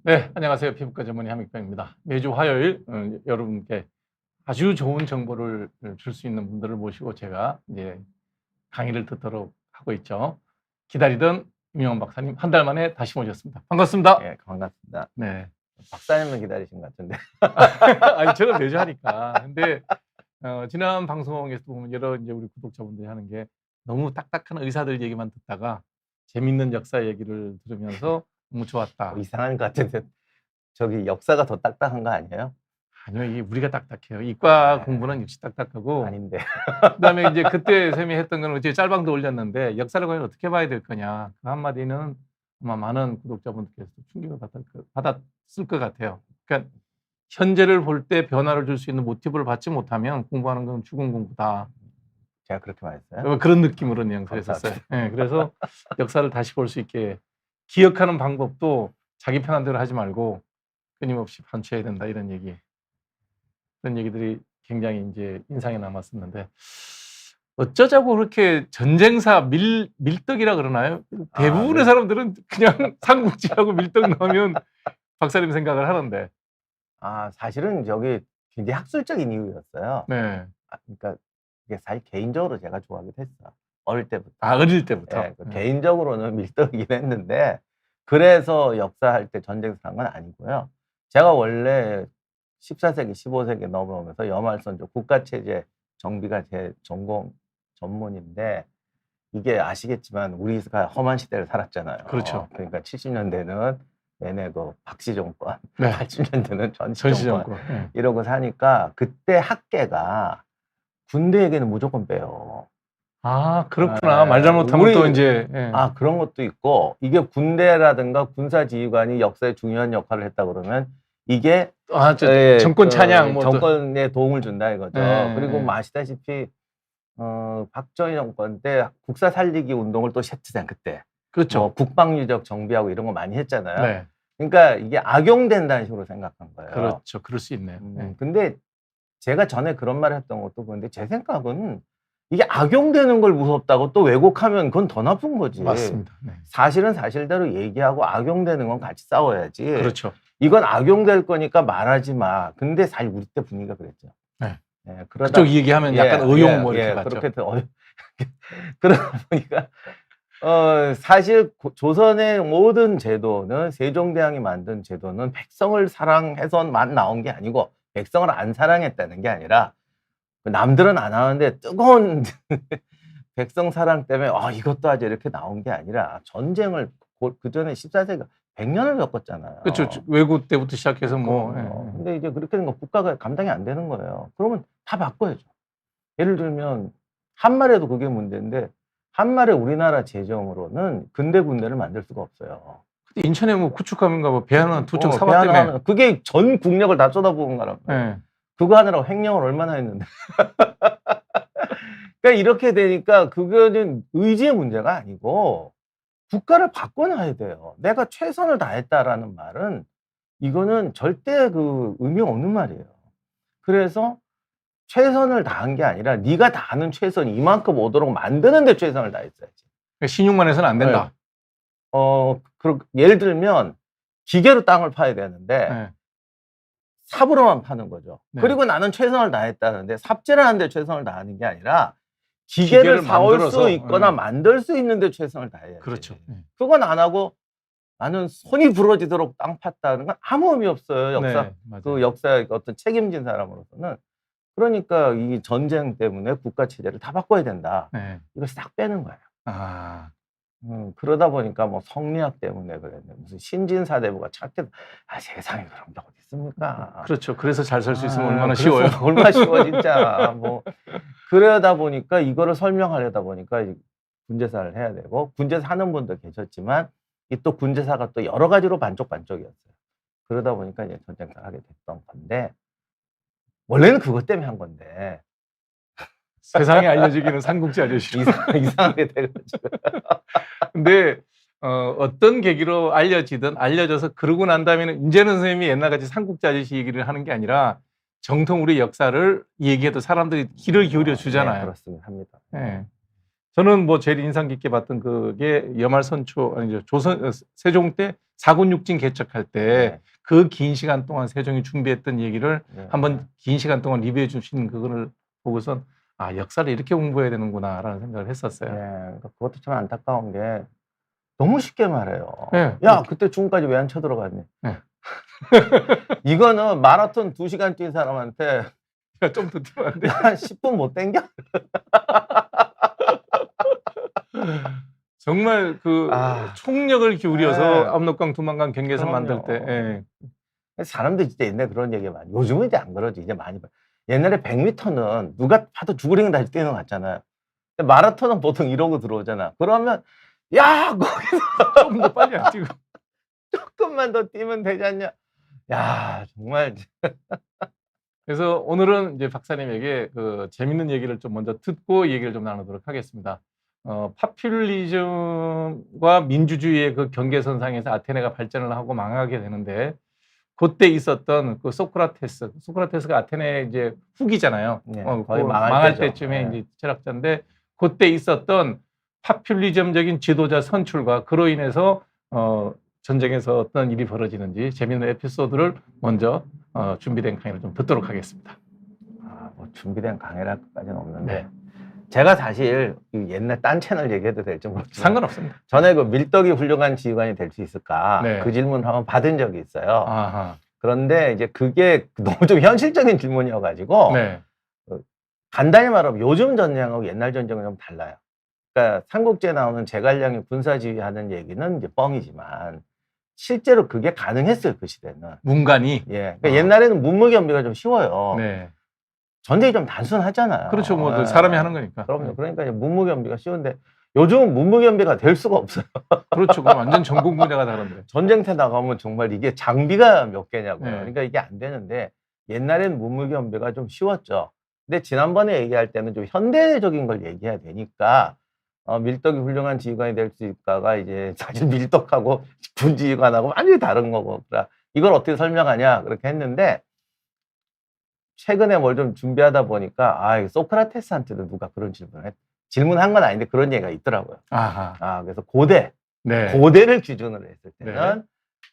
네, 안녕하세요. 피부과 전문의 함익병입니다. 매주 화요일 여러분께 아주 좋은 정보를 줄 수 있는 분들을 모시고 제가 이제 강의를 듣도록 하고 있죠. 기다리던 임영원 박사님 한 달 만에 다시 모셨습니다. 반갑습니다. 예, 반갑습니다. 네. 박사님을 기다리신 것 같은데. 아니 저는 매주 하니까. 근데 지난 방송에서 보면 여러 이제 우리 구독자분들이 하는 게 너무 딱딱한 의사들 얘기만 듣다가 재밌는 역사 얘기를 들으면서 너무 좋았다. 이상한 것 같은데. 저기 역사가 더 딱딱한 거 아니에요? 아니요, 이게 우리가 딱딱해요. 이과 네. 공부는 역시 딱딱하고. 아닌데. 그다음에 이제 그때 쌤이 했던 거는 이제 짤방도 올렸는데 역사를 과연 어떻게 봐야 될 거냐. 그 한마디는 아마 많은 구독자분들께서 충격을 받았을 것 같아요. 그러니까 현재를 볼 때 변화를 줄 수 있는 모티브를 받지 못하면 공부하는 건 죽은 공부다. 제가 그렇게 말했어요? 그런 느낌으로 뉘앙스를 했었어요. 네, 그래서 역사를 다시 볼 수 있게 기억하는 방법도 자기 편한 대로 하지 말고 끊임없이 반추해야 된다 이런 얘기. 그런 얘기들이 굉장히 이제 인상에 남았었는데 어쩌자고 그렇게 전쟁사 밀떡이라 그러나요? 대부분의 네. 사람들은 그냥 삼국지하고 밀떡 넣으면 박사님 생각을 하는데. 사실은 저기 굉장히 학술적인 이유였어요. 네. 그러니까 이게 사실 개인적으로 제가 좋아하기도 했어. 어릴 때부터. 어릴 때부터. 예, 개인적으로는 밀떡이긴 했는데 그래서 역사할 때 전쟁사 한 건 아니고요. 제가 원래 14세기, 15세기 넘어오면서 여말선조 국가체제 정비가 제 전공 전문인데 이게 아시겠지만 우리가 험한 시대를 살았잖아요. 그렇죠. 그러니까 70년대는 내내 그 박씨 정권, 네. 80년대는 전시 전시 정권 정권. 이러고 사니까 그때 학계가 군대 얘기는 무조건 빼요. 그렇구나. 말 잘못하면 또 이제. 그런 것도 있고 이게 군대라든가 군사지휘관이 역사에 중요한 역할을 했다 그러면 이게 정권 찬양 정권에 도움을 준다 이거죠. 그리고 네. 뭐 아시다시피 박정희 정권 때 국사 살리기 운동을 또 했잖아요. 그때. 그렇죠. 뭐 국방유적 정비하고 이런 거 많이 했잖아요. 네. 그러니까 이게 악용된다는 식으로 생각한 거예요. 그렇죠. 그럴 수 있네요. 근데 제가 전에 그런 말을 했던 것도 그런데 제 생각은 이게 악용되는 걸 무섭다고 또 왜곡하면 그건 더 나쁜 거지. 맞습니다. 네. 사실은 사실대로 얘기하고 악용되는 건 같이 싸워야지. 그렇죠. 이건 악용될 거니까 말하지 마. 근데 사실 우리 때 분위기가 그랬죠. 네. 그러다 그쪽 얘기하면 약간 의용 뭐 이렇게 봤죠. 그렇게 그러다 보니까 사실 조선의 모든 제도는 세종대왕이 만든 제도는 백성을 사랑해서만 나온 게 아니고 백성을 안 사랑했다는 게 아니라 남들은 안 하는데 뜨거운 백성 사랑 때문에 이것도 하지 이렇게 나온 게 아니라 전쟁을 그 전에 14세기가 100년을 겪었잖아요. 그렇죠. 외구 때부터 시작해서 뭐. 근데 이제 그렇게 된 거 국가가 감당이 안 되는 거예요. 그러면 다 바꿔야죠. 예를 들면 한말에도 그게 문제인데 한말에 우리나라 재정으로는 근대 군대를 만들 수가 없어요. 근데 인천에 뭐 구축함인가 뭐 배 하나 두 척 사봤다며. 그게 전 국력을 다 쏟아부은 거라고. 그거 하느라고 횡령을 얼마나 했는데. 그러니까 이렇게 되니까 그거는 의지의 문제가 아니고 국가를 바꿔놔야 돼요. 내가 최선을 다했다라는 말은 이거는 절대 그 의미 없는 말이에요. 그래서 최선을 다한 게 아니라 네가 다하는 최선이 이만큼 오도록 만드는 데 최선을 다했어야지. 신용만 해서는 안 된다. 예를 들면 기계로 땅을 파야 되는데 삽으로만 파는 거죠. 그리고 나는 최선을 다했다는데 삽질을 하는데 최선을 다하는 게 아니라 기계를 사올 수 있거나 만들 수 있는데 최선을 다해야지. 그렇죠. 그건 안 하고 나는 손이 부러지도록 땅 팠다는 건 아무 의미 없어요. 그 역사의 어떤 책임진 사람으로서는. 그러니까 이 전쟁 때문에 국가 체제를 다 바꿔야 된다. 이걸 싹 빼는 거예요. 그러다 보니까 뭐 성리학 때문에 그랬는데 무슨 신진사대부가 찾게 세상에 그런 게 어디 있습니까? 그렇죠. 그래서 잘 살 수 있으면 얼마나 쉬워요. 얼마나 쉬워 진짜. 뭐 그러다 보니까 이거를 설명하려다 보니까 군제사를 해야 되고 군제사 하는 분도 계셨지만 이 또 군제사가 또 여러 가지로 반쪽반쪽이었어요. 그러다 보니까 이제 전쟁사를 하게 됐던 건데 원래는 그것 때문에 한 건데 세상에 알려지기는 삼국지 아저씨로 이상하게 돼가지고. 근데 어떤 계기로 알려져서 그러고 난 다음에는 이제는 선생님이 옛날같이 삼국지 아저씨 얘기를 하는 게 아니라 정통 우리 역사를 얘기해도 사람들이 귀를 기울여 주잖아요. 그렇습니다. 합니다. 저는 뭐 제일 인상 깊게 봤던 그게 여말선초 아니죠 세종 때 사군육진 개척할 때 그 긴 시간 동안 세종이 준비했던 얘기를 네. 한번 긴 시간 동안 리뷰해 주신 그거를 보고선 아 역사를 이렇게 공부해야 되는구나라는 생각을 했었어요. 네, 그러니까 그것도 참 안타까운 게 너무 쉽게 말해요. 네. 야, 그때 중까지 왜 안 쳐들어갔니? 네. 이거는 마라톤 2시간 뛴 사람한테 좀 더 뛰면 안 돼? 한 10분 못 땡겨? 정말 그 아. 총력을 기울여서 네. 압록강 두만강 경계선 만들 때 그럼요. 예. 사람들 진짜 옛날에 그런 얘기 많이. 요즘은 이제 안 그러지. 이제 많이. 옛날에 100m는 누가 봐도 죽으려고 다시 뛰는 거 같잖아요. 근데 마라톤은 보통 이러고 들어오잖아. 그러면 야, 거기서 조금 더 빨리 안 뛰고. 조금만 더 뛰면 되지 않냐? 야, 정말. 그래서 오늘은 이제 박사님에게 그 재밌는 얘기를 좀 먼저 듣고 얘기를 좀 나누도록 하겠습니다. 파퓰리즘과 민주주의의 그 경계선상에서 아테네가 발전을 하고 망하게 되는데 그때 있었던 그 소크라테스가 아테네 이제 후기잖아요. 네, 거의 거의 망할 때죠. 때쯤에 네. 이제 철학자인데 그때 있었던 파퓰리즘적인 지도자 선출과 그로 인해서 전쟁에서 어떤 일이 벌어지는지 재미있는 에피소드를 먼저 준비된 강의를 좀 듣도록 하겠습니다. 뭐 준비된 강의랄 것까지는 없는데 네. 제가 사실 이 옛날 딴 채널 얘기해도 될지 모르지만 상관없습니다. 전에 그 밀떡이 훌륭한 지휘관이 될 수 있을까 네. 그 질문을 한번 받은 적이 있어요. 아하. 그런데 이제 그게 너무 좀 현실적인 질문이어가지고 네. 간단히 말하면 요즘 전쟁하고 옛날 전쟁은 좀 달라요. 그러니까 삼국지에 나오는 제갈량이 군사지휘하는 얘기는 이제 뻥이지만 실제로 그게 가능했어요, 그 시대는. 문간이. 예. 그러니까 옛날에는 문무겸비가 좀 쉬워요. 네. 전쟁이 좀 단순하잖아요. 그렇죠. 뭐 예. 사람이 하는 거니까. 그럼요. 그러니까 이제 문무겸비가 쉬운데 요즘은 문무겸비가 될 수가 없어요. 그렇죠. 그럼 완전 전공 분야가 다른데. 전쟁터 나가면 정말 이게 장비가 몇 개냐고요. 네. 그러니까 이게 안 되는데 옛날에는 문무겸비가 좀 쉬웠죠. 근데 지난번에 얘기할 때는 좀 현대적인 걸 얘기해야 되니까 밀떡이 훌륭한 지휘관이 될 수 있을까가 이제 사실 밀떡하고 군지휘관하고 완전히 다른 거고. 그러니까 이걸 어떻게 설명하냐 그렇게 했는데 최근에 뭘 좀 준비하다 보니까 소크라테스한테도 누가 그런 질문한 건 아닌데 그런 얘기가 있더라고요. 아하. 그래서 고대를 기준으로 했을 때는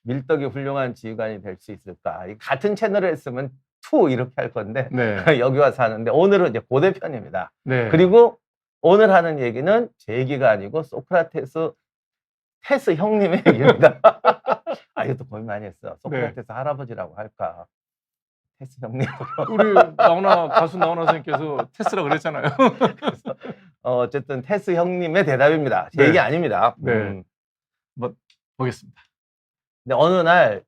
밀떡이 훌륭한 지휘관이 될 수 있을까? 같은 채널을 했으면 투 이렇게 할 건데 여기 와서 하는데 오늘은 이제 고대 편입니다. 네. 그리고 오늘 하는 얘기는 제 얘기가 아니고 소크라테스 형님의 얘기입니다. 이것도 고민 많이 했어. 소크라테스 할아버지라고 할까? 테스 형님. 우리 가수 나훈아 선생님께서 테스라 그랬잖아요. 그래서 어쨌든 테스 형님의 대답입니다. 제 얘기 아닙니다. 네. 뭐 보겠습니다. 근데 어느 날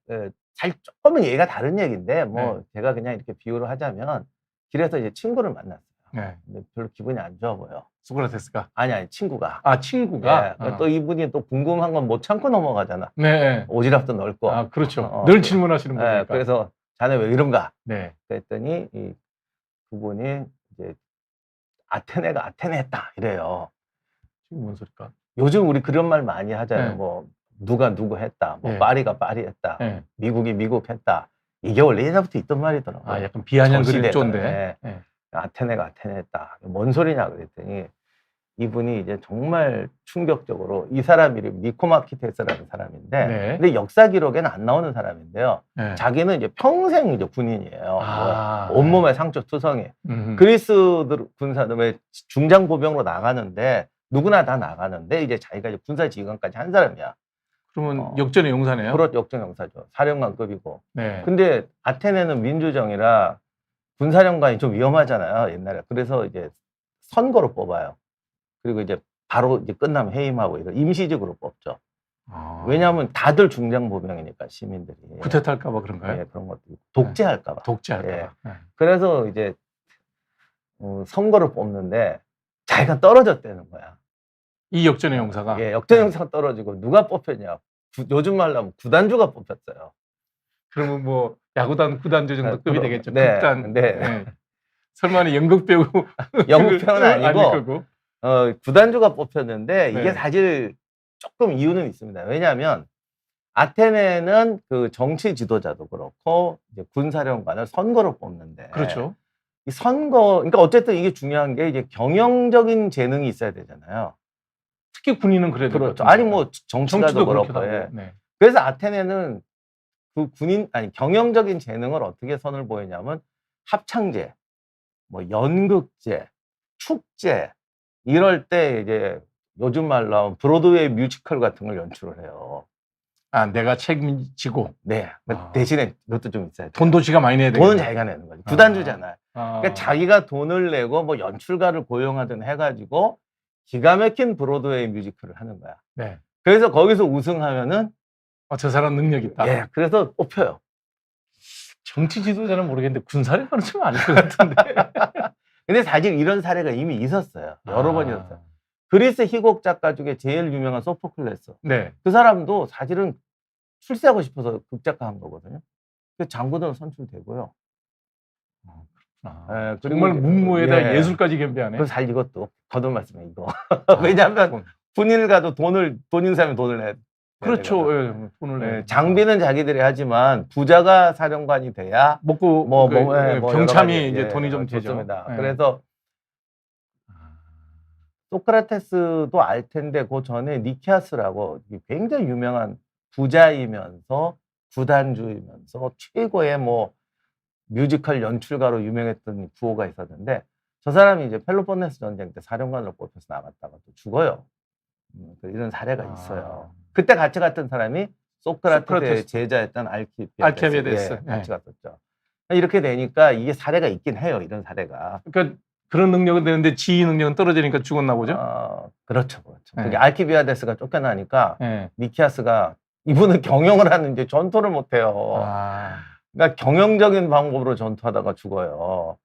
조금은 얘기가 다른 얘기인데 뭐 네. 제가 그냥 이렇게 비유를 하자면 길에서 이제 친구를 만났어요. 네. 근데 별로 기분이 안 좋아 보여. 소크라테스가. 아니 친구가. 친구가. 네. 또 이분이 또 궁금한 건 못 참고 넘어가잖아. 네. 오지랖도 넓고. 그렇죠. 늘 질문하시는 분이니까. 네. 그래서 자네 왜 이런가? 네. 그랬더니 그분이 이제 아테네가 아테네했다 이래요. 지금 뭔 소리일까? 요즘 우리 그런 말 많이 하잖아요. 네. 뭐 누가 누구 했다. 뭐 네. 파리가 파리했다. 네. 미국이 미국했다. 이게 원래 옛날부터 있던 말이더라고요. 약간 비아냥 저 그릴 시대는. 쪼인데. 네. 아테네가 아테네했다. 뭔 소리냐 그랬더니 이분이 이제 정말 충격적으로 이 사람 이름이 니코마키테스라는 사람인데 네. 근데 역사 기록에는 안 나오는 사람인데요. 네. 자기는 이제 평생 이제 군인이에요. 온몸에 상처 투성이. 그리스 군사들 왜 중장 보병으로 나가는데 누구나 다 나가는데 이제 자기가 이제 군사 지휘관까지 한 사람이야. 그러면 역전의 용사네요. 그렇죠. 역전용사죠. 사령관급이고. 네. 근데 아테네는 민주정이라 군사령관이 좀 위험하잖아요. 옛날에. 그래서 이제 선거로 뽑아요. 그리고 이제 바로 이제 끝나면 해임하고 이런 임시직으로 뽑죠. 왜냐하면 다들 중장 보병이니까 시민들이. 쿠데타할까봐 그런가요? 네, 그런 것도 있고. 독재할까봐. 독재할까봐. 네. 그래서 이제 선거를 뽑는데 자기가 떨어졌다는 거야. 이 역전의 용사가. 역전의 용사가 떨어지고 누가 뽑혔냐? 요즘 말로 하면 구단주가 뽑혔어요. 그러면 뭐 야구단 구단주 정도 급이 되겠죠. 네. 극단. 네. 설마는 연극 배우. 연극 배우는 아니고 거고. 구단주가 뽑혔는데 이게 네. 사실 조금 이유는 있습니다. 왜냐하면 아테네는 그 정치 지도자도 그렇고 이제 군사령관을 선거로 뽑는데 그렇죠. 이 선거, 그러니까 어쨌든 이게 중요한 게 이제 경영적인 재능이 있어야 되잖아요. 특히 군인은 그래야 될것 그렇죠. 같은데. 아니 뭐 정치가도 정치도 그렇고. 그렇게 예. 하고. 네. 그래서 아테네는 그 경영적인 재능을 어떻게 선을 보이냐면 합창제, 뭐 연극제, 축제 이럴 때 이제 요즘 말로 하면 브로드웨이 뮤지컬 같은 걸 연출을 해요. 아, 내가 책임지고 네. 아. 대신에 이것도 좀 있어야 돼요. 돈도 지가 많이 내야 돼. 돈은 자기가 내는 거지. 구단주잖아요. 아. 그러니까 자기가 돈을 내고 뭐 연출가를 고용하든 해가지고 기가 막힌 브로드웨이 뮤지컬을 하는 거야. 네. 그래서 거기서 우승하면은 저 사람 능력 있다. 예, 그래서 뽑혀요. 정치 지도자는 모르겠는데 군사력은 좀 아닐 것 같은데. 근데 사실 이런 사례가 이미 있었어요. 여러 번 아. 있었어요. 그리스 희곡 작가 중에 제일 유명한 소포클레스. 네. 그 사람도 사실은 출세하고 싶어서 극작가한 거거든요. 그 장군으로 선출되고요. 아, 예, 그리고 정말 이제- 문무에다 예. 예술까지 겸비하네. 그래서 잘 이것도 거듭 말씀해 이거. 왜냐하면 군인을 가도 돈인 사람이 돈을 내야 그렇죠. 되거든. 예, 돈을 예, 내. 장비는 자기들이 하지만 부자가 사령관이 돼야 먹고 예, 뭐 병참이 여러 가지, 이제 예, 돈이 좀 되죠. 좋습니다. 예. 그래서 소크라테스도 알 텐데 그 전에 니키아스라고 굉장히 유명한 부자이면서 구단주이면서 최고의 뭐 뮤지컬 연출가로 유명했던 부호가 있었는데 저 사람이 이제 펠로폰네스 전쟁 때 사령관으로 뽑혀서 나갔다가 또 죽어요. 이런 사례가 있어요. 그때 같이 갔던 사람이 소크라테스의 소크라테스. 제자였던 알키비아데스. 예, 같이 갔었죠. 이렇게 되니까 이게 사례가 있긴 해요. 이런 사례가. 그러니까 그런 능력은 되는데 지휘 능력은 떨어지니까 죽었나 보죠. 그렇죠, 그렇죠. 네. 그게 알키비아데스가 쫓겨나니까 예. 니키아스가 이분은 경영을 하는데 전투를 못해요. 아. 그러니까 경영적인 방법으로 전투하다가 죽어요.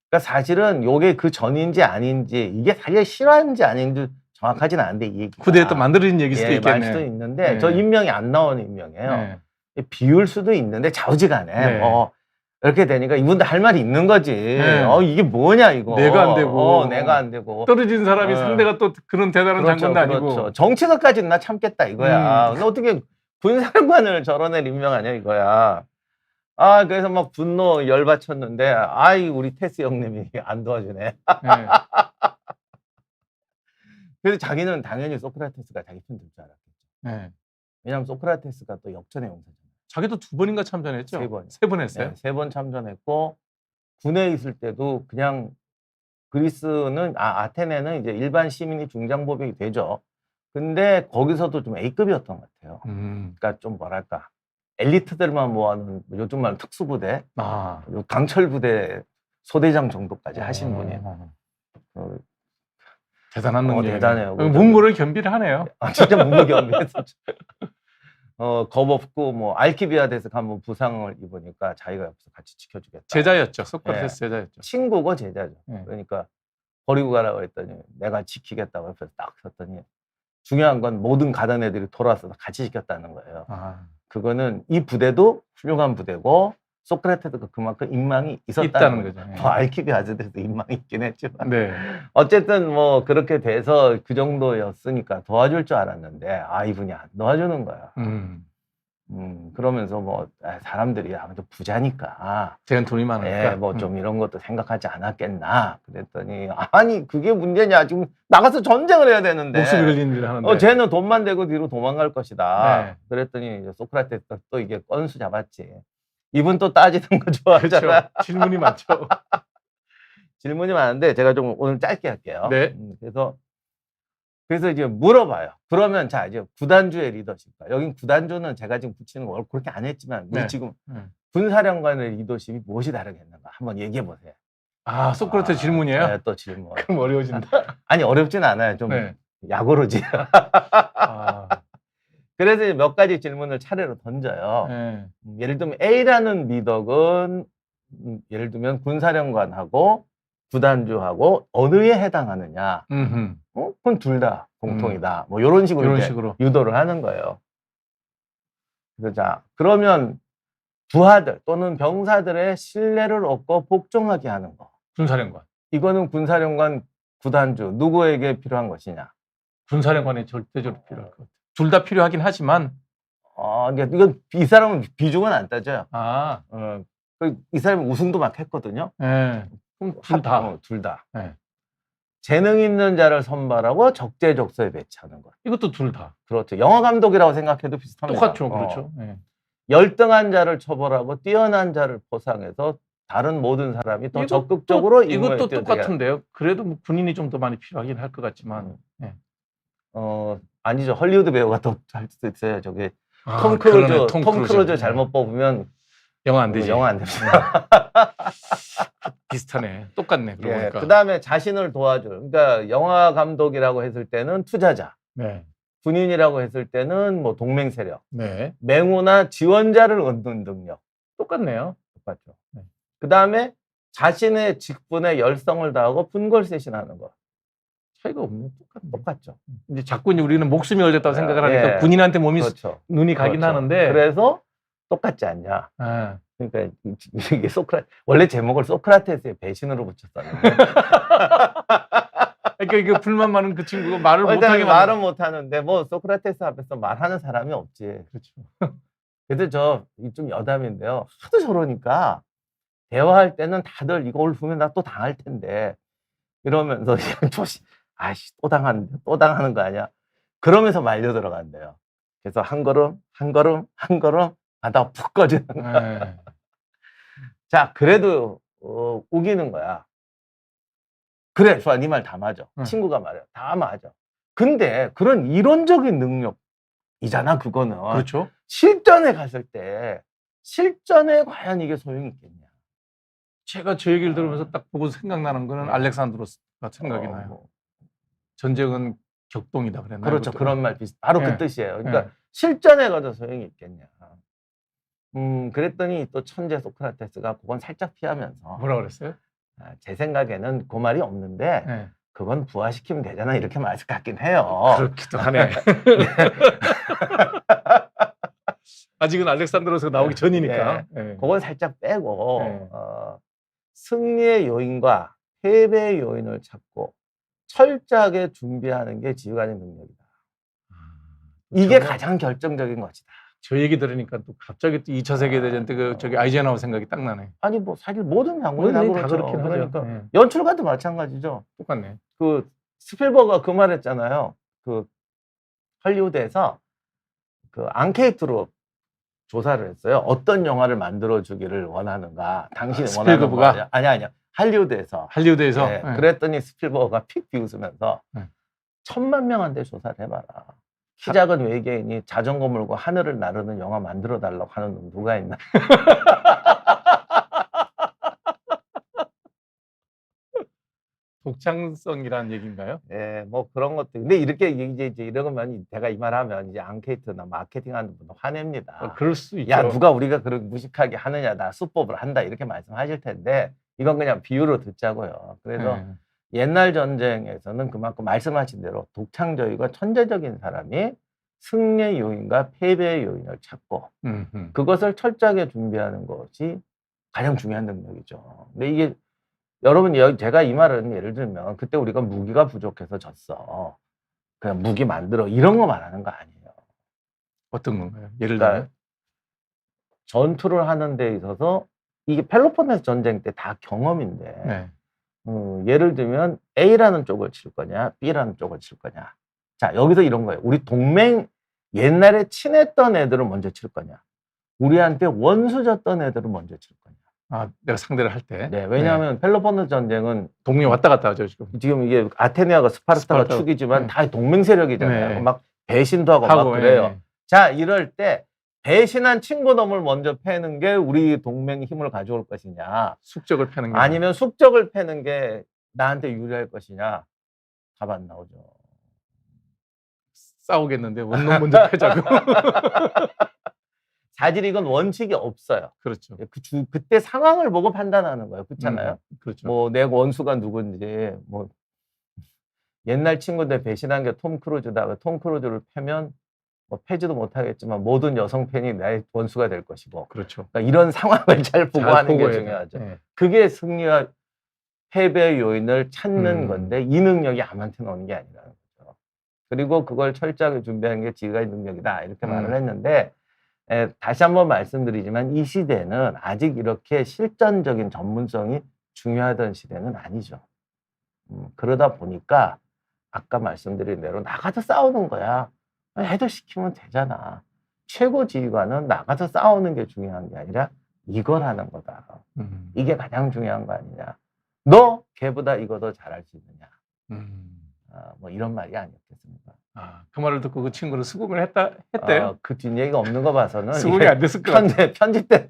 그러니까 사실은 요게 그 전인지 아닌지 이게 사실 실화인지 아닌지 정확하지는 않은데 이 얘기가 후대에 또 만들어진 얘기일 수도 말 있겠네. 수도 있는데 네. 저 인명이 안 나오는 인명이에요. 네. 비울 수도 있는데 좌우지간에 네. 뭐 이렇게 되니까 이분도 할 말이 있는 거지. 네. 이게 뭐냐 이거. 내가 안 되고. 내가 안 되고. 떨어진 사람이 어. 상대가 또 그런 대단한 장군도 아니고. 그렇죠. 정치가까지는 나 참겠다 이거야. 근데 어떻게 군사관을 저런 애를 임명하냐 이거야. 그래서 막 분노 열받쳤는데, 우리 테스 형님이 안 도와주네. 네. 그래서 자기는 당연히 소크라테스가 자기 편 들 줄 알았겠죠. 네. 왜냐하면 소크라테스가 또 역전의 용사잖아요. 자기도 2번인가 참전했죠? 세 번. 3번 했어요? 네, 3번 참전했고, 군에 있을 때도 그냥 그리스는, 아테네는 이제 일반 시민이 중장보병이 되죠. 근데 거기서도 좀 A급이었던 것 같아요. 그러니까 좀 뭐랄까. 엘리트들만 모아놓은 요즘 말로 특수부대, 요 강철부대 소대장 정도까지 하신 분이. 대단한 능력. 대단해요. 문무를 겸비를 하네요. 진짜 문무겸비했었죠. 겁 없고 뭐 알키비아데스 가면 부상을 입으니까 자기가 옆에서 같이 지켜주겠다. 제자였죠. 소크라테스 제자였죠. 친구고 제자죠. 네. 그러니까 버리고 가라고 했더니 내가 지키겠다고 옆에서 딱 섰더니 중요한 건 모든 가던 애들이 돌아와서 같이 지켰다는 거예요. 그거는 이 부대도 훌륭한 부대고 소크라테스가 그만큼 인망이 있었다는 거죠. 네. 뭐 알키비아데스도 인망이 있긴 했지만 네. 어쨌든 뭐 그렇게 돼서 그 정도였으니까 도와줄 줄 알았는데 이분이 안 도와주는 거야. 그러면서 뭐 사람들이 아무래도 부자니까 제가 돈이 많으니까 뭐 좀 이런 것도 생각하지 않았겠나 그랬더니 아니 그게 문제냐 지금 나가서 전쟁을 해야 되는데 목숨이 걸리는 일을 하는데 쟤는 돈만 대고 뒤로 도망갈 것이다. 네. 그랬더니 이제 소크라테스가 또 이게 건수 잡았지. 이분 또 따지는 거 좋아하잖아. 그렇죠. 질문이 많죠. 질문이 많은데 제가 좀 오늘 짧게 할게요. 네. 그래서 이제 물어봐요. 그러면 자 이제 구단주의 리더십과 여긴 구단주는 제가 지금 붙이는 거 그렇게 안 했지만 우리 네. 지금 군사령관의 리더십이 무엇이 다르겠는가 한번 얘기해 보세요. 소크라테스 질문이에요? 네, 또 질문. 그럼 어려워진다. 아니 어렵진 않아요. 좀 네. 약오르지. 그래서 이제 몇 가지 질문을 차례로 던져요. 네. 예를 들면 A라는 미덕은 예를 들면 군사령관하고 구단주하고 어느에 해당하느냐. 그건 둘 다 공통이다. 뭐 이런 식으로, 유도를 하는 거예요. 그래서 자 그러면 부하들 또는 병사들의 신뢰를 얻고 복종하게 하는 거. 군사령관. 이거는 군사령관, 구단주 누구에게 필요한 것이냐? 군사령관이 절대적으로 필요할 것 같아요. 둘 다 필요하긴 하지만 그러니까 이건 이 사람은 비중은 안 따져요. 이 사람은 우승도 막 했거든요. 네. 그럼 둘 다. 둘 다. 네. 재능 있는 자를 선발하고 적재적소에 배치하는 것. 이것도 둘 다. 그렇죠. 영화 감독이라고 생각해도 비슷합니다. 똑같죠. 그렇죠. 네. 열등한 자를 처벌하고 뛰어난 자를 포상해서 다른 모든 사람이 더 적극적으로 임무에 이것도 뛰어들게 똑같은데요. 그래도 뭐 군인이 좀 더 많이 필요하긴 할 것 같지만. 네. 아니죠. 헐리우드 배우가 더 할 수도 있어요. 저기 톰 그러네, 크루즈 잘못 뽑으면 영화 안 되지. 영화 안 됩니다. 비슷하네. 똑같네. 그러고 보니까. 그다음에 자신을 도와줄. 그러니까 영화 감독이라고 했을 때는 투자자, 네. 군인이라고 했을 때는 뭐 동맹 세력, 네. 맹우나 지원자를 얻는 능력. 똑같네요. 똑같죠. 네. 그다음에 자신의 직분에 열성을 다하고 분골쇄신하는 것. 차이가 없네. 똑같죠. 이제 자꾸 이제 우리는 목숨이 걸렸다고 생각을 하니까 예. 군인한테 몸이 그렇죠. 눈이 가긴 그렇죠. 하는데. 그래서 똑같지 않냐. 아, 그러니까 이게 원래 제목을 소크라테스의 배신으로 붙였었는데 그러니까 이게 불만 많은 그 친구가 말을 일단 못하게 말은 못하는데 뭐 소크라테스 앞에서 말하는 사람이 없지. 그렇죠. 그래도 저 좀 여담인데요. 하도 저러니까 대화할 때는 다들 이걸 보면 나 또 당할 텐데 이러면서 그냥 아이씨 또 당하는 거 아니야. 그러면서 말려 들어간대요. 그래서 한 걸음 하다 푹 꺼지는 거야. 네. 자, 그래도 우기는 거야. 그래, 좋아, 네 말 다 맞아. 친구가 말해, 다 맞아. 근데 그런 이론적인 능력이잖아, 그거는. 그렇죠. 실전에 갔을 때 실전에 과연 이게 소용이 있겠냐? 제가 저 얘기를 들으면서 딱 보고 생각나는 거는 알렉산드로스가 생각이 나요. 전쟁은 격동이다 그랬나요? 그렇죠, 그것도? 그런 말 바로 네. 그 뜻이에요. 그러니까 네. 실전에 가서 소용이 있겠냐? 그랬더니 또 천재 소크라테스가 그건 살짝 피하면서 뭐라 그랬어요? 제 생각에는 그 말이 없는데 네. 그건 부활시키면 되잖아 이렇게 말할 것 같긴 해요. 그렇기도 하네. 아직은 알렉산드로스가 나오기 전이니까. 네. 그건 살짝 빼고 네. 승리의 요인과 패배의 요인을 찾고 철저하게 준비하는 게 지휘관의 능력이다. 이게 가장 결정적인 것이다. 저 얘기 들으니까 또 갑자기 또 2차 세계대전 때 그 저기 아이젠하워 생각이 딱 나네. 아니 뭐 사실 모든 장군이 다 모든 그렇죠. 다 그렇긴 하죠. 그러니까 네. 연출가도 마찬가지죠. 똑같네. 그 스필버그가 그 말했잖아요. 그 할리우드에서 그 앙케이트로 조사를 했어요. 어떤 영화를 만들어 주기를 원하는가? 당신이 원하는 스필버그가? 거 아니야. 할리우드에서. 할리우드에서. 네. 네. 그랬더니 스필버그가 픽 비웃으면서 네. 10,000,000명한테 조사를 해봐라. 키 작은 외계인이 자전거 몰고 하늘을 나르는 영화 만들어 달라고 하는 놈 누가 있나? 독창성이라는 얘기인가요? 예, 뭐 그런 것도. 근데 이렇게 이제 이러면 내가 이 말하면 이제 앙케이트나 마케팅하는 분도 화냅니다. 그럴 수 있죠. 야, 누가 우리가 그렇게 무식하게 하느냐, 나 수법을 한다 이렇게 말씀하실 텐데 이건 그냥 비유로 듣자고요. 그래서 네. 옛날 전쟁에서는 그만큼 말씀하신 대로 독창적이고 천재적인 사람이 승리의 요인과 패배의 요인을 찾고 그것을 철저하게 준비하는 것이 가장 중요한 능력이죠. 근데 이게 여러분, 제가 이 말은 예를 들면 그때 우리가 무기가 부족해서 졌어. 그냥 무기 만들어 이런 거 말하는 거 아니에요. 어떤 건가요? 예를 그러니까 들면? 전투를 하는 데 있어서 이게 펠로폰네소 전쟁 때 다 경험인데 네. 예를 들면 A라는 쪽을 칠 거냐 B라는 쪽을 칠 거냐. 자, 여기서 이런 거예요. 우리 동맹 옛날에 친했던 애들을 먼저 칠 거냐, 우리한테 원수졌던 애들을 먼저 칠 거냐. 아, 내가 상대를 할 때. 네, 왜냐하면 펠로폰네소 전쟁은 동맹 왔다 갔다 하죠 지금. 이게 아테네아가 스파르타가 스파르타. 축이지만 네. 다 동맹 세력이잖아요. 네. 막 배신도 하고 막 그래요. 예. 자, 이럴 때 배신한 친구놈을 먼저 패는 게 우리 동맹 힘을 가져올 것이냐, 숙적을 패는 게 아니면 숙적을 패는 게 나한테 유리할 것이냐. 답 안 나오죠. 싸우겠는데 원놈 먼저 패자고. 사실 이건 원칙이 없어요. 그렇죠. 그때 상황을 보고 판단하는 거예요. 그렇잖아요. 그렇죠. 뭐 내 원수가 누군지, 뭐 옛날 친구들 배신한 게 톰 크루즈다. 톰 크루즈를 패면 뭐 패지도 못하겠지만 모든 여성 팬이 나의 원수가 될 것이고. 그렇죠. 그러니까 이런 상황을 잘 보고 잘 하는 게 보고 중요하죠. 네. 그게 승리와 패배의 요인을 찾는 건데 이 능력이 아무한테나 오는 게 아니라는 거죠. 그리고 그걸 철저하게 준비하는 게 지휘관의 능력이다 이렇게 말을 했는데, 다시 한번 말씀드리지만 이 시대는 아직 이렇게 실전적인 전문성이 중요하던 시대는 아니죠. 그러다 보니까 아까 말씀드린 대로 나가서 싸우는 거야. 애들 시키면 되잖아. 최고 지휘관은 나가서 싸우는 게 중요한 게 아니라 이걸 하는 거다. 이게 가장 중요한 거 아니냐. 너 걔보다 이거 더 잘할 수 있느냐. 뭐 이런 말이 아니었겠습니까? 그 말을 듣고 그 친구는 수긍을 했대요. 그 뒷얘기가 없는 거 봐서는 수긍이 안 됐을 것 같아요. 편집 때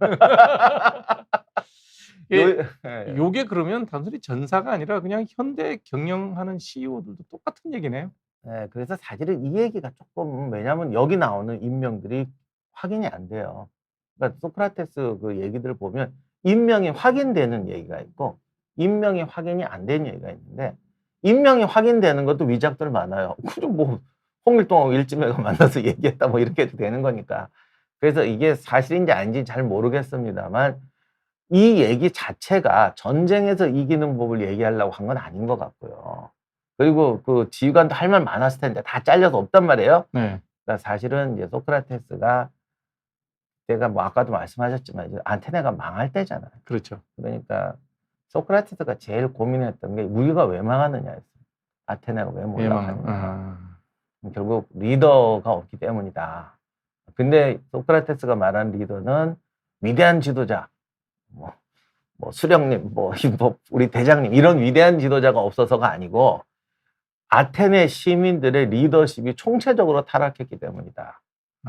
요게 그러면 단순히 전사가 아니라 그냥 현대 경영하는 CEO들도 똑같은 얘기네요. 네, 그래서 사실은 이 얘기가 조금 왜냐하면 여기 나오는 인명들이 확인이 안 돼요. 그러니까 소크라테스 그 얘기들 보면 인명이 확인되는 얘기가 있고 인명이 확인이 안 되는 얘기가 있는데 인명이 확인되는 것도 위작들 많아요. 그럼 뭐 홍길동하고 일지매가 만나서 얘기했다 뭐 이렇게 해도 되는 거니까. 그래서 이게 사실인지 아닌지 잘 모르겠습니다만 이 얘기 자체가 전쟁에서 이기는 법을 얘기하려고 한 건 아닌 것 같고요. 그리고 그 지휘관도 할 말 많았을 텐데 다 잘려서 없단 말이에요. 네. 그러니까 사실은 이제 소크라테스가 제가 뭐 아까도 말씀하셨지만 이제 아테네가 망할 때잖아요. 그렇죠. 그러니까 소크라테스가 제일 고민했던 게 우리가 왜 망하느냐였어요. 아테네가 왜 못 나가느냐. 결국 리더가 없기 때문이다. 근데 소크라테스가 말한 리더는 위대한 지도자, 뭐 수령님, 우리 대장님 이런 위대한 지도자가 없어서가 아니고 아테네 시민들의 리더십이 총체적으로 타락했기 때문이다.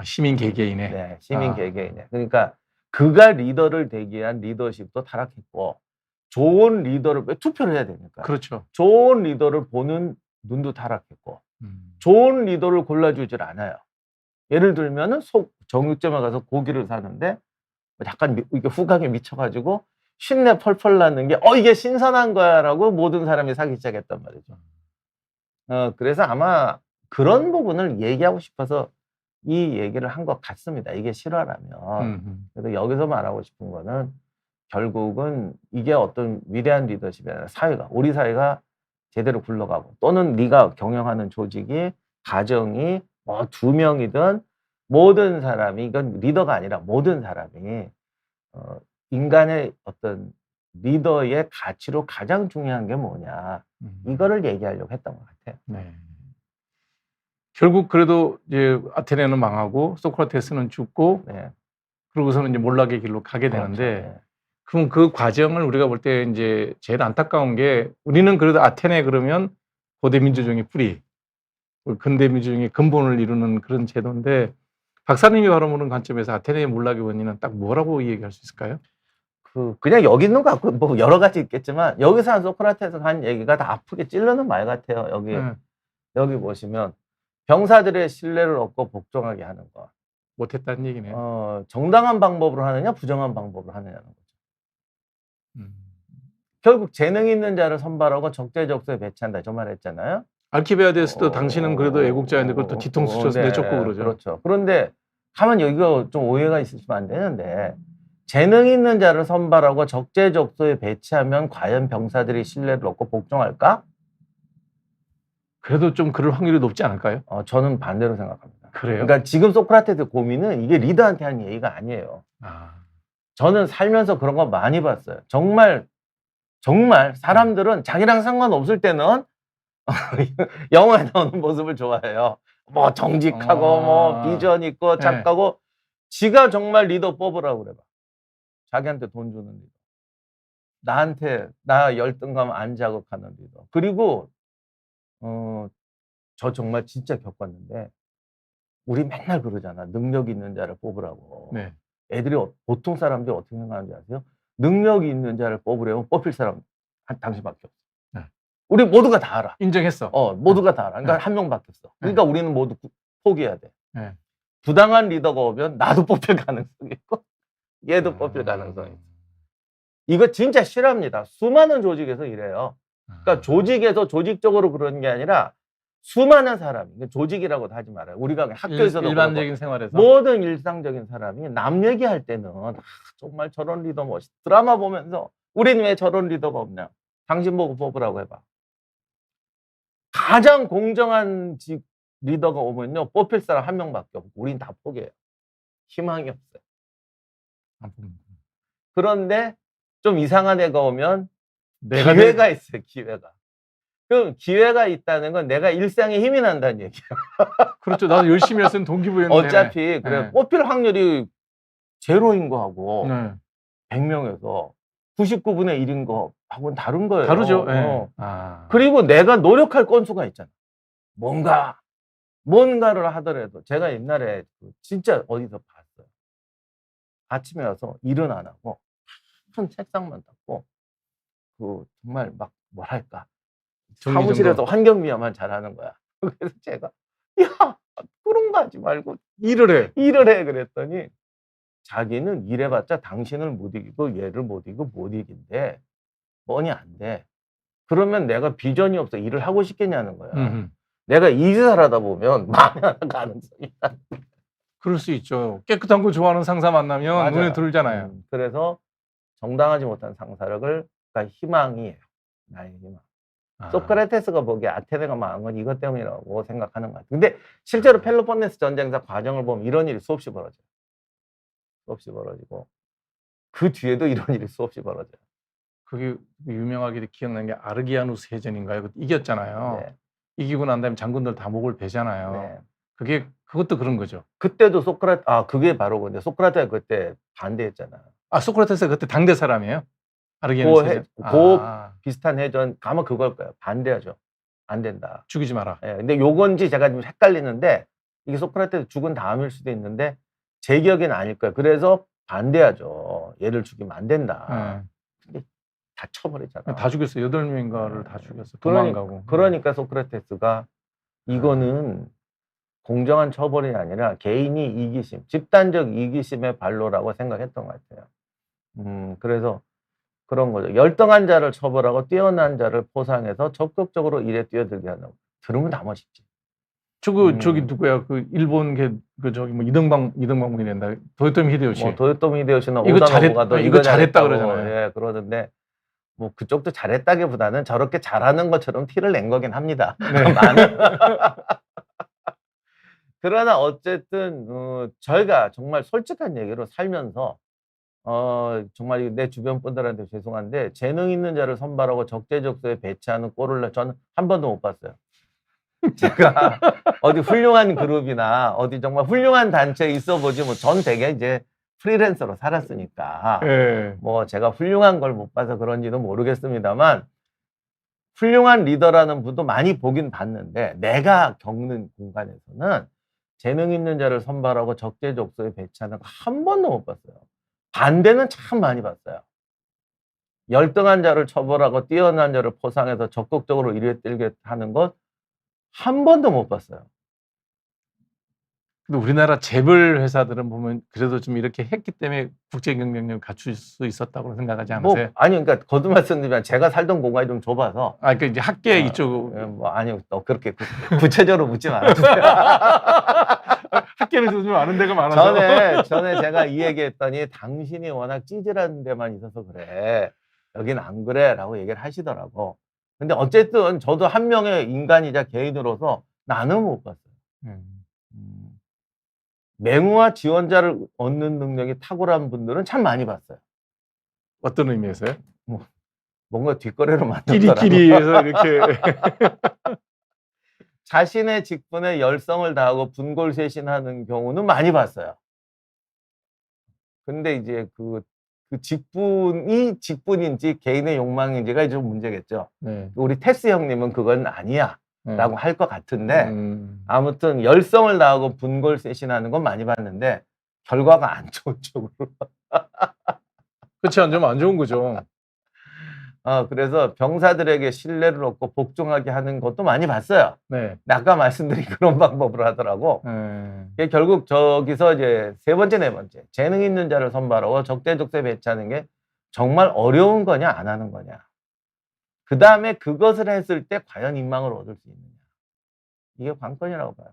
시민 개개인의. 네, 시민 개개인의. 그러니까 그가 리더를 되기 위한 리더십도 타락했고 좋은 리더를 왜 투표를 해야 되니까. 그렇죠. 좋은 리더를 보는 눈도 타락했고 좋은 리더를 골라주질 않아요. 예를 들면은 정육점에 가서 고기를 사는데 약간 이게 후각에 미쳐가지고 신내 펄펄 나는 게 이게 신선한 거야라고 모든 사람이 사기 시작했단 말이죠. 그래서 아마 그런 부분을 얘기하고 싶어서 이 얘기를 한 것 같습니다. 이게 실화라면. 그래서 여기서 말하고 싶은 거는 결국은 이게 어떤 위대한 리더십이 아니라 사회가, 우리 사회가 제대로 굴러가고 또는 네가 경영하는 조직이, 가정이 뭐 2명이든 모든 사람이, 이건 리더가 아니라 모든 사람이 인간의 어떤 리더의 가치로 가장 중요한 게 뭐냐. 이거를 얘기하려고 했던 것 같아요. 네. 결국 그래도 이제 아테네는 망하고 소크라테스는 죽고 네. 그러고서는 이제 몰락의 길로 가게 그렇죠. 되는데 네. 그럼 그 과정을 우리가 볼 때 이제 제일 안타까운 게 우리는 그래도 아테네 그러면 고대 민주주의의 뿌리, 근대 민주주의의 근본을 이루는 그런 제도인데 박사님이 바라보는 관점에서 아테네의 몰락의 원인은 딱 뭐라고 얘기할 수 있을까요? 그냥 여기 있는 것 같고 뭐 여러 가지 있겠지만 여기서 한 소크라테스가 한 얘기가 다 아프게 찌르는 말 같아요. 여기 보시면 병사들의 신뢰를 얻고 복종하게 하는 거. 못했다는 얘기네요. 정당한 방법으로 하느냐 부정한 방법으로 하느냐는 거죠. 결국 재능 있는 자를 선발하고 적재적소에 배치한다. 저 말 했잖아요. 알키비아데스도 당신은 그래도 애국자인데 그걸 또 뒤통수 쳐서 네, 내쫓고 그러죠. 그렇죠. 그런데 가만 여기가 좀 오해가 있으시면 안 되는데 재능 있는 자를 선발하고 적재적소에 배치하면 과연 병사들이 신뢰를 얻고 복종할까? 그래도 좀 그럴 확률이 높지 않을까요? 저는 반대로 생각합니다. 그래요? 그러니까 지금 소크라테스 고민은 이게 리더한테 한 얘기가 아니에요. 저는 살면서 그런 거 많이 봤어요. 정말 사람들은 자기랑 상관없을 때는 영화에 나오는 모습을 좋아해요. 뭐 정직하고 뭐 비전 있고 착하고 지가 정말 리더 뽑으라고 그래봐. 자기한테 돈 주는 리더. 나한테 나 열등감 안 자극하는 리더. 그리고 저 정말 진짜 겪었는데 우리 맨날 그러잖아. 능력 있는 자를 뽑으라고. 네. 애들이 보통 사람들이 어떻게 생각하는지 아세요? 능력이 있는 자를 뽑으려면 뽑힐 사람 당신밖에 없어. 네. 우리 모두가 다 알아. 인정했어. 모두가 다 알아. 그러니까 네. 한 명밖에 없어. 그러니까 우리는 모두 포기해야 돼. 네. 부당한 리더가 오면 나도 뽑힐 가능성이 있고 얘도 뽑힐 가능성이 있어. 이거 진짜 실합니다. 수많은 조직에서 이래요. 그러니까 조직에서 조직적으로 그런 게 아니라 수많은 사람이, 조직이라고도 하지 말아요. 우리가 학교에서도 일반적인 생활에서 모든 일상적인 사람이 남 얘기할 때는 정말 저런 리더 멋있. 드라마 보면서 우린 왜 저런 리더가 없냐. 당신 보고 뽑으라고 해봐. 가장 공정한 리더가 오면요 뽑힐 사람 한 명밖에 없고 우린 다 포기해요. 희망이 없어요. 그런데 좀 이상한 애가 오면 내가 기회가 있어요, 기회가. 그럼 기회가 있다는 건 내가 일상에 힘이 난다는 얘기야. 그렇죠. 나도 열심히 했으면 동기부여는 어차피 그래 네. 뽑힐 확률이 제로인 거하고 네. 100명에서 99분의 1인 거하고는 다른 거예요. 다르죠. 네. 그리고 내가 노력할 건수가 있잖아. 뭔가를 하더라도 제가 옛날에 진짜 어디서 봤어요. 아침에 와서 일은 안 하고 큰 책상만 닦고 정말 막 뭐랄까 사무실에서 환경미화만 잘하는 거야. 그래서 제가 야 그런 거 하지 말고 일을 해 그랬더니 자기는 일해봤자 당신을 못 이기고 얘를 못 이기고 못 이긴대. 뻔히 안 돼. 그러면 내가 비전이 없어 일을 하고 싶겠냐는 거야. 내가 이 짓을 하다 보면 망하는 가능성이 있다. 그럴 수 있죠. 깨끗한 거 좋아하는 상사 만나면 맞아요. 눈에 들잖아요. 그래서 정당하지 못한 상사력을 희망이에요. 나의 희망. 소크라테스가 보기에 아테네가 망한 건 이것 때문이라고 생각하는 것 같아요. 근데 실제로 펠로폰네스 전쟁사 과정을 보면 이런 일이 수없이 벌어져요. 수없이 벌어지고 그 뒤에도 이런 일이 수없이 벌어져요. 그게 유명하게 기억나는 게 아르기아누스 해전인가요? 이겼잖아요. 네. 이기고 난 다음에 장군들 다 목을 베잖아요. 네. 그것도 그런 거죠. 그때도 그게 바로 근데 소크라테스가 그때 반대했잖아. 소크라테스가 그때 당대 사람이에요? 아르기아누스 해전. 비슷한 해전 아마 그걸 거예요. 반대하죠. 안 된다. 죽이지 마라. 예, 근데 요건지 제가 좀 헷갈리는데 이게 소크라테스 죽은 다음일 수도 있는데 제 기억에는 아닐 거예요. 그래서 반대하죠. 얘를 죽이면 안 된다. 근데 다 쳐버리잖아. 다 죽였어. 8명인가를 다 죽였어. 도망가고. 그러니까 소크라테스가 이거는 공정한 처벌이 아니라 개인이 이기심, 집단적 이기심의 발로라고 생각했던 것 같아요. 그래서 그런 거죠. 열등한 자를 처벌하고 뛰어난 자를 포상해서 적극적으로 일에 뛰어들게 하는 거. 들으면 다 멋있지. 저기 누구야? 일본 이등방문이 된다. 도요토미 히데요시. 도요토미 히데요시나 이거 오다노부가도 이거 잘했다 그러잖아요. 예, 그러는데 그쪽도 잘했다기보다는 저렇게 잘하는 것처럼 티를 낸 거긴 합니다. 네. 그러나 어쨌든 저희가 정말 솔직한 얘기로 살면서 정말 내 주변 분들한테 죄송한데 재능 있는 자를 선발하고 적재적소에 배치하는 꼴을 저는 한 번도 못 봤어요. 제가 어디 훌륭한 그룹이나 어디 정말 훌륭한 단체에 있어 보지 전 되게 이제 프리랜서로 살았으니까 제가 훌륭한 걸 못 봐서 그런지도 모르겠습니다만 훌륭한 리더라는 분도 많이 보긴 봤는데 내가 겪는 공간에서는 재능 있는 자를 선발하고 적재적소에 배치하는 거 한 번도 못 봤어요. 반대는 참 많이 봤어요. 열등한 자를 처벌하고 뛰어난 자를 포상해서 적극적으로 일에 뛰게 하는 것 한 번도 못 봤어요. 근데 우리나라 재벌 회사들은 보면 그래도 좀 이렇게 했기 때문에 국제 경쟁력을 갖출 수 있었다고 생각하지 않으세요? 그러니까 거듭 말씀드리면 제가 살던 공간이 좀 좁아서. 그러니까 이제 학계 이쪽. 아니요, 또 그렇게 구체적으로 묻지 말아주세요. 학계를 좀 아는 데가 많아서. 전에 제가 이 얘기했더니 당신이 워낙 찌질한 데만 있어서 그래. 여긴 안 그래라고 얘기를 하시더라고. 근데 어쨌든 저도 한 명의 인간이자 개인으로서 나는 못 봤어요. 맹우와 지원자를 얻는 능력이 탁월한 분들은 참 많이 봤어요. 어떤 의미에서요? 뭔가 뒷거래로 만들더라고요. 끼리끼리해서 이렇게. 자신의 직분에 열성을 다하고 분골쇄신하는 경우는 많이 봤어요. 근데 이제 그 직분이 직분인지 개인의 욕망인지가 좀 문제겠죠. 우리 테스 형님은 그건 아니야 라고 할 것 같은데 아무튼 열성을 다하고 분골쇄신하는 건 많이 봤는데 결과가 안 좋은 쪽으로. 그렇지, 안 좋은 거죠. 그래서 병사들에게 신뢰를 얻고 복종하게 하는 것도 많이 봤어요. 아까 말씀드린 그런 방법으로 하더라고. 결국 저기서 이제 세 번째, 네 번째 재능 있는 자를 선발하고 적재적소에 배치하는 게 정말 어려운 거냐 안 하는 거냐. 그 다음에 그것을 했을 때 과연 인망을 얻을 수 있느냐. 이게 관건이라고 봐요.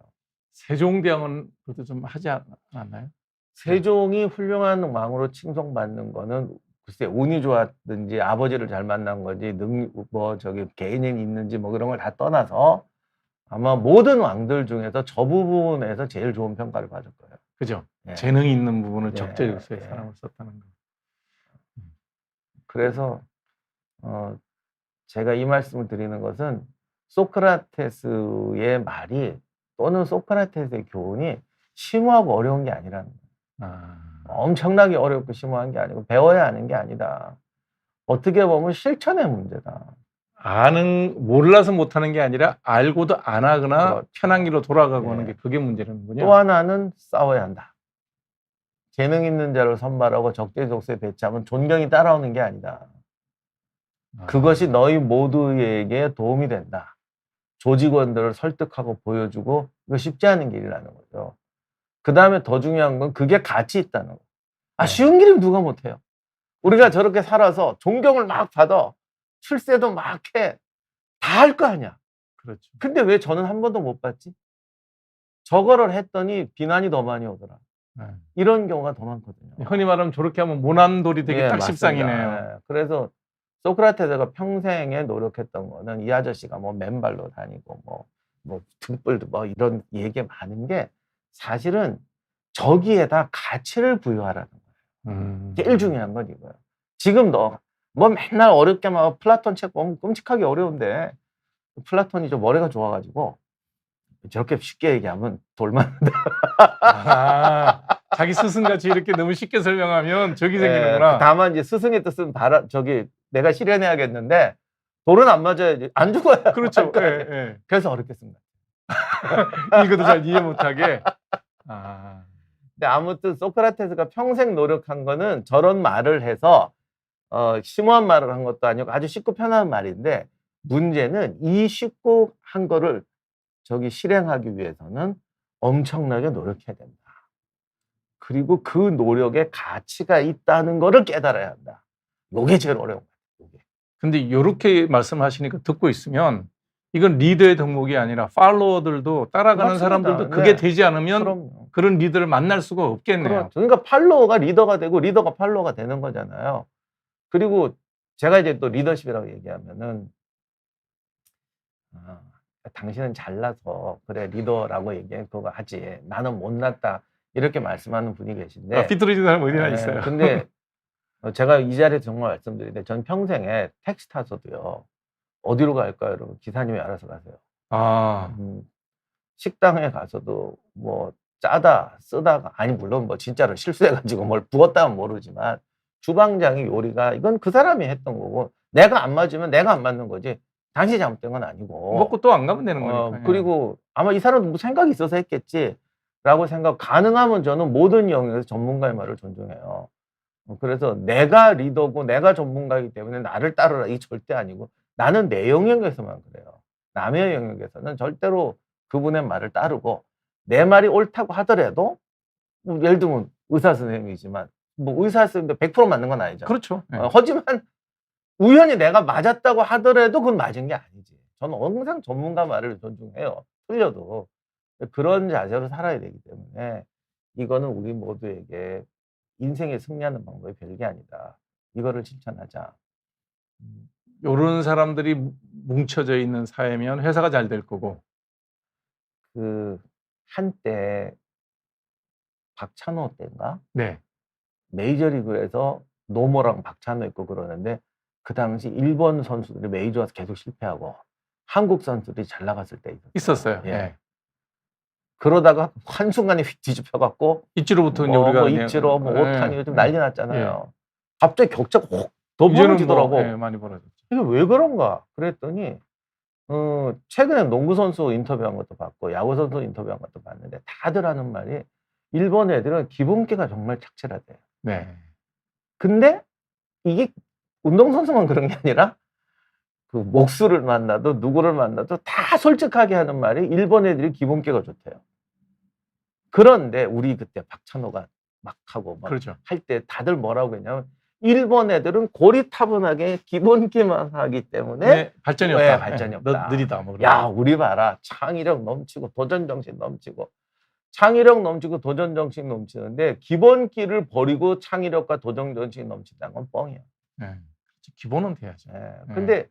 세종대왕은 그것도 좀 하지 않았나요? 세종이 훌륭한 왕으로 칭송받는 거는 글쎄 운이 좋았든지 아버지를 잘 만난 건지 개인이 있는지 그런 걸 다 떠나서 아마 모든 왕들 중에서 저 부분에서 제일 좋은 평가를 받을 거예요. 그죠? 재능이 있는 부분을 적재적소에 사람을 썼다는 거. 그래서 제가 이 말씀을 드리는 것은 소크라테스의 말이 또는 소크라테스의 교훈이 심오하고 어려운 게 아니라는 거예요. 아, 엄청나게 어렵고 심오한 게 아니고 배워야 하는 게 아니다. 어떻게 보면 실천의 문제다. 몰라서 못하는 게 아니라 알고도 안 하거나 그렇죠. 편한 길로 돌아가고 예. 하는 게 그게 문제라는군요. 또 하나는 싸워야 한다. 재능 있는 자를 선발하고 적재적소에 배치하면 존경이 따라오는 게 아니다. 아, 그것이 너희 모두에게 도움이 된다. 조직원들을 설득하고 보여주고 이거 쉽지 않은 길이라는 거죠. 그 다음에 더 중요한 건 그게 가치 있다는 거. 아, 네. 쉬운 길이면 누가 못해요. 우리가 저렇게 살아서 존경을 막 받아. 출세도 막 해. 다 할 거 아니야. 그렇죠. 근데 왜 저는 한 번도 못 받지? 저거를 했더니 비난이 더 많이 오더라. 네. 이런 경우가 더 많거든요. 흔히 말하면 저렇게 하면 모난돌이 되게 예, 딱 맞습니다. 십상이네요. 예, 그래서 소크라테스가 평생에 노력했던 거는 이 아저씨가 뭐 맨발로 다니고 뭐 등불도 뭐 이런 얘기 많은 게 사실은 저기에다 가치를 부여하라는 거예요. 제일 중요한 건 이거예요. 지금 너 뭐 맨날 어렵게 막 플라톤 책 보면 끔찍하게 어려운데 플라톤이 좀 머리가 좋아가지고 저렇게 쉽게 얘기하면 돌만 아, 자기 스승같이 이렇게 너무 쉽게 설명하면 적이 생기는구나. 다만 이제 스승의 뜻은 내가 실현해야겠는데 돌은 안 맞아야 안 죽어야. 그렇죠. 예, 예. 그래서 어렵겠습니다. 이것도 잘 이해 못하게. 아, 근데 아무튼 소크라테스가 평생 노력한 거는 저런 말을 해서 심오한 말을 한 것도 아니고 아주 쉽고 편한 말인데 문제는 이 쉽고 한 거를 실행하기 위해서는 엄청나게 노력해야 된다. 그리고 그 노력에 가치가 있다는 거를 깨달아야 한다. 이게 제일 어려운 거예요. 근데 이렇게 말씀하시니까 듣고 있으면 이건 리더의 덕목이 아니라 팔로워들도 따라가는 맞습니다. 사람들도 그게 네. 되지 않으면 그럼요. 그런 리더를 만날 수가 없겠네요. 그렇죠. 그러니까 팔로워가 리더가 되고 리더가 팔로워가 되는 거잖아요. 그리고 제가 이제 또 리더십이라고 얘기하면은 당신은 잘나서 그래 리더라고 얘기해 그거 하지 나는 못났다 이렇게 말씀하는 분이 계신데 삐뚤어진 사람 어디나 있어요. 근데 제가 이 자리에서 정말 말씀드리는데 전 평생에 택시 타서도요 어디로 갈까요? 여러분 기사님이 알아서 가세요. 아, 식당에 가서도 뭐 짜다 쓰다가 아니 물론 뭐 진짜로 실수해가지고 뭘 부었다면 모르지만 주방장이 요리가 이건 그 사람이 했던 거고 내가 안 맞으면 내가 안 맞는 거지 당신이 잘못된 건 아니고 먹고 또 안 가면 되는 거니까. 그리고 아마 이 사람도 뭐 생각이 있어서 했겠지 라고 생각 가능하면 저는 모든 영역에서 전문가의 말을 존중해요. 그래서 내가 리더고 내가 전문가이기 때문에 나를 따르라 이 절대 아니고 나는 내 영역에서만 그래요. 남의 영역에서는 절대로 그분의 말을 따르고 내 말이 옳다고 하더라도 뭐 예를 들면 의사 선생님이지만 뭐 의사 선생님도 100% 맞는 건 아니죠. 그렇죠. 예. 하지만 우연히 내가 맞았다고 하더라도 그건 맞은 게 아니지. 저는 항상 전문가 말을 존중해요. 틀려도. 그런 자세로 살아야 되기 때문에 이거는 우리 모두에게 인생에 승리하는 방법이 별게 아니다. 이거를 실천하자. 이런 사람들이 뭉쳐져 있는 사회면 회사가 잘 될 거고. 한때 박찬호 때인가? 네. 메이저리그에서 노모랑 박찬호 있고 그러는데 그 당시 일본 선수들이 메이저 와서 계속 실패하고 한국 선수들이 잘 나갔을 때 있었어요. 예. 예. 그러다가 한순간에 휙 뒤집혀갖고 이치로부터 이제 뭐 우리가 이치로 뭐 예. 오타니 요즘 난리 났잖아요. 갑자기 격차가 확 더 이제는 벌어지더라고. 뭐, 예, 많이 벌어졌죠. 이게 왜 그런가? 그랬더니 최근에 농구 선수 인터뷰한 것도 봤고 야구 선수 인터뷰한 것도 봤는데 다들 하는 말이 일본 애들은 기본기가 정말 착실하대요. 네. 근데 이게 운동선수만 그런 게 아니라 그 목수를 만나도 누구를 만나도 다 솔직하게 하는 말이 일본 애들이 기본기가 좋대요. 그런데 우리 그때 박찬호가 막 하고 막 그렇죠. 할 때 다들 뭐라고 했냐면 일본 애들은 고리타분하게 기본기만 하기 때문에 네, 발전이 없다. 왜 발전이 예, 없다. 느리다. 뭐 야, 우리 봐라. 창의력 넘치고 도전정신 넘치고 창의력 넘치고 도전정신 넘치는데 기본기를 버리고 창의력과 도전정신이 넘친다는 건 뻥이야. 예. 기본은 돼야죠. 예. 근데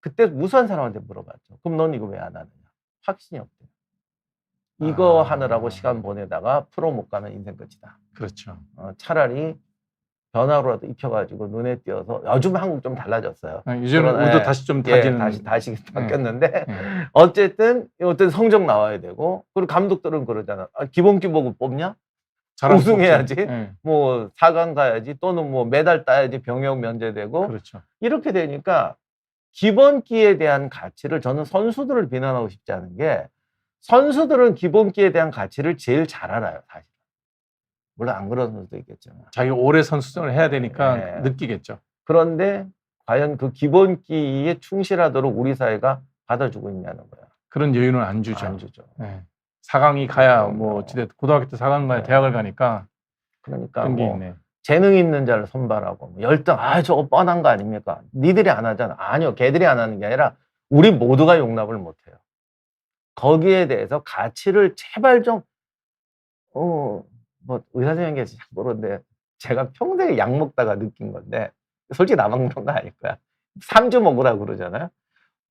그때 무수한 사람한테 물어봤죠. 그럼 넌 이거 왜 안 하느냐? 확신이 없대. 이거 하느라고 시간 보내다가 프로 못 가면 인생 끝이다. 그렇죠. 차라리 전화로라도 입혀가지고 눈에 띄어서 요즘 한국 좀 달라졌어요. 이제는 그런, 우도 예, 다시 좀 예, 다지는. 다시 바뀌었는데 예. 어쨌든 성적 나와야 되고 그리고 감독들은 그러잖아. 기본기 보고 뽑냐? 잘하면 우승해야지. 뽑지. 예. 뭐 4강 가야지 또는 뭐 메달 따야지 병역 면제되고 그렇죠. 이렇게 되니까 기본기에 대한 가치를 저는 선수들을 비난하고 싶지 않은 게 선수들은 기본기에 대한 가치를 제일 잘 알아요, 사실. 물론 안 그런 선수도 있겠지만. 자기 오래 선수생활을 해야 되니까 예. 느끼겠죠. 그런데 과연 그 기본기에 충실하도록 우리 사회가 받아주고 있냐는 거야. 그런 여유는 안 주죠. 안 주죠. 예. 4강이 가야 그렇죠. 뭐 어찌됐든 고등학교 때 4강 가야 네. 대학을 가니까 그러니까 그런 게 뭐 있네. 재능 있는 자를 선발하고 뭐 열등, 저거 뻔한 거 아닙니까? 니들이 안 하잖아. 아니요, 걔들이 안 하는 게 아니라 우리 모두가 용납을 못해요. 거기에 대해서 가치를 제발 좀 뭐 의사 선생님께 잘 모르는데 제가 평생에 약 먹다가 느낀 건데 솔직히 나만 그런 거 아닐 거야. 3주 먹으라고 그러잖아요.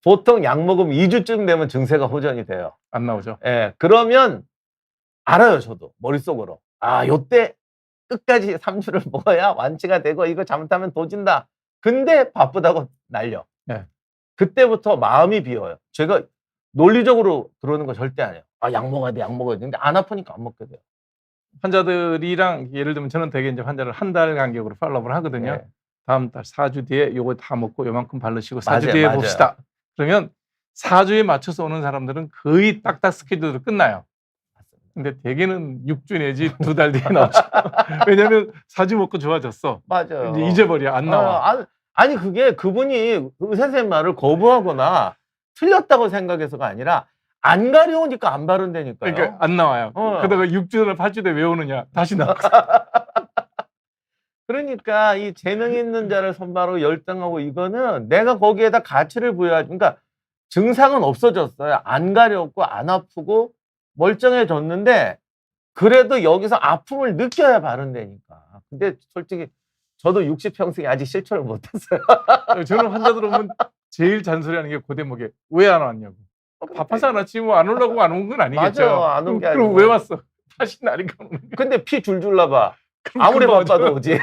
보통 약 먹으면 2주쯤 되면 증세가 호전이 돼요. 안 나오죠. 예, 그러면 알아요, 저도 머릿속으로. 요때 끝까지 3주를 먹어야 완치가 되고 이거 잘못하면 도진다. 근데 바쁘다고 날려. 네. 그때부터 마음이 비어요. 제가 논리적으로 그러는 거 절대 아니에요. 약 먹어야 돼, 약 먹어야 돼. 근데 안 아프니까 안 먹게 돼요. 환자들이랑 예를 들면 저는 대개 이제 환자를 한 달 간격으로 팔로우를 하거든요. 예. 다음 달 4주 뒤에 요거 다 먹고 요만큼 바르시고 4주 맞아요, 뒤에 맞아요. 봅시다. 그러면 4주에 맞춰서 오는 사람들은 거의 딱딱 스케줄로 끝나요. 근데 대개는 6주 내지 2달 뒤에 나오죠. 왜냐면 4주 먹고 좋아졌어. 맞아요. 이제 잊어버려. 안 나와. 아니 그게 그분이 의사 선생님 말을 거부하거나 틀렸다고 생각해서가 아니라 안 가려우니까 안 바른다니까요. 그러니까 안 나와요. 그러다가 6주나 8주 뒤에 왜 오느냐. 다시 나와. 그러니까 이 재능 있는 자를 선발하고 열등하고 이거는 내가 거기에다 가치를 부여하지. 그러니까 증상은 없어졌어요. 안 가려웠고 안 아프고 멀쩡해졌는데 그래도 여기서 아픔을 느껴야 바른다니까. 근데 솔직히 저도 60평생에 아직 실천을 못했어요. 저는 환자들 오면 제일 잔소리하는 게 고대목에 왜 안 왔냐고. 바빠서 안 왔지 뭐 안 오려고 안 온 건 아니겠죠. 맞아요. 안 온 게 그럼 아니고. 왜 왔어? 다시 날이 가는 거야. 근데 피 줄줄 나봐. 아무리 금방 바빠도 와줘요. 오지.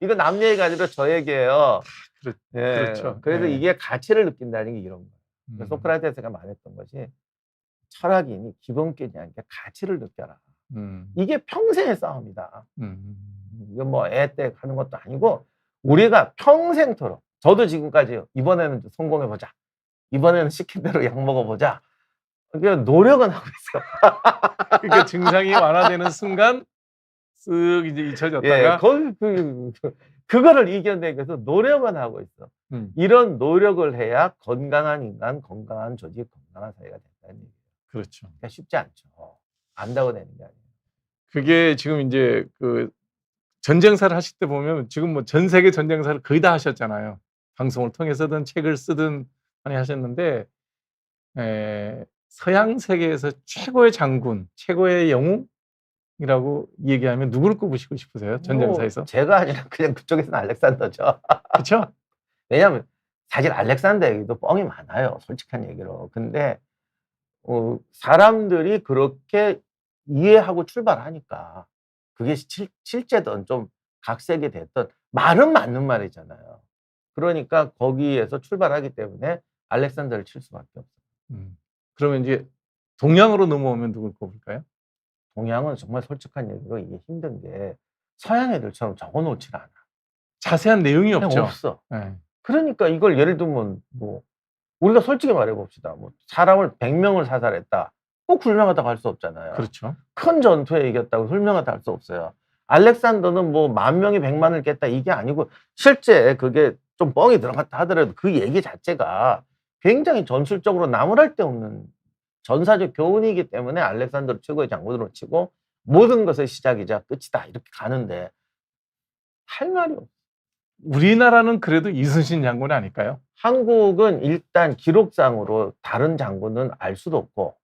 이거 남 얘기가 아니라 저 얘기예요. 그렇죠. 그래서 네. 이게 가치를 느낀다는 게 이런 거예요. 소크라테스가 말했던 것이 철학인이 기본기냐 이게 가치를 느껴라. 이게 평생의 싸움이다. 이건 뭐 애 때 하는 것도 아니고 우리가 평생토록 저도 지금까지 이번에는 좀 성공해보자. 이번에는 시킨 대로 약 먹어보자. 그러니까 노력은 하고 있어. 그러니까 증상이 완화되는 순간 쓱 이제 잊혀졌다가 그거를 이겨내기 위해서 노력은 하고 있어. 이런 노력을 해야 건강한 인간, 건강한 조직, 건강한 사회가 된다는 얘기예요. 그렇죠. 그러니까 쉽지 않죠. 안다고 되는 게 아니에요. 그게 지금 이제 그 전쟁사를 하실 때 보면 지금 뭐 전 세계 전쟁사를 거의 다 하셨잖아요. 방송을 통해서든 책을 쓰든 많이 하셨는데 서양 세계에서 최고의 장군, 최고의 영웅이라고 얘기하면 누구를 꼽으시고 싶으세요? 전쟁사에서? 제가 아니라 그냥 그쪽에서는 알렉산더죠. 그렇죠? 왜냐하면 사실 알렉산더 얘기도 뻥이 많아요. 솔직한 얘기로. 근데 사람들이 그렇게 이해하고 출발하니까 그게 실제든 좀 각색이 됐던 말은 맞는 말이잖아요. 그러니까 거기에서 출발하기 때문에 알렉산더를 칠 수밖에 없어요. 그러면 이제 동양으로 넘어오면 누굴 꼽을까요? 동양은 정말 솔직한 얘기로 이게 힘든 게 서양 애들처럼 적어놓질 않아. 자세한 내용이 없죠. 없어. 네. 그러니까 이걸 예를 들면 뭐 우리가 솔직히 말해봅시다. 뭐 사람을 100명을 사살했다. 꼭 훌명하다고 할 수 없잖아요. 그렇죠. 큰 전투에 이겼다고 훌명하다 할 수 없어요. 알렉산더는 뭐 10,000명이 100만을 깼다 이게 아니고 실제 그게 좀 뻥이 들어갔다 하더라도 그 얘기 자체가 굉장히 전술적으로 나무랄 데 없는 전사적 교훈이기 때문에 알렉산더를 최고의 장군으로 치고 모든 것의 시작이자 끝이다 이렇게 가는데 할 말이 없어. 우리나라는 그래도 이순신 장군이 아닐까요? 한국은 일단 기록상으로 다른 장군은 알 수도 없고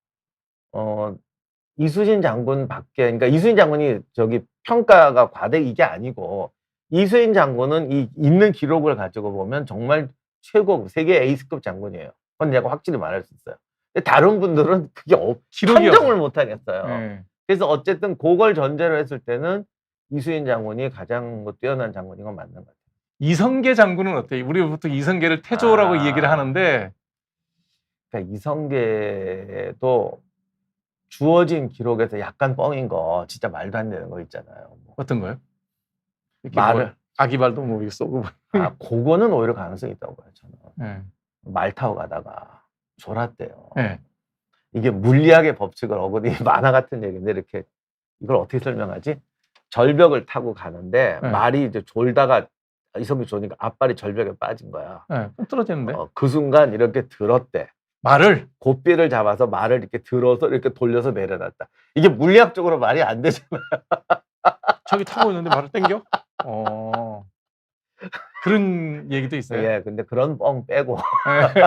이순신 장군 밖에, 그러니까 이순신 장군이 저기 평가가 과대 이게 아니고 이순신 장군은 이 있는 기록을 가지고 보면 정말 최고 세계 에이스급 장군이에요. 그건 내가 확실히 말할 수 있어요. 근데 다른 분들은 그게 판정을 못 하겠어요. 네. 그래서 어쨌든 그걸 전제로 했을 때는 이수인 장군이 가장 뭐 뛰어난 장군인 건 맞는 것 같아요. 이성계 장군은 어때요? 우리 보통 이성계를 태조라고 아. 얘기를 하는데 그러니까 이성계도 주어진 기록에서 약간 뻥인 거 진짜 말도 안 되는 거 있잖아요. 뭐. 어떤 거요? 이렇게 말을 뭐 아기발도 뭐 이렇게 쏘고. 그거는 오히려 가능성이 있다고 봐요. 저는 네. 말 타고 가다가 졸았대요. 네. 이게 물리학의 법칙을 어긋이 만화 같은 얘기인데 이렇게 이걸 어떻게 설명하지? 절벽을 타고 가는데 네. 말이 이제 졸다가 이성이 조니까 앞발이 절벽에 빠진 거야. 네. 떨어지는데 그 순간 이렇게 들었대. 말을 고삐를 잡아서 말을 이렇게 들어서 이렇게 돌려서 내려놨다. 이게 물리학적으로 말이 안 되잖아. 저기 타고 있는데 말을 땡겨? 그런 얘기도 있어요. 예, 근데 그런 뻥 빼고 네.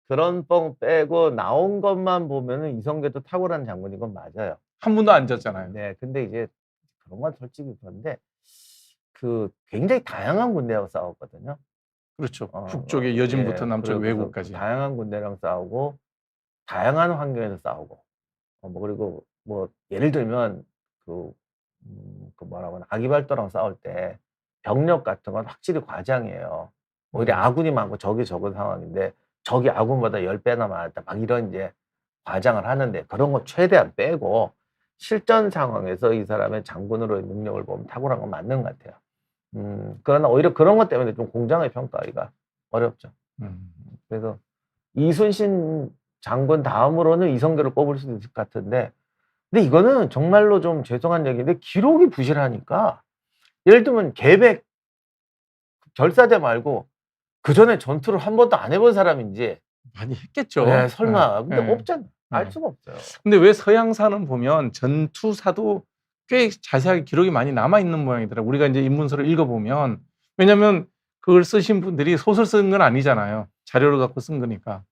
그런 뻥 빼고 나온 것만 보면은 이성계도 탁월한 장군인 건 맞아요. 한 분도 안 졌잖아요. 네, 근데 이제 그런 건 솔직히 그런데 그 굉장히 다양한 군대하고 싸웠거든요. 그렇죠. 북쪽의 여진부터 남쪽 그래서 외국까지. 다양한 군대랑 싸우고 다양한 환경에서 싸우고 뭐 그리고 뭐 예를 들면 그 뭐라고 하나 아기발도랑 싸울 때 병력 같은 건 확실히 과장이에요. 오히려 아군이 많고 적이 적은 상황인데 적이 아군보다 10배나 많았다 막 이런 이제 과장을 하는데 그런 거 최대한 빼고 실전 상황에서 이 사람의 장군으로의 능력을 보면 탁월한 건 맞는 것 같아요. 그러나 오히려 그런 것 때문에 좀 공장의 평가하기가 어렵죠. 그래서 이순신 장군 다음으로는 이성계를 꼽을 수도 있을 것 같은데, 근데 이거는 정말로 좀 죄송한 얘기인데 기록이 부실하니까 예를 들면 계백 결사제 말고 그 전에 전투를 한 번도 안 해본 사람인지 많이 했겠죠. 네, 설마 근데 네. 없잖아. 알 네. 수가 없어요. 근데 왜 서양사는 보면 전투사도 꽤 자세하게 기록이 많이 남아 있는 모양이더라. 우리가 이제 인문서를 읽어보면 왜냐하면 그걸 쓰신 분들이 소설 쓴 건 아니잖아요. 자료를 갖고 쓴 거니까.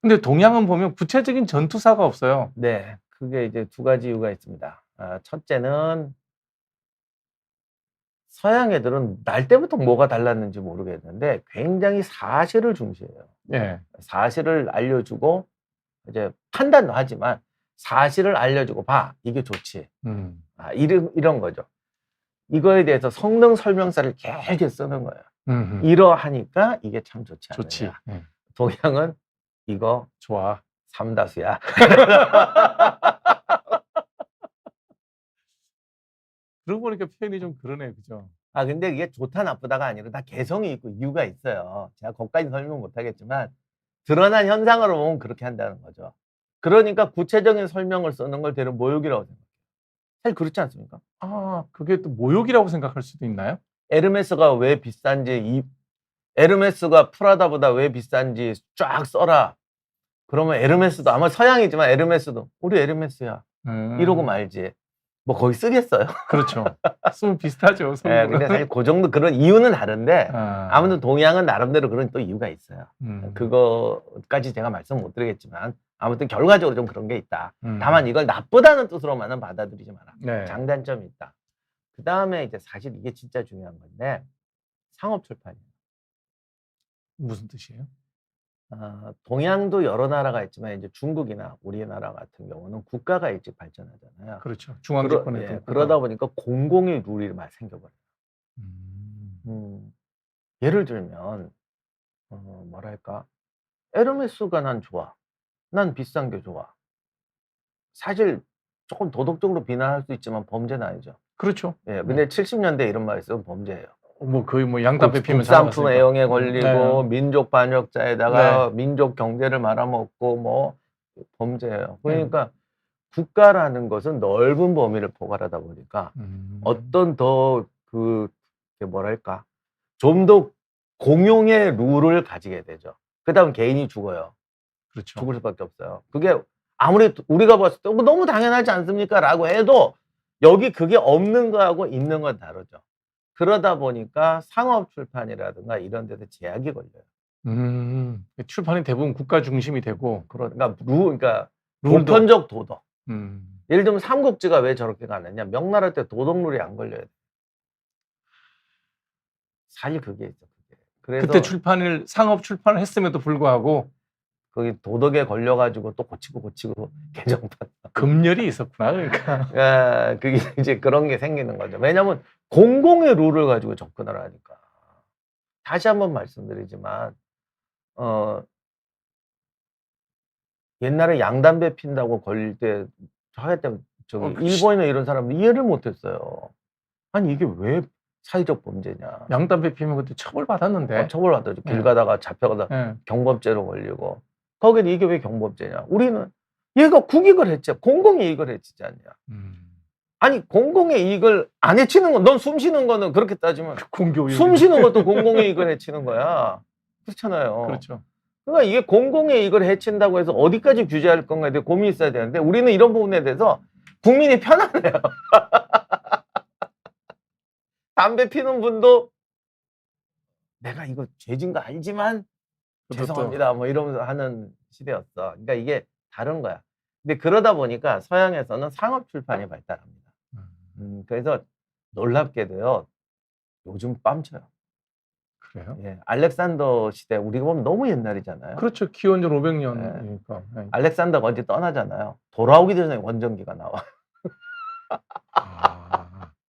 근데 동양은 보면 구체적인 전투사가 없어요. 네, 그게 이제 두 가지 이유가 있습니다. 첫째는 서양 애들은 날 때부터 뭐가 달랐는지 모르겠는데 굉장히 사실을 중시해요. 예. 사실을 알려주고 이제 판단도 하지만 사실을 알려주고 봐 이게 좋지. 이런 거죠. 이거에 대해서 성능 설명서를 길게 쓰는 거예요. 이러하니까 이게 참 좋지 않느냐. 좋지. 동양은 이거 좋아. 삼다수야. 그러고 보니까 표현이 좀 그러네, 그죠? 근데 이게 좋다 나쁘다가 아니라 다 개성이 있고 이유가 있어요. 제가 거기까지 설명 못 하겠지만 드러난 현상으로 보면 그렇게 한다는 거죠. 그러니까 구체적인 설명을 쓰는 걸 대략 모욕이라고 생각해요. 사실 그렇지 않습니까? 그게 또 모욕이라고 생각할 수도 있나요? 에르메스가 왜 비싼지, 에르메스가 프라다보다 왜 비싼지 쫙 써라. 그러면 에르메스도 아마 서양이지만 에르메스도 우리 에르메스야 이러고 말지. 뭐 거기 쓰겠어요? 그렇죠. 쓰면 비슷하죠. 네, 근데 사실 그 정도 그런 이유는 다른데 아무튼 동양은 나름대로 그런 또 이유가 있어요. 그거까지 제가 말씀 못 드리겠지만 아무튼 결과적으로 좀 그런 게 있다. 다만 이걸 나쁘다는 뜻으로만은 받아들이지 마라. 네. 장단점이 있다. 그 다음에 이제 사실 이게 진짜 중요한 건데 상업 출판이에요. 무슨 뜻이에요? 동양도 여러 나라가 있지만 이제 중국이나 우리나라 같은 경우는 국가가 일찍 발전하잖아요. 그렇죠. 중앙집권에 그러다 보니까 공공의 룰이 막 생겨버려요. 예를 들면 뭐랄까 에르메스가 난 좋아. 난 비싼 게 좋아. 사실 조금 도덕적으로 비난할 수 있지만 범죄는 아니죠. 그렇죠. 예, 근데 70년대 이런 말 있으면 범죄예요. 뭐 거의 뭐 양담배 피면 국산품 애용에 걸리고 네. 민족 반역자에다가 민족 경제를 말아먹고 뭐 범죄예요. 그러니까 국가라는 것은 넓은 범위를 포괄하다 보니까 어떤 더 뭐랄까 좀 더 공용의 룰을 가지게 되죠. 그다음 개인이 죽어요. 그렇죠. 죽을 수밖에 없어요. 그게 아무리 우리가 봤을 때 너무 당연하지 않습니까? 라고 해도 여기 그게 없는 거하고 있는 건 다르죠. 그러다 보니까 상업 출판이라든가 이런 데서 제약이 걸려요. 출판이 대부분 국가 중심이 되고 그러니까 보편적 도덕. 예를 들면 삼국지가 왜 저렇게 가느냐? 명나라 때 도덕룰이 안 걸려야 돼. 사실 그게 있어. 그때 상업 출판을 했음에도 불구하고 거기 도덕에 걸려가지고 또 고치고 개정판. 금열이 있었구나. 그러니까. 아, 그게 이제 그런 게 생기는 거죠. 왜냐하면 공공의 룰을 가지고 접근을 하니까. 다시 한번 말씀드리지만 옛날에 양담배 핀다고 걸릴 때 하여튼 저기 일본이나 이런 사람들 이해를 못했어요. 아니 이게 왜 사회적 범죄냐. 양담배 피면 그때 처벌받았는데. 처벌받았죠. 길 네. 가다가 잡혀가다 네. 경범죄로 걸리고. 거기는 이게 왜 경범죄냐. 우리는 얘가 국익을 해치, 공공의 이익을 해치지 않냐. 아니 공공의 이익을 안 해치는 건, 넌 숨 쉬는 거는 그렇게 따지면 숨 쉬는 것도 공공의 이익을 해치는 거야. 그렇잖아요. 그렇죠. 그러니까 이게 공공의 이익을 해친다고 해서 어디까지 규제할 건가에 대해 고민이 있어야 되는데 우리는 이런 부분에 대해서 국민이 편하네요. 담배 피는 분도 내가 이거 죄진 거 알지만 죄송합니다 뭐 이러면서 하는 시대였어. 그러니까 이게 다른 거야. 근데 그러다 보니까 서양에서는 상업 출판이 발달합니다. 그래서 놀랍게도요 요즘 뺨쳐요. 그래요? 예, 알렉산더 시대 우리가 보면 너무 옛날이잖아요. 그렇죠. 기원전 500년이니까. 네. 알렉산더가 언제 떠나잖아요. 돌아오기 전에 원전기가 나와.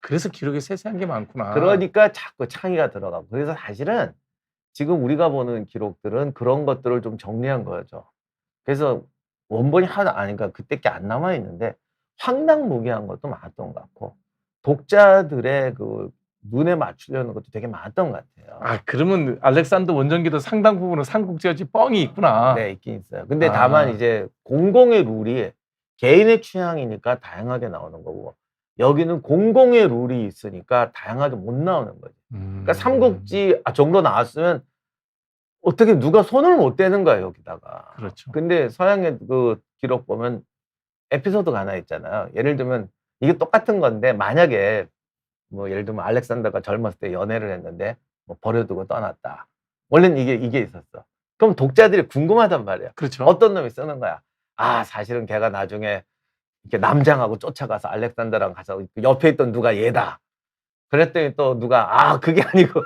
그래서 기록에 세세한 게 많구나. 그러니까 자꾸 창의가 들어가고. 그래서 사실은 지금 우리가 보는 기록들은 그런 것들을 좀 정리한 거죠. 그래서 원본이 하나 아니까 그때 게 안 남아 있는데 황당무계한 것도 많았던 것 같고 독자들의 그 눈에 맞추려는 것도 되게 많았던 것 같아요. 아, 그러면 알렉산더 원전기도 상당 부분은 삼국지같이 뻥이 있구나. 네, 있긴 있어요. 근데 다만 이제 공공의 룰이 개인의 취향이니까 다양하게 나오는 거고 여기는 공공의 룰이 있으니까 다양하게 못 나오는 거죠. 그러니까 삼국지 정도 나왔으면 어떻게 누가 손을 못 대는 거야 여기다가. 그렇죠. 근데 서양의 그 기록 보면 에피소드가 하나 있잖아요. 예를 들면 이게 똑같은 건데 만약에 뭐 예를 들면 알렉산더가 젊었을 때 연애를 했는데 뭐 버려두고 떠났다. 원래는 이게 있었어. 그럼 독자들이 궁금하단 말이야. 그렇죠. 어떤 놈이 쓰는 거야. 아 사실은 걔가 나중에 이렇게 남장하고 쫓아가서 알렉산더랑 가서 옆에 있던 누가 얘다. 그랬더니 또 누가 그게 아니고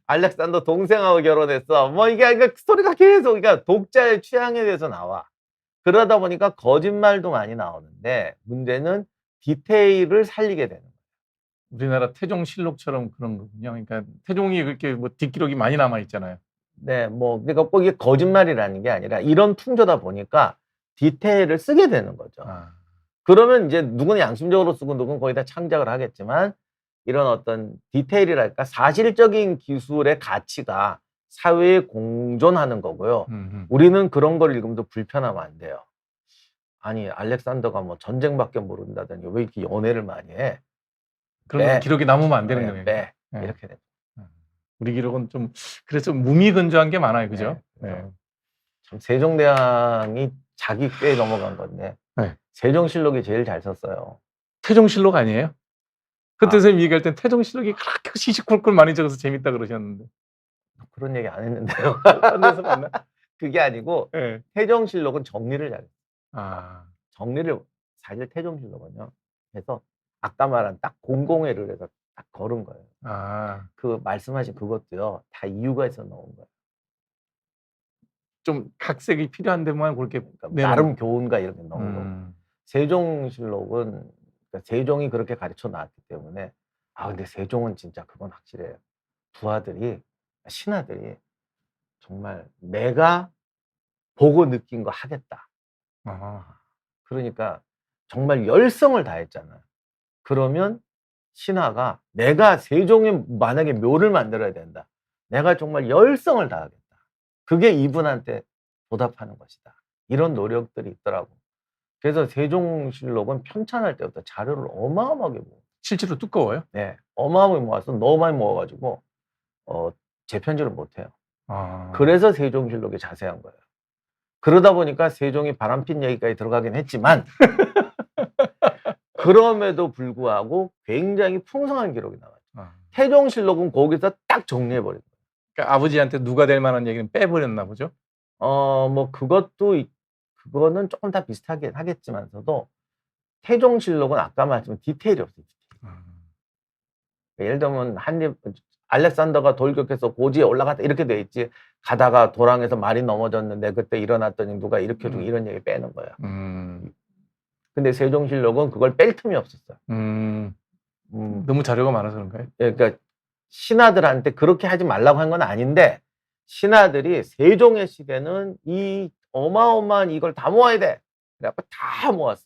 알렉산더 동생하고 결혼했어. 뭐 이게 스토리가 계속 그러니까 독자의 취향에 대해서 나와. 그러다 보니까 거짓말도 많이 나오는데 문제는 디테일을 살리게 되는 거예요. 우리나라 태종실록처럼 그런 거군요. 그러니까 태종이 그렇게 뭐 뒷기록이 많이 남아 있잖아요. 네, 뭐 그러니까 꼭 이게 거짓말이라는 게 아니라 이런 풍조다 보니까 디테일을 쓰게 되는 거죠. 그러면 이제 누구는 양심적으로 쓰고 누구는 거기다 창작을 하겠지만 이런 어떤 디테일이랄까 사실적인 기술의 가치가 사회에 공존하는 거고요. 우리는 그런 걸 읽으면서 불편하면 안 돼요. 아니 알렉산더가 뭐 전쟁밖에 모른다더니 왜 이렇게 연애를 많이 해? 그런 기록이 남으면 안 되는 거예요. 네. 이렇게 됩니다. 우리 기록은 좀 그래서 무미건조한 게 많아요, 그죠? 네. 참 세종대왕이 자기 꽤 넘어간 건데 세종실록이 제일 잘 썼어요. 태종실록 아니에요? 그때 선생님 얘기할 땐 태종실록이 그렇게 시시콜콜 많이 적어서 재밌다 그러셨는데. 그런 얘기 안 했는데요. 딴데서 봤나? 그게 아니고 태종실록은 정리를 잘했어요. 정리를 사실 태종실록은요. 해서 아까 말한 딱 공공회를 해서 딱 걸은 거예요. 그 말씀하신 그것도요. 다 이유가 있어 넣은 거예요. 좀 각색이 필요한 데만 그렇게 나름 교훈가 이렇게 넣은 거고. 세종실록은 그러니까 세종이 그렇게 가르쳐 놨기 때문에 근데 세종은 진짜 그건 확실해요. 부하들이 신하들이 정말 내가 보고 느낀 거 하겠다. 그러니까 정말 열성을 다했잖아요. 그러면 신하가 내가 세종이 만약에 묘를 만들어야 된다. 내가 정말 열성을 다하겠다. 그게 이분한테 보답하는 것이다. 이런 노력들이 있더라고. 그래서 세종실록은 편찬할 때부터 자료를 어마어마하게 모아. 실제로 두꺼워요? 네, 어마어마하게 모아서 너무 많이 모아가지고 재편집을 못해요. 그래서 세종실록이 자세한 거예요. 그러다 보니까 세종이 바람핀 얘기까지 들어가긴 했지만 그럼에도 불구하고 굉장히 풍성한 기록이 나왔죠. 태종실록은 거기서 딱 정리해버린 거예요. 그러니까 아버지한테 누가 될 만한 얘기는 빼버렸나 보죠? 뭐 그거는 조금 다 비슷하게 하겠지만서도 태종실록은 아까 말씀드린 디테일이 없어요. 예를 들면 알렉산더가 돌격해서 고지에 올라갔다 이렇게 돼 있지. 가다가 도랑에서 말이 넘어졌는데 그때 일어났더니 누가 일으켜주고 이런 얘기 빼는 거야. 근데 세종실록은 그걸 뺄 틈이 없었어. 너무 자료가 많아서 그런가요? 그러니까 신하들한테 그렇게 하지 말라고 한 건 아닌데 신하들이 세종의 시대는 이 어마어마한 이걸 다 모아야 돼. 그래갖고 다 모았어.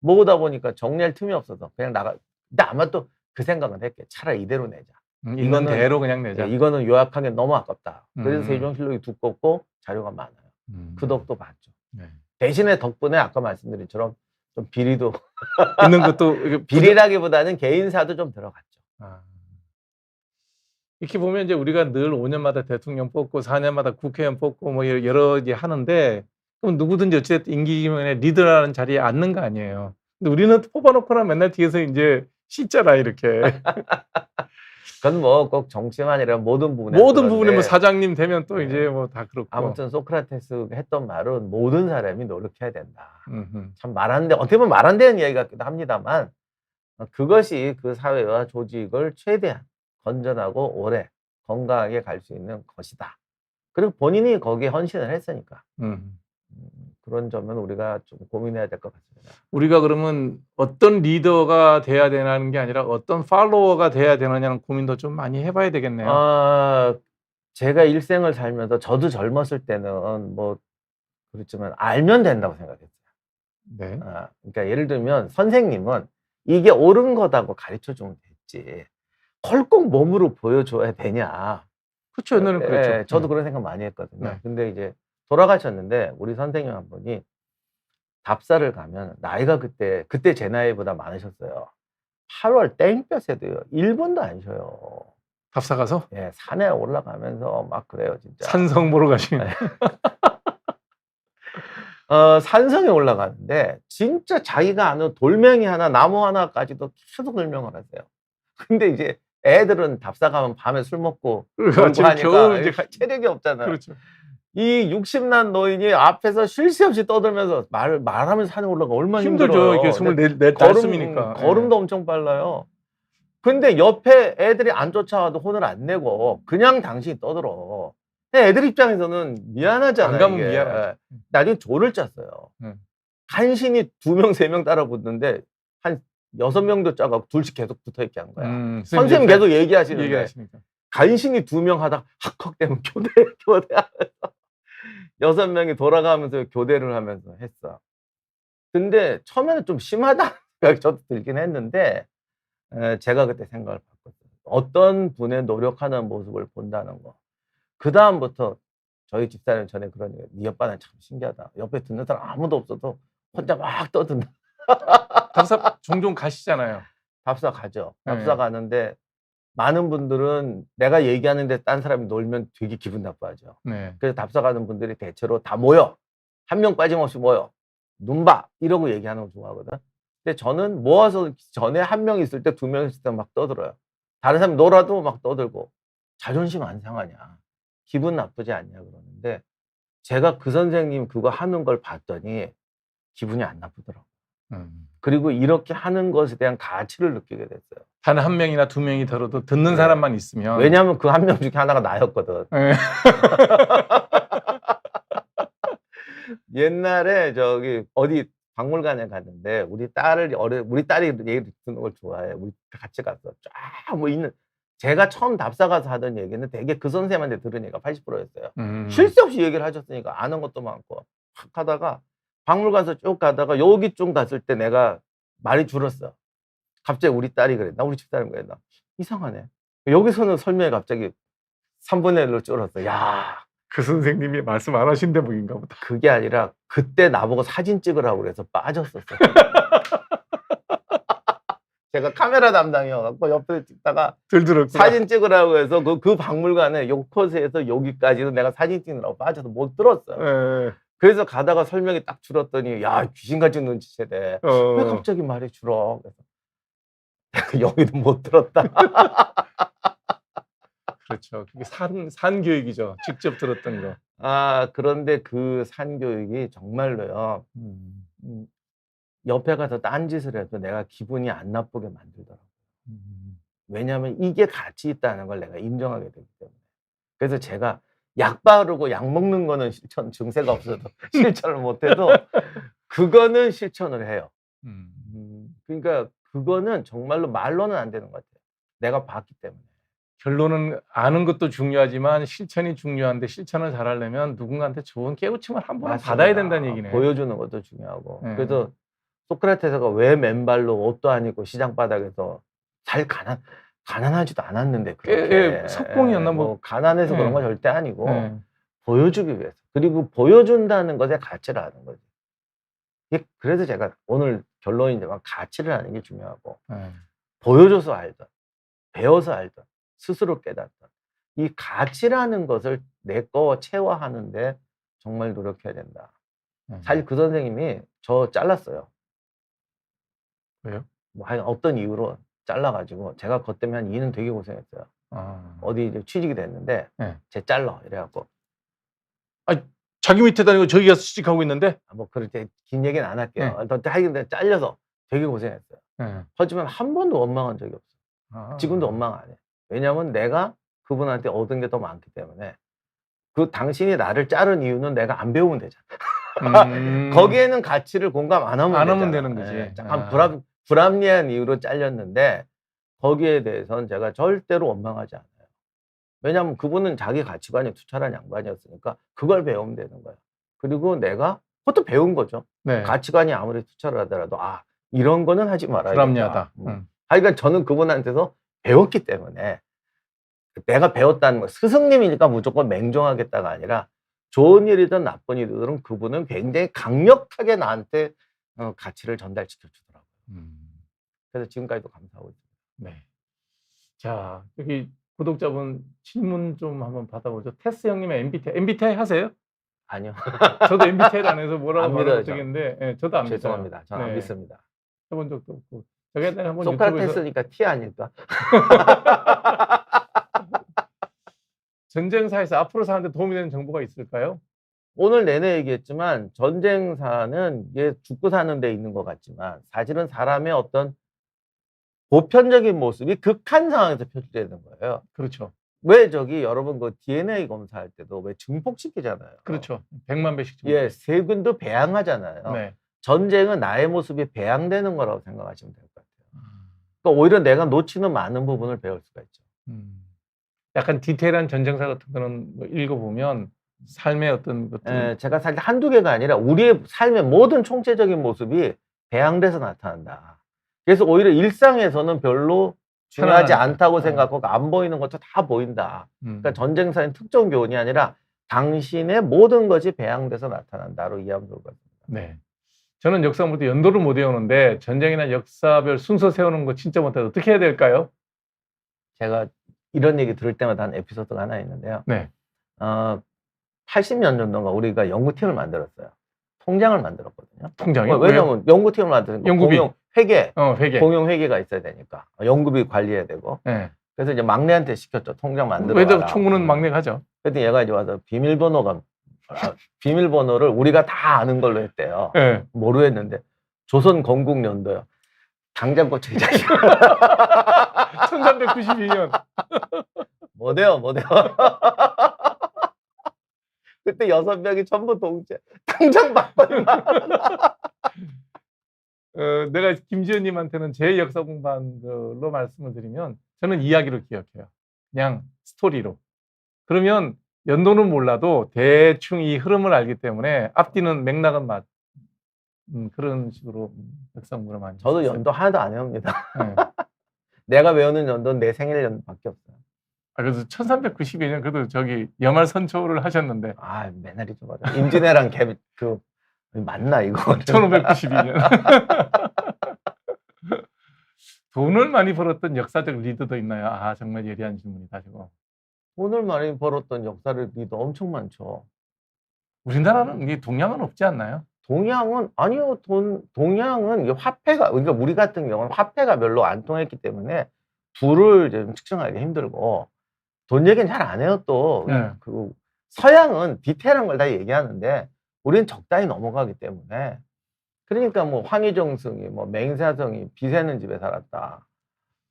모으다 보니까 정리할 틈이 없어서 그냥 나가. 근데 아마 또 그 생각은 했겠. 차라리 이대로 내자. 있는 대로 그냥 내자. 이거는 요약하기 너무 아깝다. 그래서 음. 세종실록이 두껍고 자료가 많아요. 그 덕도 봤죠. 네. 대신에 덕분에 아까 말씀드린 처럼 좀 비리도 있는 것도 이게 비리라기보다는 개인사도 좀 들어갔죠. 이렇게 보면 이제 우리가 늘 5년마다 대통령 뽑고 4년마다 국회의원 뽑고 뭐 여러 개 하는데 그럼 누구든지 어쨌든 임기 기간에 리더라는 자리에 앉는 거 아니에요. 근데 우리는 뽑아놓거나 맨날 뒤에서 이제 씻잖아 이렇게. 그건 뭐 꼭 정치만 아니라 모든 부분에 모든 부분에 뭐 사장님 되면 또 네. 이제 뭐 다 그렇고. 아무튼 소크라테스가 했던 말은 모든 사람이 노력해야 된다. 음흠. 참 말 안 돼, 어떻게 보면 말 안 되는 이야기 같기도 합니다만 그것이 그 사회와 조직을 최대한 건전하고 오래 건강하게 갈 수 있는 것이다. 그리고 본인이 거기에 헌신을 했으니까. 그런 점은 우리가 좀 고민해야 될 것 같습니다. 우리가 그러면 어떤 리더가 돼야 되는 게 아니라 어떤 팔로워가 돼야 되느냐는 고민도 좀 많이 해봐야 되겠네요. 제가 일생을 살면서 저도 젊었을 때는 뭐 그렇지만 알면 된다고 생각했어요. 네. 그러니까 예를 들면 선생님은 이게 옳은 거다고 가르쳐주면 됐지. 헐꼭 몸으로 보여줘야 되냐. 그렇죠. 옛날에는 그랬죠. 저도 그런 생각 많이 했거든요. 네. 근데 이제 돌아가셨는데 우리 선생님 한 분이 답사를 가면 나이가 그때 제 나이보다 많으셨어요. 8월 땡볕에도요. 1분도 안 쉬어요. 답사 가서 예, 산에 올라가면서 막 그래요, 진짜. 산성 보러 가시는. 산성에 올라가는데 진짜 자기가 아는 돌멩이 하나, 나무 하나까지도 계속 설명을 하세요. 근데 이제 애들은 답사 가면 밤에 술 먹고 지금 하니까 겨우 이제 체력이 없잖아요. 그렇죠. 이 60난 노인이 앞에서 쉴 새 없이 떠들면서 말하면서 산에 올라가 얼마나 힘들죠. 힘들어요. 이렇게 24 숨이니까. 걸음도 엄청 빨라요. 근데 옆에 애들이 안 쫓아와도 혼을 안 내고 그냥 당신이 떠들어. 근데 애들 입장에서는 미안하잖아요. 안 가면 이게. 미안하죠. 나중에 조를 짰어요. 간신히 2명, 3명 따라 붙는데 한 6명도 짜고 둘씩 계속 붙어있게 한 거야. 선생님 계속 얘기하시는데 얘기하시니까. 간신히 2명 하다가 헉헉대면 교대하면서 6명이 돌아가면서 교대를 하면서 했어. 근데 처음에는 좀 심하다 생각이 저도 들긴 했는데 제가 그때 생각을 바꿨어요. 어떤 분의 노력하는 모습을 본다는 거. 그 다음부터 저희 집사람이 전에 그런 얘기, 네 오빠는 참 신기하다. 옆에 듣는 사람 아무도 없어도 혼자 막 떠든다. 답사 종종 가시잖아요. 답사 가죠. 네. 답사 가는데 많은 분들은 내가 얘기하는데 딴 사람이 놀면 되게 기분 나빠하죠. 네. 그래서 답사 가는 분들이 대체로 다 모여. 한 명 빠짐없이 모여. 눈 봐. 이러고 얘기하는 거 좋아하거든. 근데 저는 모아서 전에 한 명 있을 때 2명 있을 때 막 떠들어요. 다른 사람이 놀아도 막 떠들고. 자존심 안 상하냐. 기분 나쁘지 않냐 그러는데 제가 그 선생님 그거 하는 걸 봤더니 기분이 안 나쁘더라고요. 그리고 이렇게 하는 것에 대한 가치를 느끼게 됐어요. 단 1명이나 2명이 들어도 듣는 네. 사람만 있으면. 왜냐하면 그 한 명 중에 하나가 나였거든. 네. 옛날에 저기 어디 박물관에 갔는데 우리 딸이 얘기 듣는 걸 좋아해. 우리 같이 갔어. 쫙 뭐 있는 제가 처음 답사 가서 하던 얘기는 되게 그 선생님한테 들은 얘기가 80%였어요. 쉴 새 없이 얘기를 하셨으니까 아는 것도 많고 팍 하다가 박물관에서 쭉 가다가 여기 쭉 갔을 때 내가 말이 줄었어. 갑자기 우리 딸이 그랬나? 우리 집사람이 그랬나? 이상하네. 여기서는 설명이 갑자기 3분의 1로 줄었어. 야, 그 선생님이 말씀 안 하신 대목인가 보다. 그게 아니라 그때 나보고 사진 찍으라고 그래서 빠졌었어. 제가 카메라 담당이어갖고 옆에 찍다가 들들었구나. 사진 찍으라고 해서 그 박물관에 요 코스에서 여기까지도 내가 사진 찍느라고 빠져서 못 들었어. 네. 그래서 가다가 설명이 딱 줄었더니 야, 귀신같이 눈치채대. 왜 갑자기 말이 줄어? 그래서 여기도 못 들었다. 그렇죠. 그게 산 교육이죠. 직접 들었던 거. 그런데 그 산교육이 정말로요. 옆에 가서 딴짓을 해도 내가 기분이 안 나쁘게 만들더라고요. 왜냐하면 이게 가치 있다는 걸 내가 인정하게 되기 때문에. 그래서 제가 약 바르고 약 먹는 거는 증세가 없어도 실천을 못해도 그거는 실천을 해요. 그러니까 그거는 정말로 말로는 안 되는 것 같아요. 내가 봤기 때문에. 결론은 아는 것도 중요하지만 실천이 중요한데 실천을 잘하려면 누군가한테 좋은 깨우침을 한 번은 맞습니다. 받아야 된다는 얘기네. 보여주는 것도 중요하고. 네. 그래서 소크라테스가 왜 맨발로 옷도 안 입고 시장 바닥에서 가난하지도 않았는데 그렇게 석공이었나 뭐. 가난해서 그런 네. 건 절대 아니고 네. 보여주기 위해서. 그리고 보여준다는 것에 가치를 아는 거죠. 그래서 제가 오늘 결론이지만 가치를 아는 게 중요하고 네. 보여줘서 알던, 배워서 알던, 스스로 깨닫던 이 가치라는 것을 내 거 체화하는데 정말 노력해야 된다. 사실 그 선생님이 저 잘랐어요. 왜요? 뭐 하여간 어떤 이유로 잘라가지고 제가 그것 때문에 한 2년 되게 고생했어요. 어디 이제 취직이 됐는데 네. 쟤 잘라 이래갖고 자기 밑에 다니고 저기 가서 취직하고 있는데? 뭐 그렇게 긴 얘기는 안 할게요. 하여간 잘려서 되게 고생했어요. 하지만 한 번도 원망한 적이 없어요. 지금도 원망 안 해. 왜냐하면 내가 그분한테 얻은 게 더 많기 때문에. 그 당신이 나를 자른 이유는 내가 안 배우면 되잖아. 거기에는 가치를 공감 안 하면 되는 거지. 네, 약간 불합리한 이유로 잘렸는데 거기에 대해서는 제가 절대로 원망하지 않아요. 왜냐하면 그분은 자기 가치관이 투철한 양반이었으니까 그걸 배우면 되는 거야. 그리고 내가 그것도 배운 거죠. 네. 가치관이 아무리 투철하더라도 이런 거는 하지 말아야겠다. 불합리하다. 그러니까 저는 그분한테서 배웠기 때문에 내가 배웠다는 거 스승님이니까 무조건 맹종하겠다가 아니라 좋은 일이든 나쁜 일이든 그분은 굉장히 강력하게 나한테 가치를 전달시켜 주더라고요. 그래서 지금까지도 감사하고 있습니다. 네. 자, 여기 구독자분 질문 좀 한번 받아보죠. 테스 형님의 MBTI 하세요? 아니요. 저도 MBTI를 안 해서 뭐라고 안 말을 믿어요, 못하겠는데 네, 저도 안 믿어요. 죄송합니다. 저는 안 믿습니다. 해본 적도 없고. 저게 한번 소크라테스니까 T 아닐까? 전쟁사에서 앞으로 사는데 도움이 되는 정보가 있을까요? 오늘 내내 얘기했지만 전쟁사는 이게 죽고 사는 데 있는 것 같지만 사실은 사람의 어떤 보편적인 모습이 극한 상황에서 표출되는 거예요. 그렇죠. 왜 여러분 그 DNA 검사할 때도 왜 증폭시키잖아요. 그렇죠. 100만 배씩 증폭. 예, 세균도 배양하잖아요. 네. 전쟁은 나의 모습이 배양되는 거라고 생각하시면 될 것 같아요. 그러니까 오히려 내가 놓치는 많은 부분을 배울 수가 있죠. 약간 디테일한 전쟁사 같은 거는 뭐 읽어보면 삶의 어떤 것들. 제가 사실 한두 개가 아니라 우리의 삶의 모든 총체적인 모습이 배양돼서 나타난다. 그래서 오히려 일상에서는 별로 중요하지 않다고 생각하고 안 보이는 것도 다 보인다. 그러니까 전쟁사는 특정 교훈이 아니라 당신의 모든 것이 배양돼서 나타난다로 이해하면 좋을 것 같습니다. 네. 저는 역사 공부 때 연도를 못 외우는데 전쟁이나 역사별 순서 세우는 거 진짜 못해서 어떻게 해야 될까요? 제가 이런 얘기 들을 때마다 한 에피소드가 하나 있는데요. 네. 80년 정도인가 우리가 연구팀을 만들었어요. 통장을 만들었거든요. 통장이요? 왜냐면 연구팀을 만드는 연구비. 공용 회계, 회계. 공용 회계가 있어야 되니까 연구비 관리해야 되고. 네. 그래서 이제 막내한테 시켰죠. 통장 만들어. 왜냐면 총무는 막내가 하죠. 그랬더니 얘가 이제 와서 비밀번호를 우리가 다 아는 걸로 했대요. 네. 뭐로 했는데 조선 건국연도요. 당장 고쳐 이 자식. 1392년. 못해요. 그때 6명이 전부 동체. 당장 바꿔. 내가 김지현님한테는 제 역사 공부한 걸로 말씀을 드리면 저는 이야기로 기억해요. 그냥 스토리로. 그러면 연도는 몰라도 대충 이 흐름을 알기 때문에 앞뒤는 맥락은 맞. 그런 식으로 역사 공부를 많이 저도 했어요. 연도 하나도 안 외웁니다. 네. 내가 외우는 연도는 내 생일 연도밖에 없어요. 그래서 1392년 그래도 여말 선초를 하셨는데. 맨날 잊어버려. 임진왜란 맞나 이거? 1592년. 돈을 많이 벌었던 역사적 리더도 있나요? 정말 예리한 질문이다 저거. 돈을 많이 벌었던 역사를 리더 엄청 많죠. 우리나라는 이게 동양은 없지 않나요? 동양은 아니요. 동양은 화폐가 그러니까 우리 같은 경우는 화폐가 별로 안 통했기 때문에 부를 좀 측정하기 힘들고 돈 얘기는 잘 안 해요 또. 네. 서양은 디테일한 걸 다 얘기하는데 우리는 적당히 넘어가기 때문에 그러니까 뭐 황희정승이 뭐 맹사성이 비 새는 집에 살았다.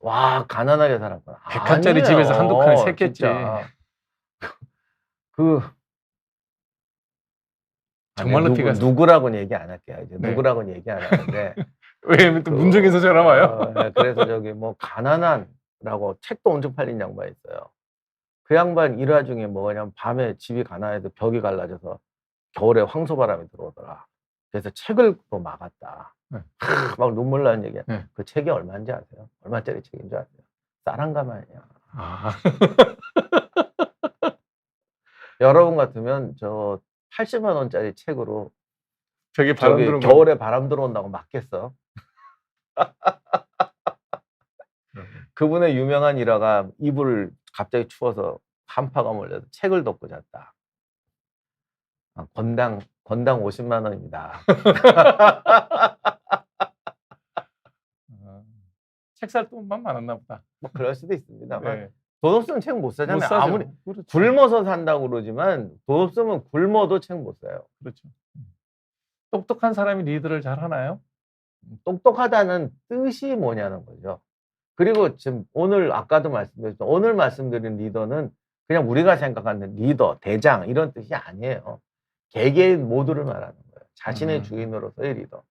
와, 가난하게 살았구나. 100칸짜리 집에서 한두 칸을 샜겠지. 진짜. 그 정말로 티가 났어요. 누구라고는 얘기 안 할게요. 이제 네. 누구라고는 얘기 안 하는데. 왜 또 문정에서 전화 와요? 네, 그래서 저기 뭐 가난한라고 책도 엄청 팔린 양반이 있어요. 그 양반 일화 중에 뭐냐면 밤에 집이 가난해서 벽이 갈라져서 겨울에 황소바람이 들어오더라. 그래서 책을 또 막았다. 네. 막 눈물 나는 얘기야. 네. 그 책이 얼마인지 아세요? 얼마짜리 책인 줄 아세요? 쌀한가마니야. 아, 여러분 같으면 저 80만 원짜리 책으로 저기 바람 저기 들어온 거. 겨울에 바람 들어온다고 막겠어. 그분의 유명한 일화가 이불 갑자기 추워서 한파가 몰려서 책을 덮고 잤다. 아, 건당 50만 원입니다. 책 살 돈만 많았나 보다. 뭐 그럴 수도 있습니다만 네. 돈 없으면 책 못 사잖아요. 못 사죠. 아무리 그렇죠. 굶어서 산다고 그러지만 돈 없으면 굶어도 책 못 사요. 그렇죠. 똑똑한 사람이 리더를 잘 하나요? 똑똑하다는 뜻이 뭐냐는 거죠. 그리고 지금 오늘 아까도 말씀드렸지만 오늘 말씀드린 리더는 그냥 우리가 생각하는 리더, 대장 이런 뜻이 아니에요. 개개인 모두를 말하는 거예요. 자신의 주인으로서의 리더.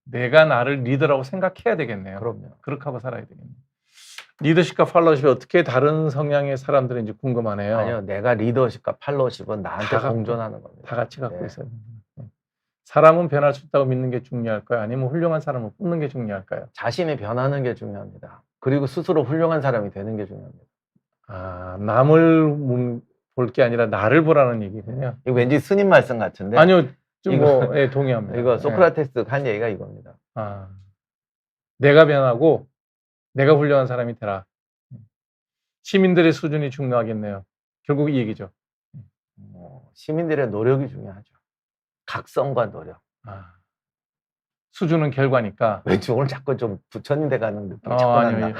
내가 나를 리더라고 생각해야 되겠네요. 그럼요. 그렇게 하고 살아야 되겠네요. 리더십과 팔로우십이 어떻게 다른 성향의 사람들인지 궁금하네요. 아니요, 내가 리더십과 팔로우십은 나한테 다 공존하는 겁니다. 다 같이 갖고 네. 있어야 됩니다. 네. 사람은 변할 수 있다고 믿는 게 중요할까요? 아니면 훌륭한 사람을 뽑는 게 중요할까요? 자신이 변하는 게 중요합니다. 그리고 스스로 훌륭한 사람이 되는 게 중요합니다. 아, 남을 볼 게 아니라 나를 보라는 얘기군요. 이거 왠지 스님 말씀 같은데. 아니요, 좀 이거- 뭐, 예, 동의합니다. 이거 예. 소크라테스가 한 얘기가 이겁니다. 아, 내가 변하고 내가 훌륭한 사람이 되라. 시민들의 수준이 중요하겠네요. 결국 이 얘기죠. 시민들의 노력이 중요하죠. 각성과 노력. 아, 수준은 결과니까. 왠지 오늘 자꾸 좀 부처님 돼가는 느낌이 자꾸 난다. 아니요.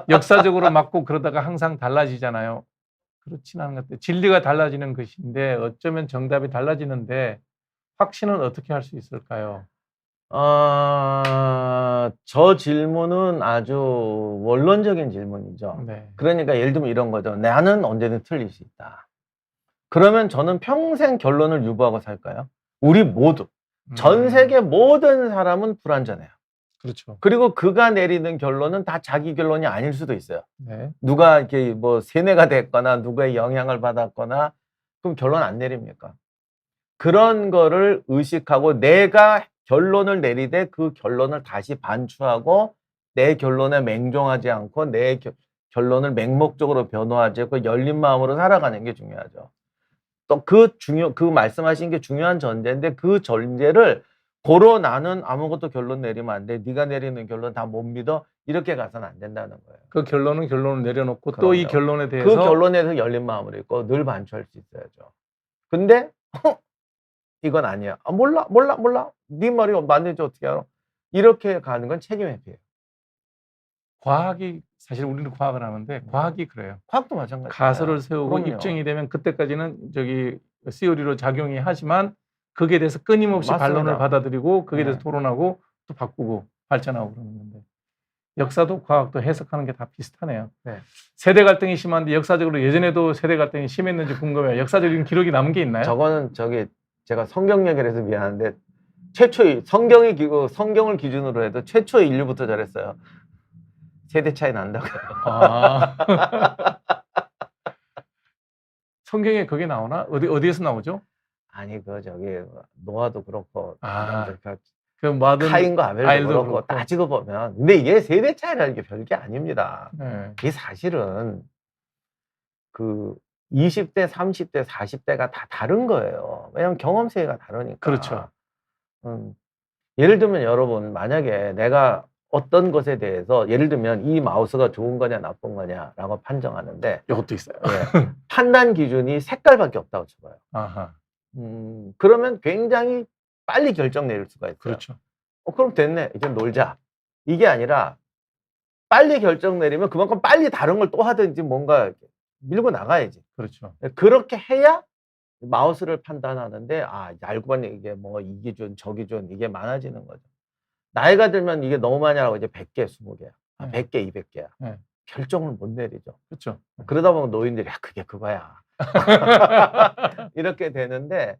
역사적으로 맞고 그러다가 항상 달라지잖아요. 그렇진 않은 것 같아요. 진리가 달라지는 것인데 어쩌면 정답이 달라지는데 확신은 어떻게 할 수 있을까요? 저 질문은 아주 원론적인 질문이죠. 네. 그러니까 예를 들면 이런 거죠. 나는 언제든 틀릴 수 있다. 그러면 저는 평생 결론을 유보하고 살까요? 우리 모두. 전 세계 모든 사람은 불완전해요. 그렇죠. 그리고 그가 내리는 결론은 다 자기 결론이 아닐 수도 있어요. 네. 누가 이렇게 뭐 세뇌가 됐거나 누구의 영향을 받았거나 그럼 결론 안 내립니까? 그런 거를 의식하고 내가 결론을 내리되 그 결론을 다시 반추하고 내 결론에 맹종하지 않고 내 결론을 맹목적으로 변호하지 않고 열린 마음으로 살아가는 게 중요하죠. 또 그 말씀하신 게 중요한 전제인데 그 전제를 고로 나는 아무것도 결론 내리면 안 돼. 네가 내리는 결론 다 못 믿어. 이렇게 가서는 안 된다는 거예요. 그 결론은 결론을 내려놓고 또 이 그럼요. 결론에 대해서 그 결론에 대해서 열린 마음으로 있고 늘 반추할 수 있어야죠. 근데 이건 아니야. 몰라. 네 말이 맞는지 어떻게 알아? 이렇게 가는 건 책임 회피예요. 과학이 사실 우리는 과학을 하는데 과학이 그래요. 과학도 마찬가지예요. 가설을 세우고 그럼요. 입증이 되면 그때까지는 저기 시오리로 작용이 하지만 거기에 대해서 끊임없이 맞습니다. 반론을 받아들이고 거기에 대해서 네. 토론하고 또 바꾸고 발전하고 그러는 건데 역사도 과학도 해석하는 게 다 비슷하네요. 네. 세대 갈등이 심한데 역사적으로 예전에도 세대 갈등이 심했는지 궁금해요. 역사적인 기록이 남은 게 있나요? 저거는 제가 성경 얘기를 해서 미안한데 최초의 성경을 기준으로 해도 최초의 인류부터 저랬어요. 세대 차이 난다고요. 아. 성경에 그게 나오나? 어디에서 나오죠? 아니 노아도 그렇고 그 모든 카인과 아벨도 아벨도 그렇고 그렇고. 따지고 보면 근데 이게 세대 차이라는 게 별게 아닙니다. 네. 이게 사실은 그 20대, 30대, 40대가 다 다른 거예요. 왜냐하면 경험 세계가 다르니까. 그렇죠. 예를 들면 여러분 만약에 내가 어떤 것에 대해서 예를 들면 이 마우스가 좋은 거냐 나쁜 거냐라고 판정하는데 이것도 있어요. 예, 판단 기준이 색깔밖에 없다고 쳐봐요. 아하. 그러면 굉장히 빨리 결정 내릴 수가 있어요. 그렇죠. 그럼 됐네. 이제 놀자. 이게 아니라 빨리 결정 내리면 그만큼 빨리 다른 걸 또 하든지 뭔가 밀고 나가야지. 그렇죠. 그렇게 해야 마우스를 판단하는데 알고 보니 이게 뭐 이 기준 저 기준 이게 많아지는 거죠. 나이가 들면 이게 너무 많이 하고 이제 100개, 20개야. 네. 100개, 200개야. 네. 결정을 못 내리죠. 그렇죠. 그러다 보면 노인들이 야, 그게 그거야. 이렇게 되는데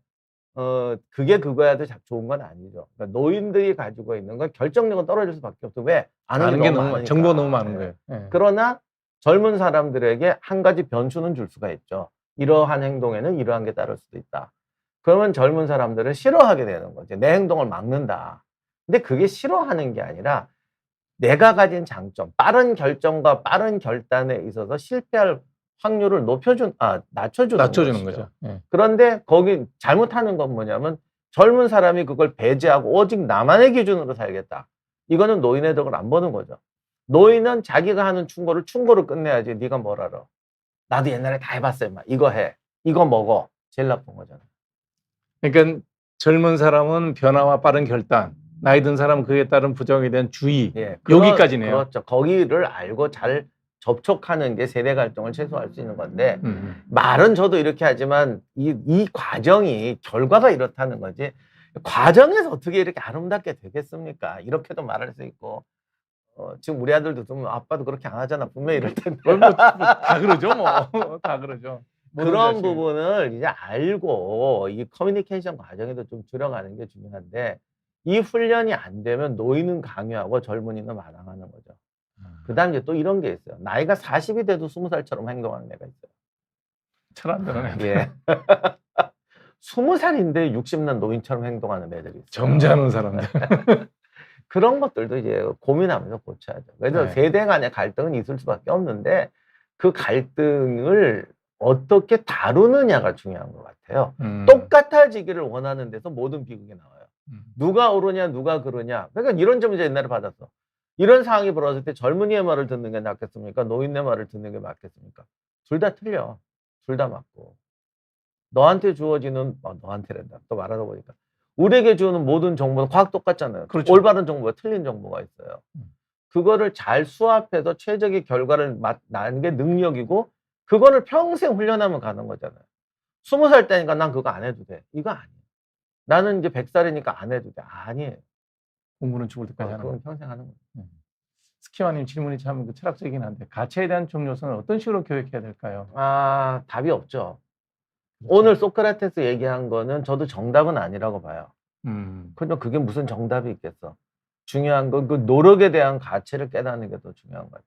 그게 그거야도 좋은 건 아니죠. 그러니까 노인들이 가지고 있는 건 결정력은 떨어질 수밖에 없어. 왜? 아는 게 너무 많으니까. 정보가 너무 많은 네. 거예요. 네. 그러나 젊은 사람들에게 한 가지 변수는 줄 수가 있죠. 이러한 행동에는 이러한 게 따를 수도 있다. 그러면 젊은 사람들은 싫어하게 되는 거죠. 내 행동을 막는다. 근데 그게 싫어하는 게 아니라 내가 가진 장점, 빠른 결정과 빠른 결단에 있어서 실패할 확률을 낮춰주는 것이죠. 거죠. 네. 그런데 거기 잘못하는 건 뭐냐면 젊은 사람이 그걸 배제하고 오직 나만의 기준으로 살겠다. 이거는 노인의 덕을 안 보는 거죠. 노인은 자기가 하는 충고를 끝내야지. 네가 뭘 알아. 나도 옛날에 다 해봤어요. 막 이거 해. 이거 먹어. 제일 나쁜 거잖아. 그러니까 젊은 사람은 변화와 빠른 결단, 나이 든 사람은 그에 따른 부정에 대한 주의. 예, 여기까지네요. 그렇죠. 거기를 알고 잘 접촉하는 게 세대 갈등을 최소화할 수 있는 건데 말은 저도 이렇게 하지만 이 과정이 결과가 이렇다는 거지. 과정에서 어떻게 이렇게 아름답게 되겠습니까? 이렇게도 말할 수 있고 지금 우리 아들도 좀 아빠도 그렇게 안 하잖아. 분명히 이럴 텐데. 다 그러죠, 뭐. 다 그러죠. 그런 부분을 이제 알고 이 커뮤니케이션 과정에도 좀 들어가는 게 중요한데 이 훈련이 안 되면 노인은 강요하고 젊은이는 마당하는 거죠. 그다음 이제 또 이런 게 있어요. 나이가 40이 돼도 20살처럼 행동하는 애가 있어요. 잘 안 되는 애들. 예. 20살인데 60난 노인처럼 행동하는 애들이 있어요. 점잖은 사람들. 그런 것들도 이제 고민하면서 고쳐야죠. 그래서 네. 세대 간의 갈등은 있을 수밖에 없는데 그 갈등을 어떻게 다루느냐가 중요한 것 같아요. 똑같아지기를 원하는 데서 모든 비극이 나와요. 누가 옳으냐 누가 그러냐. 그러니까 이런 점을 옛날에 받았어. 이런 상황이 벌어졌을 때 젊은이의 말을 듣는 게 낫겠습니까? 노인의 말을 듣는 게 맞겠습니까? 둘 다 틀려. 둘 다 맞고. 너한테 주어지는 너한테란다. 또 말하다 보니까 우리에게 주는 모든 정보는 과학 똑같잖아요. 그렇죠. 올바른 정보와 틀린 정보가 있어요. 그거를 잘 수합해서 최적의 결과를 나는 게 능력이고 그거를 평생 훈련하면 가는 거잖아요. 20살 때니까 난 그거 안 해도 돼. 이거 아니에요. 나는 이제 100살이니까 안 해도 돼. 아니에요. 공부는 죽을 때까지 하는 그건 거예요. 평생 하는 거예요. 스키와님 질문이 참 철학적이긴 한데 가치에 대한 좀 요소는 어떤 식으로 교육해야 될까요? 답이 없죠. 그렇죠. 오늘 소크라테스 얘기한 거는 저도 정답은 아니라고 봐요. 그럼 그게 무슨 정답이 있겠어. 중요한 건 그 노력에 대한 가치를 깨닫는 게 더 중요한 것 같아요.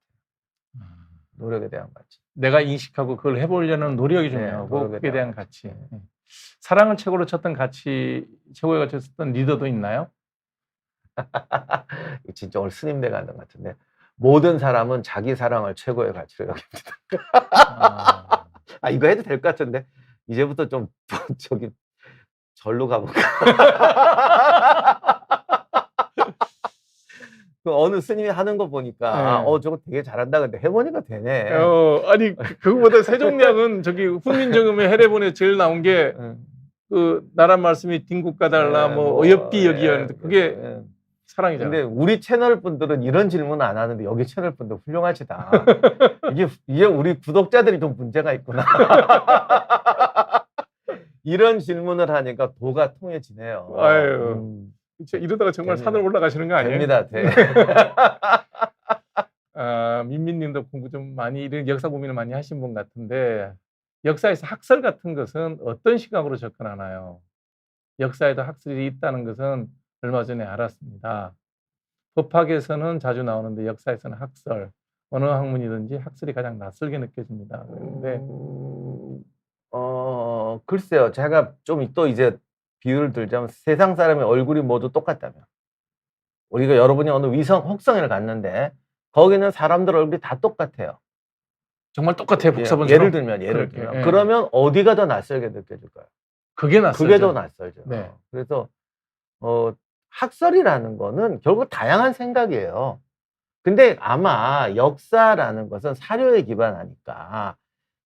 노력에 대한 가치. 내가 인식하고 그걸 해보려는 노력이 네, 중요하고 노력에 그에 대한 대한 가치. 가치. 네. 사랑을 최고로 쳤던 가치, 최고의 가치를 썼던 리더도 있나요? 진짜 오늘 스님 돼가는 것 같은데 모든 사람은 자기 사랑을 최고의 가치로 여깁니다. 이거 해도 될 것 같은데 이제부터 좀 저기 절로 가볼까? 그 어느 스님이 하는 거 보니까 네. 저거 되게 잘한다. 근데 해보니까 되네. 아니 그거보다 세종약은 저기 훈민정음의 해례본에 제일 나온 게 그 나란 말씀이 딩국가달라 뭐 어여삐 여기였는데 그게 사랑이잖아요. 근데 우리 채널 분들은 이런 질문 안 하는데 여기 채널 분들 훌륭하시다. 이게 우리 구독자들이 좀 문제가 있구나. 이런 질문을 하니까 도가 통해지네요. 아유, 이러다가 정말 됩니다. 산을 올라가시는 거 아니에요? 됩니다. 민민님도 공부 좀 많이 이런 역사 고민을 많이 하신 분 같은데 역사에서 학설 같은 것은 어떤 시각으로 접근하나요? 역사에도 학설이 있다는 것은 얼마 전에 알았습니다. 법학에서는 자주 나오는데 역사에서는 학설, 어느 학문이든지 학설이 가장 낯설게 느껴집니다. 그런데 글쎄요. 제가 좀 또 이제 비유를 들자면 세상 사람의 얼굴이 모두 똑같다면 우리가 여러분이 어느 혹성을 갔는데 거기는 사람들 얼굴이 다 똑같아요. 정말 똑같아요. 복사본처럼. 예를 들면 그러면 어디가 더 낯설게 느껴질까요? 그게 낯설죠. 그게 더 낯설죠. 네. 그래서 학설이라는 거는 결국 다양한 생각이에요. 근데 아마 역사라는 것은 사료에 기반하니까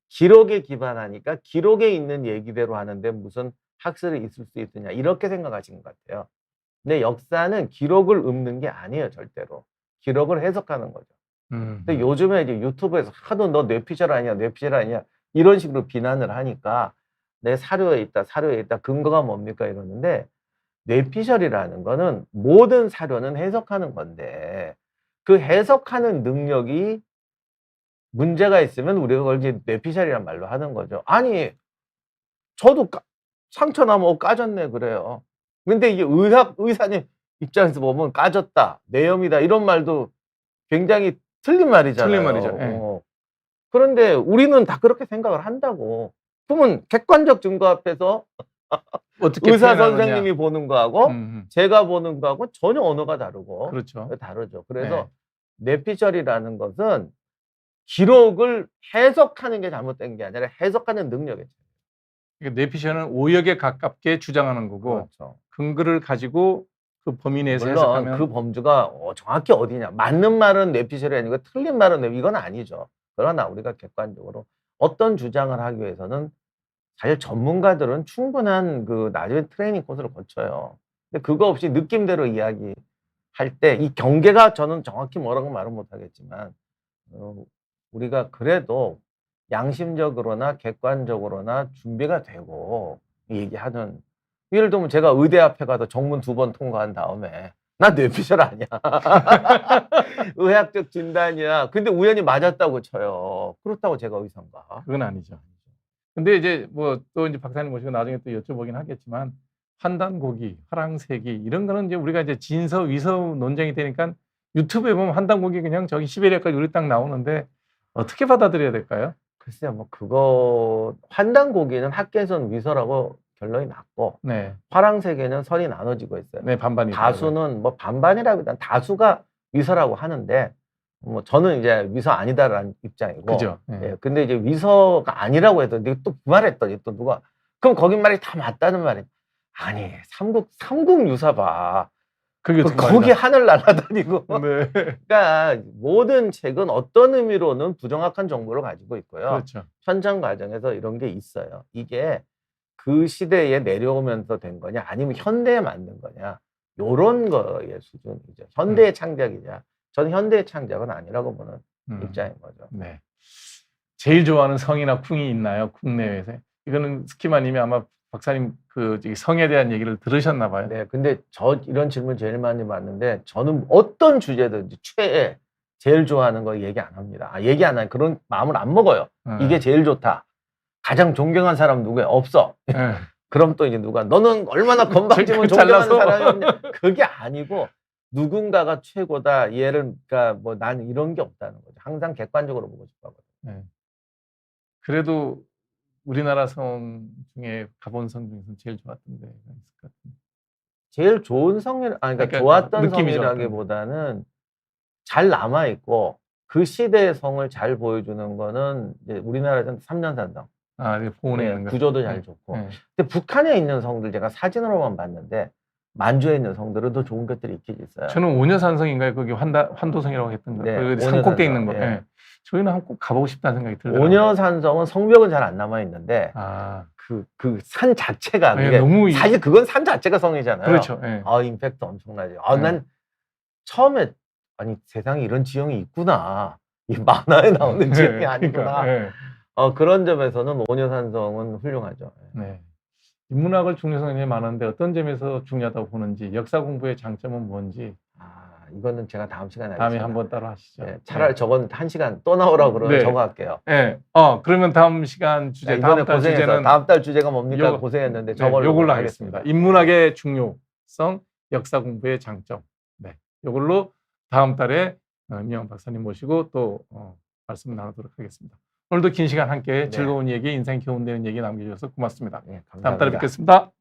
기록에 기반하니까 기록에 있는 얘기대로 하는데 무슨 학설이 있을 수 있느냐 이렇게 생각하신 것 같아요. 근데 역사는 기록을 읊는 게 아니에요. 절대로. 기록을 해석하는 거죠. 근데 요즘에 이제 유튜브에서 하도 너 뇌피셜 아니야 뇌피셜 아니야 이런 식으로 비난을 하니까 내 사료에 있다 근거가 뭡니까 이러는데 뇌피셜이라는 거는 모든 사료는 해석하는 건데 그 해석하는 능력이 문제가 있으면 우리가 그걸 이제 뇌피셜이란 말로 하는 거죠. 아니, 저도 상처 나면 까졌네 그래요. 근데 이게 의사님 입장에서 보면 까졌다, 뇌염이다 이런 말도 굉장히 틀린 말이잖아요. 틀린 말이죠. 예. 그런데 우리는 다 그렇게 생각을 한다고. 그러면 객관적 증거 앞에서 어떻게 의사 표현하느냐. 선생님이 보는 거하고 제가 보는 거하고 전혀 언어가 다르고 그렇죠. 다르죠. 그래서 뇌피셜이라는 것은 기록을 해석하는 게 잘못된 게 아니라 해석하는 능력이죠. 그러니까 뇌피셜은 오역에 가깝게 주장하는 거고 그렇죠. 근거를 가지고 그 범위 내에서 물론 해석하면 그 범주가 정확히 어디냐. 맞는 말은 뇌피셜이 아니고 틀린 말은 이건 아니죠. 그러나 우리가 객관적으로 어떤 주장을 하기 위해서는 사실 전문가들은 충분한 그 나중에 트레이닝 코스를 거쳐요. 근데 그거 없이 느낌대로 이야기할 때 이 경계가 저는 정확히 뭐라고 말은 못하겠지만 우리가 그래도 양심적으로나 객관적으로나 준비가 되고 얘기하는 예를 들면 제가 의대 앞에 가서 정문 2번 통과한 다음에 나 뇌피셜 아니야. 의학적 진단이야. 근데 우연히 맞았다고 쳐요. 그렇다고 제가 의사인가? 그건 아니죠. 근데 이제 뭐 또 이제 박사님 모시고 나중에 또 여쭤보긴 하겠지만 환단고기, 화랑세기 이런 거는 이제 우리가 이제 진서 위서 논쟁이 되니까 유튜브에 보면 환단고기 그냥 저기 시베리아까지 우리 땅 나오는데 어떻게 받아들여야 될까요? 글쎄요, 뭐 그거 환단고기는 학계에서는 위서라고 결론이 났고 네, 화랑세계는 선이 나눠지고 있어요. 네 반반이죠. 다수는 뭐 반반이라기보다는 다수가 위서라고 하는데 뭐 저는 이제 위서 아니다라는 입장이고. 그죠. 예, 근데 이제 위서가 아니라고 해도 내가 또 부말했더니 또 누가 그럼 거기 말이 다 맞다는 말이 아니 삼국 유사 봐. 그게 거기 하늘 날아다니고. 네, 그러니까 모든 책은 어떤 의미로는 부정확한 정보를 가지고 있고요. 그렇죠. 현장 과정에서 이런 게 있어요. 이게 그 시대에 내려오면서 된 거냐 아니면 현대에 만든 거냐 요런 거의 수준이죠. 현대의 창작이냐. 저는 현대의 창작은 아니라고 보는 입장인 거죠. 네. 제일 좋아하는 성이나 쿵이 있나요? 국내외에서? 이거는 스키마님이 아마 박사님 그 저기 성에 대한 얘기를 들으셨나 봐요. 네, 근데 저 이런 질문 제일 많이 받는데 저는 어떤 주제든지 제일 좋아하는 거 얘기 안 합니다. 얘기 안 하는 그런 마음을 안 먹어요. 이게 제일 좋다. 가장 존경한 사람 누구야? 없어. 그럼 또 이제 누가 너는 얼마나 건방지면 존경하는 사람이었냐? 그게 아니고 누군가가 최고다. 얘를 그러니까 뭐 난 이런 게 없다는 거죠. 항상 객관적으로 보고 싶어 하거든요. 그래도 우리나라 성 중에 가본 성 중에서 제일 좋았던 데가 있을 것 같은데. 제일 좋은 그러니까 좋았던 느낌이 성이라기보다는 잘 남아 있고 그 시대의 성을 잘 보여주는 거는 이제 우리나라에서는 삼년산성. 보온에 있는 거. 구조도 잘 좋고. 근데 북한에 있는 성들 제가 사진으로만 봤는데 만주에 있는 성들은 더 좋은 것들이 있긴 있어요. 저는 오녀산성인가요? 거기 환도성이라고 했던 거. 네, 산꼭대에 있는 거. 예. 저희는 한번 꼭 가보고 싶다는 생각이 들더라고요. 오녀산성은 성벽은 잘 안 남아 있는데 그 산 자체가 그게 너무 사실 그건 산 자체가 성이잖아요. 그렇죠. 임팩트 엄청나죠. 난 처음에 아니 세상에 이런 지형이 있구나. 이 만화에 나오는 지형이 아니구나. 그런 점에서는 오녀산성은 훌륭하죠. 네. 인문학을 중요성이 많은데 어떤 점에서 중요하다고 보는지 역사 공부의 장점은 뭔지 이거는 제가 다음 시간에 다음에 하겠습니다. 한번 따로 하시죠. 네, 차라리 저건 1시간 또 나오라고 그러면 저거 할게요. 네. 그러면 다음 시간 주제 이번에 고생해서 다음 달 주제가 뭡니까? 고생했는데 요걸로 하겠습니다. 인문학의 중요성, 역사 공부의 장점. 네. 요걸로 다음 달에 임영환 박사님 모시고 또 말씀 나누도록 하겠습니다. 오늘도 긴 시간 함께 즐거운 얘기, 인생 교훈되는 얘기 남겨주셔서 고맙습니다. 감사합니다. 다음 달에 뵙겠습니다.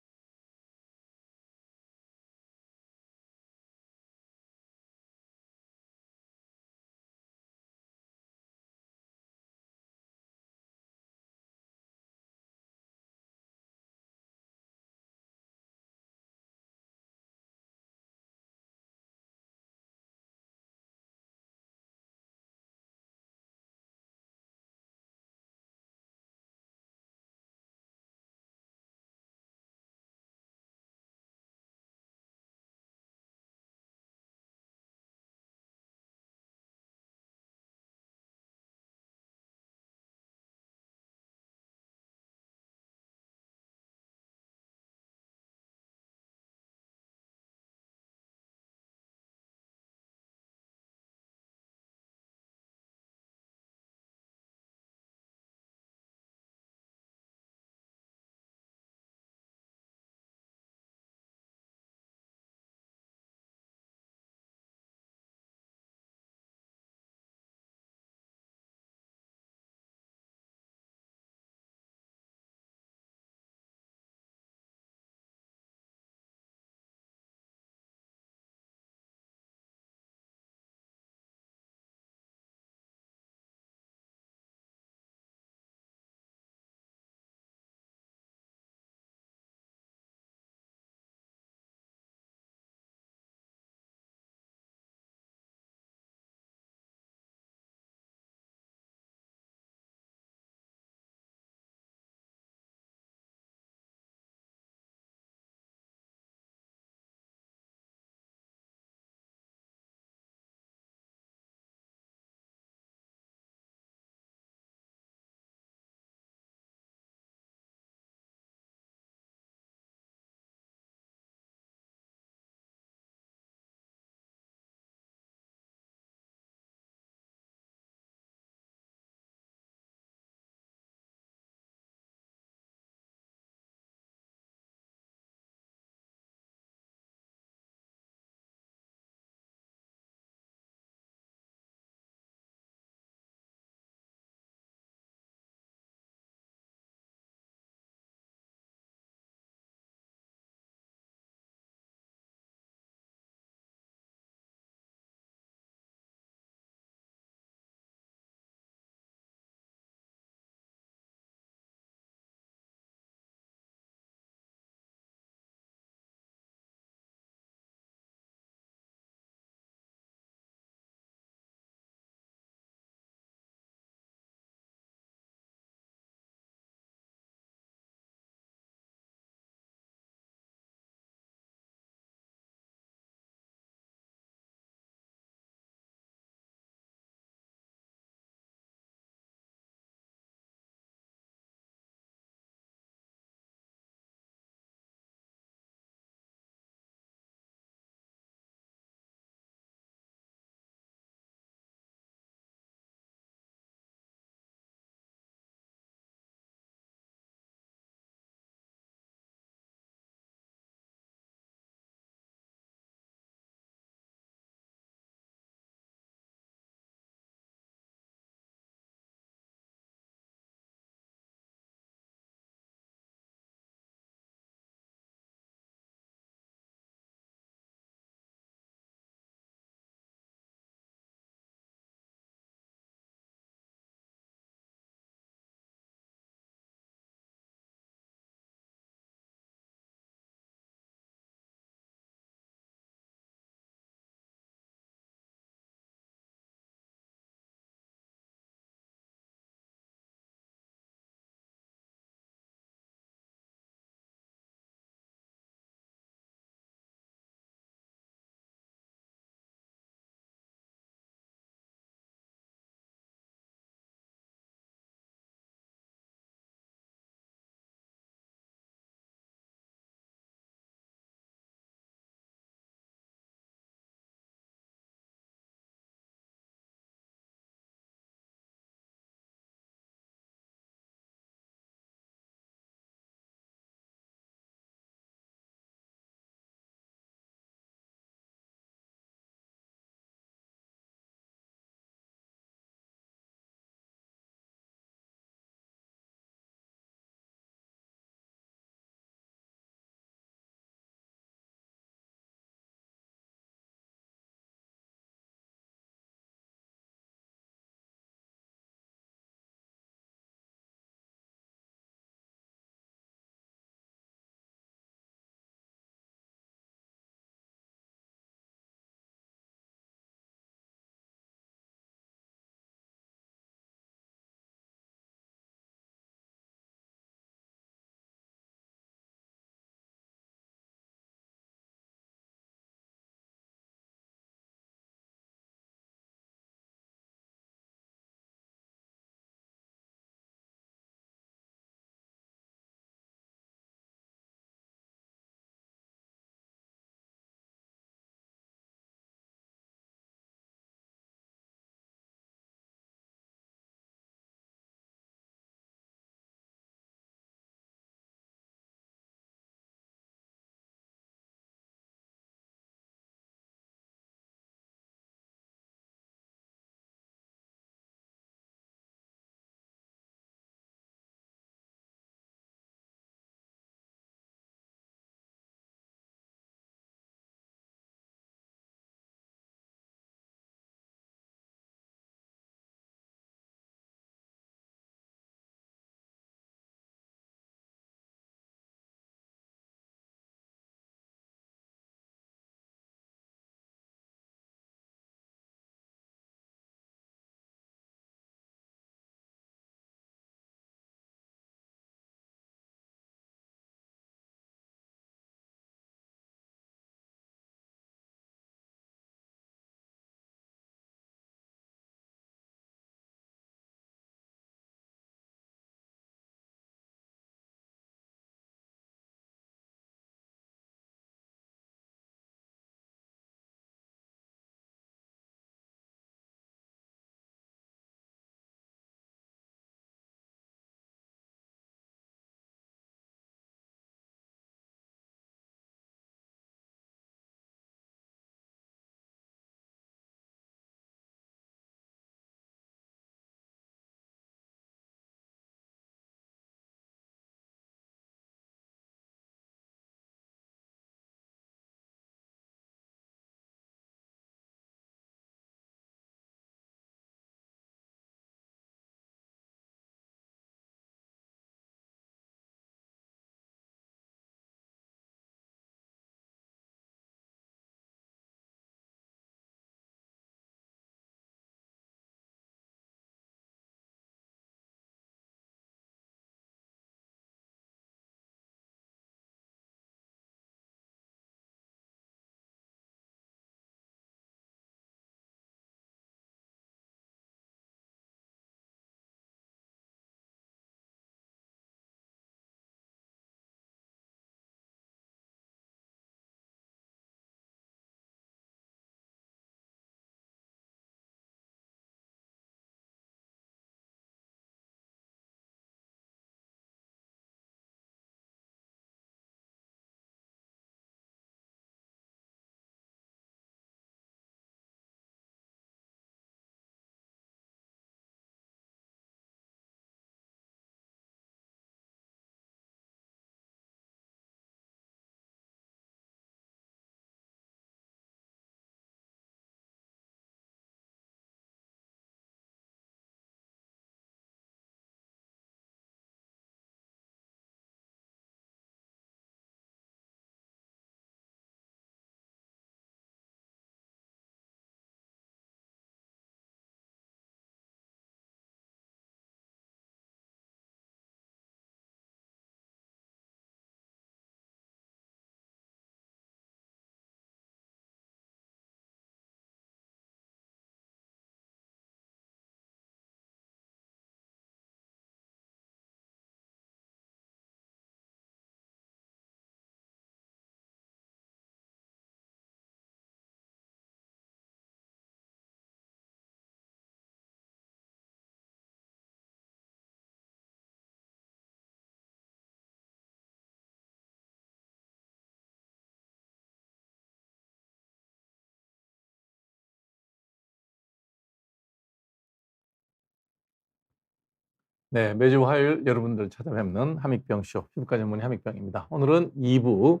네, 매주 화요일 여러분들 찾아뵙는 함익병쇼, 피부과 전문의 함익병입니다. 오늘은 2부,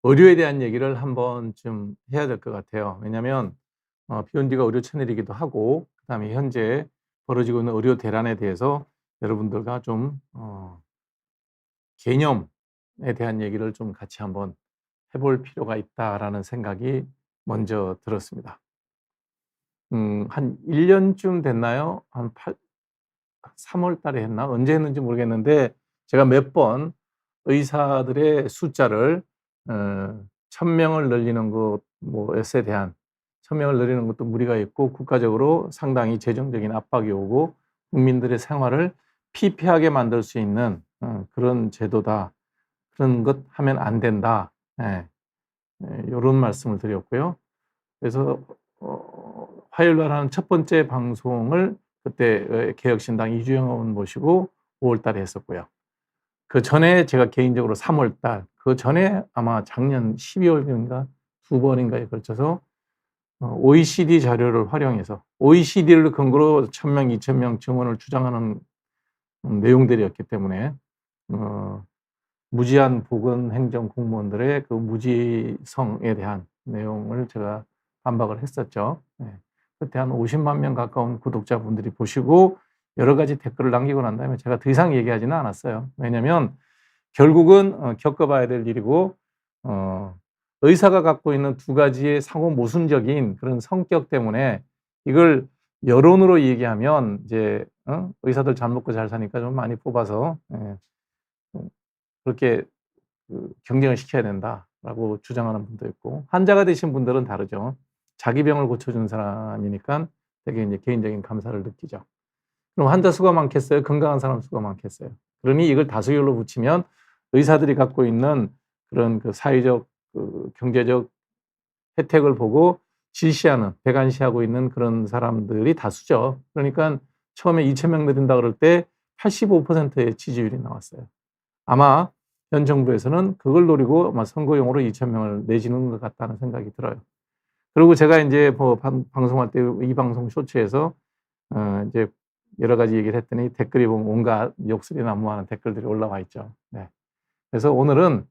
의료에 대한 얘기를 한번 좀 해야 될 것 같아요. 왜냐하면 비욘디가 의료 채널이기도 하고, 그 다음에 현재 벌어지고 있는 의료 대란에 대해서 여러분들과 좀 개념에 대한 얘기를 좀 같이 한번 해볼 필요가 있다라는 생각이 먼저 들었습니다. 한 1년쯤 됐나요? 한 3월 달에 했나? 언제 했는지 모르겠는데 제가 몇 번 의사들의 숫자를 1000명을 늘리는 것에 대한 1000명을 늘리는 것도 무리가 있고 국가적으로 상당히 재정적인 압박이 오고 국민들의 생활을 피폐하게 만들 수 있는 그런 제도다. 그런 것 하면 안 된다. 이런 말씀을 드렸고요. 그래서 화요일 날 하는 첫 번째 방송을 그때 개혁신당 이주영 의원 모시고 5월 달에 했었고요. 그 전에 제가 개인적으로 3월 달, 그 전에 아마 작년 12월인가 2번인가에 걸쳐서 OECD 자료를 활용해서 OECD를 근거로 1000명, 2000명 증원을 주장하는 내용들이었기 때문에 무지한 보건행정 공무원들의 그 무지성에 대한 내용을 제가 반박을 했었죠. 그때 한 50만 명 가까운 구독자분들이 보시고 여러 가지 댓글을 남기고 난 다음에 제가 더 이상 얘기하지는 않았어요. 왜냐하면 결국은 겪어봐야 될 일이고 의사가 갖고 있는 두 가지의 상호 모순적인 그런 성격 때문에 이걸 여론으로 얘기하면 이제 의사들 잘 먹고 잘 사니까 좀 많이 뽑아서 그렇게 경쟁을 시켜야 된다라고 주장하는 분도 있고, 환자가 되신 분들은 다르죠. 자기 병을 고쳐준 사람이니까 되게 이제 개인적인 감사를 느끼죠. 그럼 환자 수가 많겠어요? 건강한 사람 수가 많겠어요? 그러니 이걸 다수결로 붙이면 의사들이 갖고 있는 그런 그 사회적, 경제적 혜택을 보고 질시하는, 배관시하고 있는 그런 사람들이 다수죠. 그러니까 처음에 2000명 늘린다 그럴 때 85%의 지지율이 나왔어요. 아마 현 정부에서는 그걸 노리고 아마 선거용으로 2000명을 내지는 것 같다는 생각이 들어요. 그리고 제가 이제 방송할 때 이 방송 쇼츠에서 이제 여러 가지 얘기를 했더니 댓글이 보면 온갖 욕설이 난무하는 댓글들이 올라와 있죠. 네. 그래서 오늘은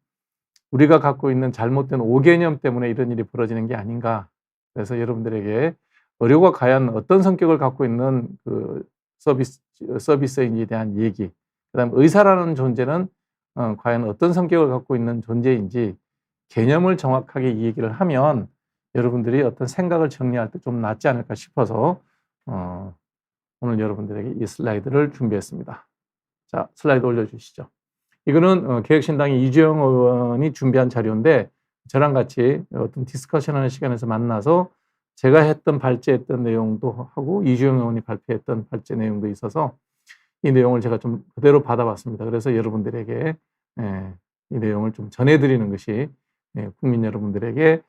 우리가 갖고 있는 잘못된 오개념 때문에 이런 일이 벌어지는 게 아닌가. 그래서 여러분들에게 의료가 과연 어떤 성격을 갖고 있는 그 서비스인지에 대한 얘기, 그다음 의사라는 존재는 과연 어떤 성격을 갖고 있는 존재인지 개념을 정확하게 이 얘기를 하면 여러분들이 어떤 생각을 정리할 때 좀 낫지 않을까 싶어서 오늘 여러분들에게 이 슬라이드를 준비했습니다. 자, 슬라이드 올려주시죠. 이거는 개혁신당의 이주영 의원이 준비한 자료인데 저랑 같이 어떤 디스커션하는 시간에서 만나서 제가 발제했던 내용도 하고 이주영 의원이 발표했던 발제 내용도 있어서 이 내용을 제가 좀 그대로 받아봤습니다. 그래서 여러분들에게 이 내용을 좀 전해드리는 것이 국민 여러분들에게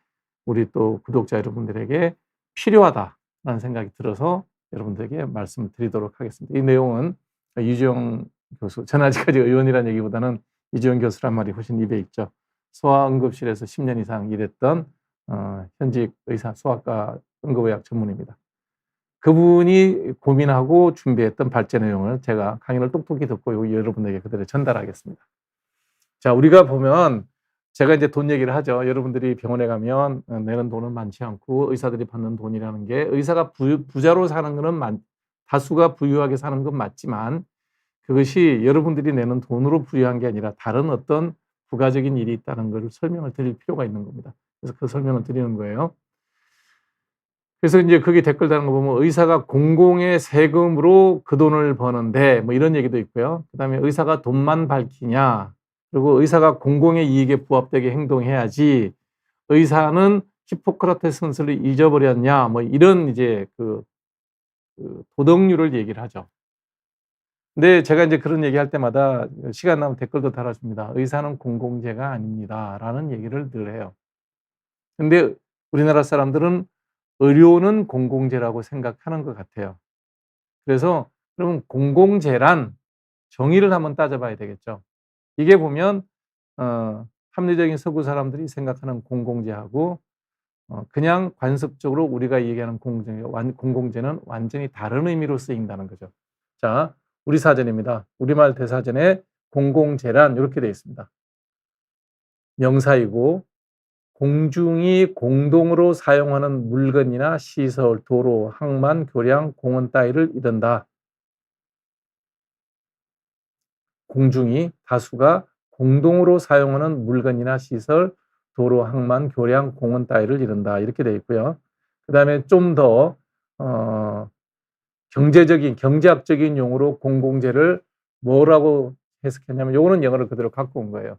우리 또 구독자 여러분들에게 필요하다라는 생각이 들어서 여러분들에게 말씀드리도록 하겠습니다. 이 내용은 이주영 교수, 저는 아직까지 의원이라는 얘기보다는 이주영 교수란 말이 훨씬 입에 있죠. 소아응급실에서 10년 이상 일했던 현직 의사, 소아과 응급의학 전문입니다. 그분이 고민하고 준비했던 발제 내용을 제가 강의를 똑똑히 듣고 여러분에게 그대로 전달하겠습니다. 자, 우리가 보면 제가 이제 돈 얘기를 하죠. 여러분들이 병원에 가면 내는 돈은 많지 않고 의사들이 받는 돈이라는 게 의사가 부자로 사는 거는 다수가 부유하게 사는 건 맞지만 그것이 여러분들이 내는 돈으로 부유한 게 아니라 다른 어떤 부가적인 일이 있다는 것을 설명을 드릴 필요가 있는 겁니다. 그래서 그 설명을 드리는 거예요. 그래서 이제 거기 댓글 다는 거 보면 의사가 공공의 세금으로 그 돈을 버는데 뭐 이런 얘기도 있고요. 그다음에 의사가 돈만 밝히냐, 그리고 의사가 공공의 이익에 부합되게 행동해야지 의사는 히포크라테스 선서를 잊어버렸냐, 뭐 이런 이제 그 도덕률을 얘기를 하죠. 근데 제가 이제 그런 얘기할 때마다 시간 나면 댓글도 달아줍니다. 의사는 공공재가 아닙니다라는 얘기를 늘 해요. 근데 우리나라 사람들은 의료는 공공재라고 생각하는 것 같아요. 그래서 그러면 공공재란 정의를 한번 따져봐야 되겠죠. 이게 보면 합리적인 서구 사람들이 생각하는 공공재하고 그냥 관습적으로 우리가 얘기하는 공공재는 완전히 다른 의미로 쓰인다는 거죠. 자, 우리 사전입니다. 우리말 대사전에 공공재란 이렇게 되어 있습니다. 명사이고 공중이 공동으로 사용하는 물건이나 시설, 도로, 항만, 교량, 공원 따위를 이른다. 공중이 다수가 공동으로 사용하는 물건이나 시설, 도로, 항만, 교량, 공원 따위를 이른다. 이렇게 되어 있고요. 그 다음에 좀 더 경제학적인 용어로 공공재를 뭐라고 해석했냐면 요거는 영어를 그대로 갖고 온 거예요.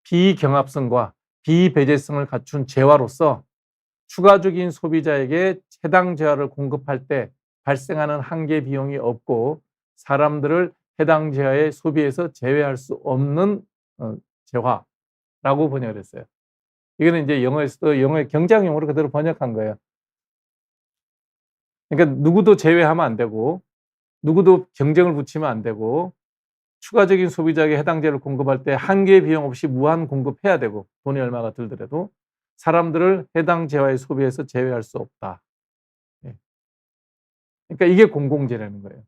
비경합성과 비배제성을 갖춘 재화로서 추가적인 소비자에게 해당 재화를 공급할 때 발생하는 한계 비용이 없고 사람들을 해당 재화의 소비에서 제외할 수 없는 재화라고 번역을 했어요. 이거는 이제 영어에서도 영어의 경제학 용어로 그대로 번역한 거예요. 그러니까 누구도 제외하면 안 되고 누구도 경쟁을 붙이면 안 되고 추가적인 소비자에게 해당 재화를 공급할 때 한계 비용 없이 무한 공급해야 되고 돈이 얼마가 들더라도 사람들을 해당 재화의 소비에서 제외할 수 없다. 그러니까 이게 공공재라는 거예요.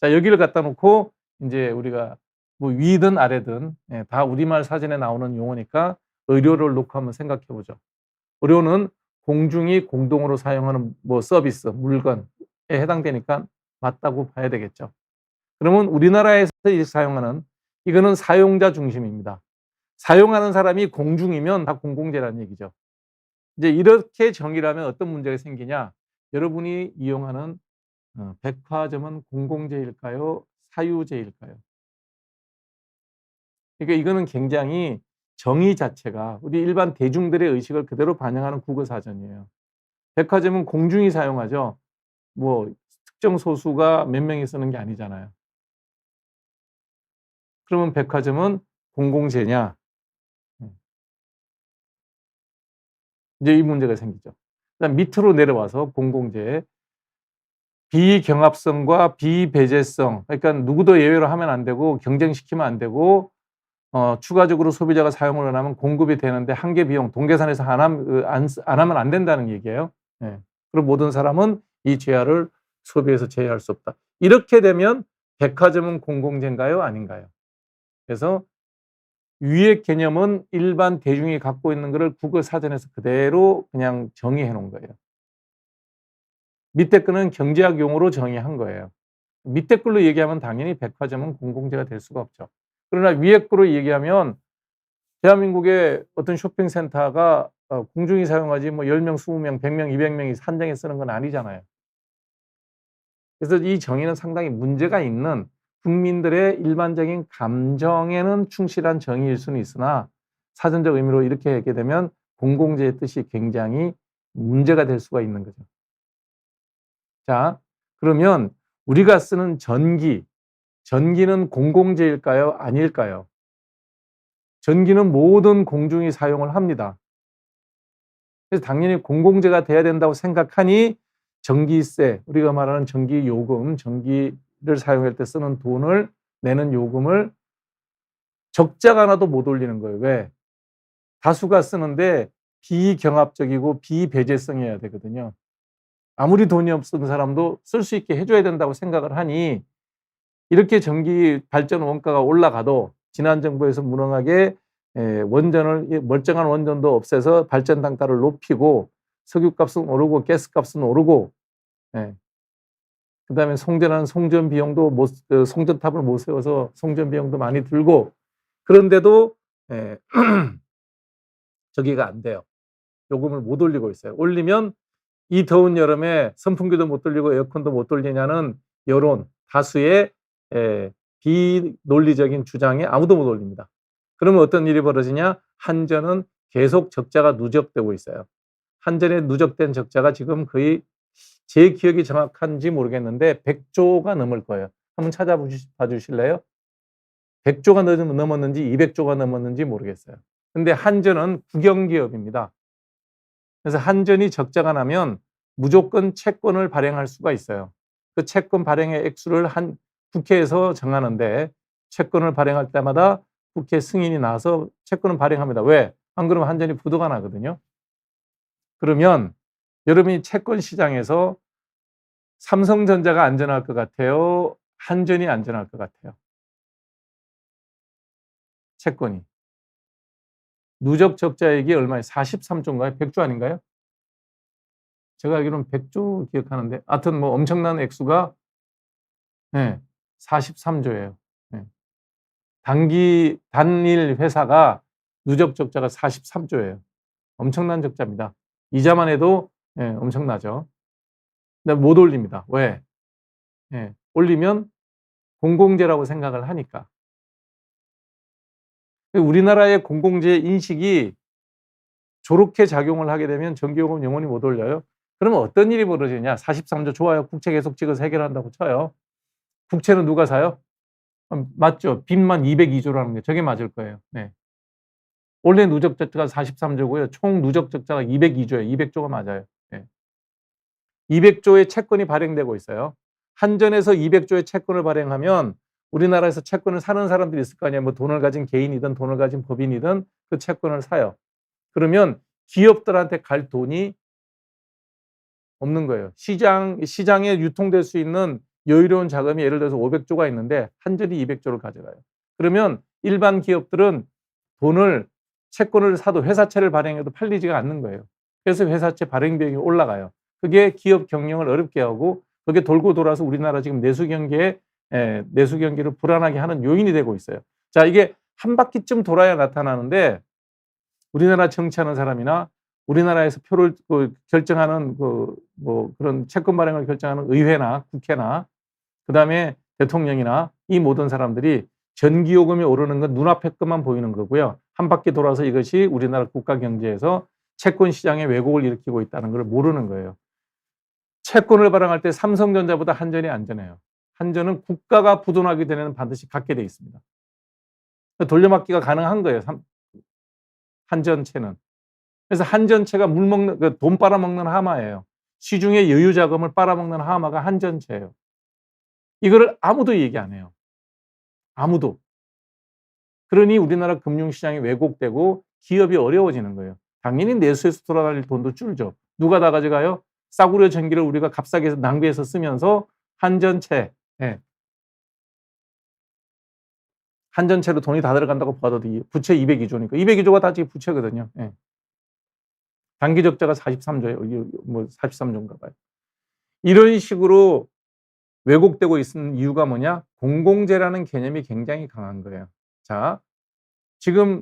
자, 여기를 갖다 놓고 이제 우리가 뭐 위든 아래든 다 우리말 사전에 나오는 용어니까 의료를 놓고 한번 생각해 보죠. 의료는 공중이 공동으로 사용하는 뭐 서비스, 물건에 해당되니까 맞다고 봐야 되겠죠. 그러면 우리나라에서 사용하는 이거는 사용자 중심입니다. 사용하는 사람이 공중이면 다 공공재라는 얘기죠. 이제 이렇게 정의를 하면 어떤 문제가 생기냐? 여러분이 이용하는 백화점은 공공재일까요? 사유재일까요? 그러니까 이거는 굉장히 정의 자체가 우리 일반 대중들의 의식을 그대로 반영하는 국어사전이에요. 백화점은 공중이 사용하죠. 뭐 특정 소수가 몇 명이 쓰는 게 아니잖아요. 그러면 백화점은 공공재냐? 이제 이 문제가 생기죠. 그다음 밑으로 내려와서 공공재 비경합성과 비배제성, 그러니까 누구도 예외로 하면 안 되고 경쟁시키면 안 되고 추가적으로 소비자가 사용을 하면 공급이 되는데 한계 비용 동계산에서 안 하면 안 된다는 얘기예요. 그리고 모든 사람은 이 재화를 소비해서 제외할 수 없다. 이렇게 되면 백화점은 공공재인가요? 아닌가요? 그래서 위의 개념은 일반 대중이 갖고 있는 것을 국어사전에서 그대로 그냥 정의해 놓은 거예요. 밑에 거는 경제학 용어로 정의한 거예요. 밑에 걸로 얘기하면 당연히 백화점은 공공재가 될 수가 없죠. 그러나 위에 거로 얘기하면 대한민국의 어떤 쇼핑센터가 공중이 사용하지 뭐 10명, 20명, 100명, 200명이 산정해 쓰는 건 아니잖아요. 그래서 이 정의는 상당히 문제가 있는 국민들의 일반적인 감정에는 충실한 정의일 수는 있으나 사전적 의미로 이렇게 하게 되면 공공재의 뜻이 굉장히 문제가 될 수가 있는 거죠. 자, 그러면 우리가 쓰는 전기는 공공재일까요? 아닐까요? 전기는 모든 공중이 사용을 합니다. 그래서 당연히 공공재가 돼야 된다고 생각하니 전기세, 우리가 말하는 전기요금, 전기를 사용할 때 쓰는 돈을 내는 요금을 적자가 하나도 못 올리는 거예요. 왜? 다수가 쓰는데 비경합적이고 비배제성이어야 되거든요. 아무리 돈이 없는 사람도 쓸 수 있게 해줘야 된다고 생각을 하니 이렇게 전기 발전 원가가 올라가도 지난 정부에서 무능하게 멀쩡한 원전도 없애서 발전 단가를 높이고 석유값은 오르고 가스값은 오르고 그다음에 송전하는 송전 비용도 송전탑을 못 세워서 송전 비용도 많이 들고 그런데도 저기가 안 돼요. 요금을 못 올리고 있어요. 올리면 이 더운 여름에 선풍기도 못 돌리고 에어컨도 못 돌리냐는 여론, 다수의 비논리적인 주장에 아무도 못 올립니다. 그러면 어떤 일이 벌어지냐? 한전은 계속 적자가 누적되고 있어요. 한전에 누적된 적자가 지금 거의 제 기억이 정확한지 모르겠는데 100조가 넘을 거예요. 한번 찾아봐 주실래요? 100조가 넘었는지 200조가 넘었는지 모르겠어요. 근데 한전은 국영기업입니다. 그래서 한전이 적자가 나면 무조건 채권을 발행할 수가 있어요. 그 채권 발행의 액수를 국회에서 정하는데 채권을 발행할 때마다 국회 승인이 나서 채권을 발행합니다. 왜? 안 그러면 한전이 부도가 나거든요. 그러면 여러분이 채권 시장에서 삼성전자가 안전할 것 같아요? 한전이 안전할 것 같아요. 채권이. 누적 적자액이 얼마예요? 43조인가요? 100조 아닌가요? 제가 알기로는 100조 기억하는데, 하여튼 뭐 엄청난 액수가, 네, 43조예요. 네. 단일 회사가 누적 적자가 43조예요. 엄청난 적자입니다. 이자만 해도 엄청나죠. 근데 못 올립니다. 왜? 올리면 공공재라고 생각을 하니까. 우리나라의 공공재 인식이 저렇게 작용을 하게 되면 전기요금 영원히 못 올려요. 그러면 어떤 일이 벌어지냐? 43조 좋아요. 국채 계속 찍어서 해결한다고 쳐요. 국채는 누가 사요? 맞죠. 빚만 202조라는 게 저게 맞을 거예요. 네. 원래 누적 적자가 43조고요. 총 누적 적자가 202조예요. 200조가 맞아요. 네. 200조의 채권이 발행되고 있어요. 한전에서 200조의 채권을 발행하면 우리나라에서 채권을 사는 사람들이 있을 거 아니에요. 뭐 돈을 가진 개인이든 돈을 가진 법인이든 그 채권을 사요. 그러면 기업들한테 갈 돈이 없는 거예요. 시장에 유통될 수 있는 여유로운 자금이 예를 들어서 500조가 있는데 한전이 200조를 가져가요. 그러면 일반 기업들은 채권을 사도 회사채를 발행해도 팔리지가 않는 거예요. 그래서 회사채 발행 비용이 올라가요. 그게 기업 경영을 어렵게 하고 그게 돌고 돌아서 우리나라 지금 내수 경기를 불안하게 하는 요인이 되고 있어요. 자, 이게 한 바퀴쯤 돌아야 나타나는데 우리나라 정치하는 사람이나 우리나라에서 표를 결정하는 그런 채권 발행을 결정하는 의회나 국회나 그다음에 대통령이나 이 모든 사람들이 전기요금이 오르는 건 눈앞에 것만 보이는 거고요. 한 바퀴 돌아서 이것이 우리나라 국가 경제에서 채권 시장에 왜곡을 일으키고 있다는 걸 모르는 거예요. 채권을 발행할 때 삼성전자보다 한전이 안전해요. 한전은 국가가 부도나기 전에는 반드시 갖게 돼 있습니다. 돌려막기가 가능한 거예요. 한전채는. 그래서 한전채가 돈 빨아먹는 하마예요. 시중의 여유 자금을 빨아먹는 하마가 한전채예요. 이거를 아무도 얘기 안 해요. 아무도. 그러니 우리나라 금융시장이 왜곡되고 기업이 어려워지는 거예요. 당연히 내수에서 돌아다닐 돈도 줄죠. 누가 다 가져가요? 싸구려 전기를 우리가 값싸게 낭비해서 쓰면서 한전채, 한전채로 돈이 다 들어간다고 봐도 부채 202조니까 202조가 다 지금 부채거든요. 단기 적자가 43조예요. 뭐 43조인가 봐요. 이런 식으로 왜곡되고 있는 이유가 뭐냐? 공공재라는 개념이 굉장히 강한 거예요. 자, 지금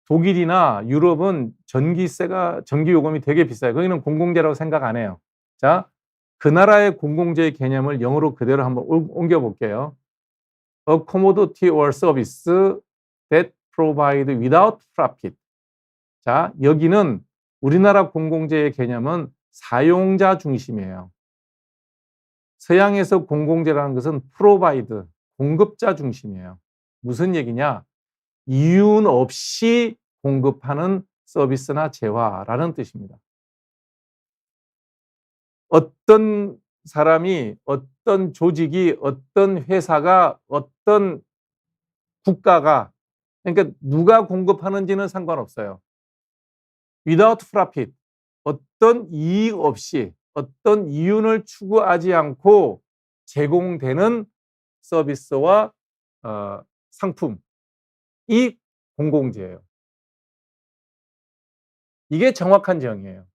독일이나 유럽은 전기요금이 되게 비싸요. 거기는 공공재라고 생각 안 해요. 자, 그 나라의 공공재의 개념을 영어로 그대로 한번 옮겨 볼게요. A commodity or service that provide without profit. 자, 여기는 우리나라 공공재의 개념은 사용자 중심이에요. 서양에서 공공재라는 것은 provide, 공급자 중심이에요. 무슨 얘기냐? 이윤 없이 공급하는 서비스나 재화라는 뜻입니다. 어떤 사람이, 어떤 조직이, 어떤 회사가, 어떤 국가가, 그러니까 누가 공급하는지는 상관없어요. without profit, 어떤 이익 없이, 어떤 이윤을 추구하지 않고 제공되는 서비스와 상품, 이 공공재예요. 이게 정확한 정의예요.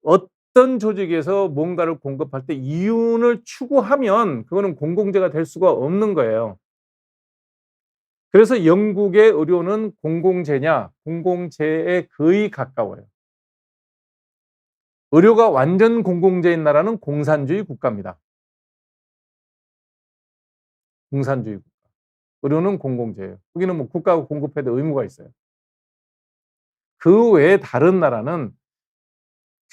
어떤 조직에서 뭔가를 공급할 때 이윤을 추구하면 그거는 공공재가 될 수가 없는 거예요. 그래서 영국의 의료는 공공재냐? 공공재에 거의 가까워요. 의료가 완전 공공재인 나라는 공산주의 국가입니다. 공산주의 국가. 의료는 공공재예요. 거기는 뭐 국가가 공급해도 의무가 있어요. 그 외에 다른 나라는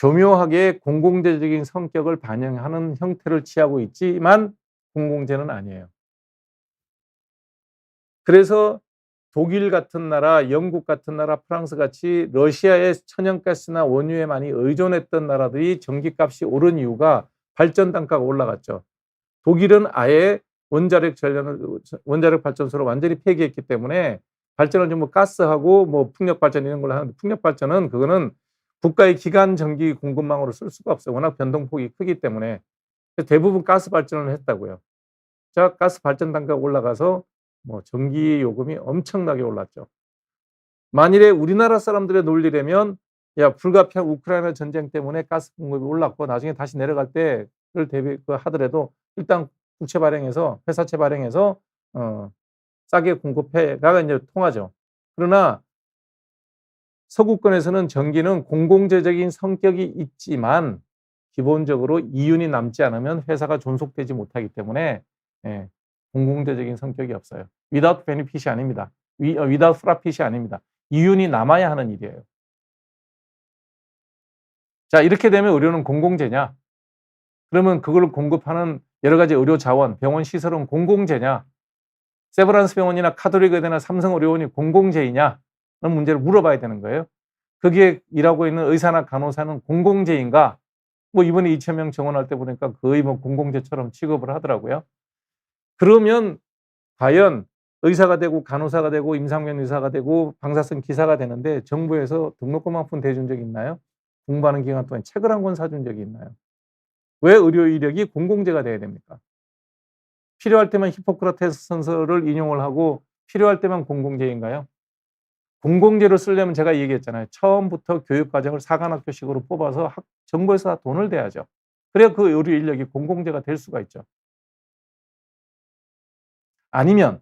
교묘하게 공공재적인 성격을 반영하는 형태를 취하고 있지만 공공재는 아니에요. 그래서 독일 같은 나라, 영국 같은 나라, 프랑스 같이 러시아의 천연가스나 원유에 많이 의존했던 나라들이 전기값이 오른 이유가 발전 단가가 올라갔죠. 독일은 아예 원자력 발전소를 완전히 폐기했기 때문에 발전을 좀 가스하고 뭐 풍력 발전 이런 걸 하는데 풍력 발전은 그거는 국가의 기간 전기 공급망으로 쓸 수가 없어요. 워낙 변동폭이 크기 때문에. 대부분 가스 발전을 했다고요. 자, 가스 발전 단가가 올라가서 뭐 전기 요금이 엄청나게 올랐죠. 만일에 우리나라 사람들의 논리라면 야, 불가피한 우크라이나 전쟁 때문에 가스 공급이 올랐고 나중에 다시 내려갈 때를 하더라도 일단 국채 발행해서 회사채 발행해서 싸게 공급해가 이제 통하죠. 그러나 서구권에서는 전기는 공공재적인 성격이 있지만 기본적으로 이윤이 남지 않으면 회사가 존속되지 못하기 때문에 예, 공공재적인 성격이 없어요. without benefit이 아닙니다. without profit이 아닙니다. 이윤이 남아야 하는 일이에요. 자, 이렇게 되면 의료는 공공재냐? 그러면 그걸 공급하는 여러 가지 의료 자원, 병원 시설은 공공재냐? 세브란스 병원이나 카톨릭 의대나 삼성의료원이 공공재이냐? 는 문제를 물어봐야 되는 거예요. 거기에 일하고 있는 의사나 간호사는 공공재인가? 뭐 이번에 2,000명 정원할 때 보니까 거의 뭐 공공재처럼 취급을 하더라고요. 그러면 과연 의사가 되고 간호사가 되고 임상병 의사가 되고 방사선 기사가 되는데 정부에서 등록금 한 푼 대준 적이 있나요? 공부하는 기간 동안 책을 한 권 사준 적이 있나요? 왜 의료 이력이 공공재가 돼야 됩니까? 필요할 때만 히포크라테스 선서를 인용을 하고 필요할 때만 공공재인가요? 공공재로 쓰려면 제가 얘기했잖아요. 처음부터 교육과정을 사관학교식으로 뽑아서 정부에서 다 돈을 대야죠. 그래야 그 의료 인력이 공공재가 될 수가 있죠. 아니면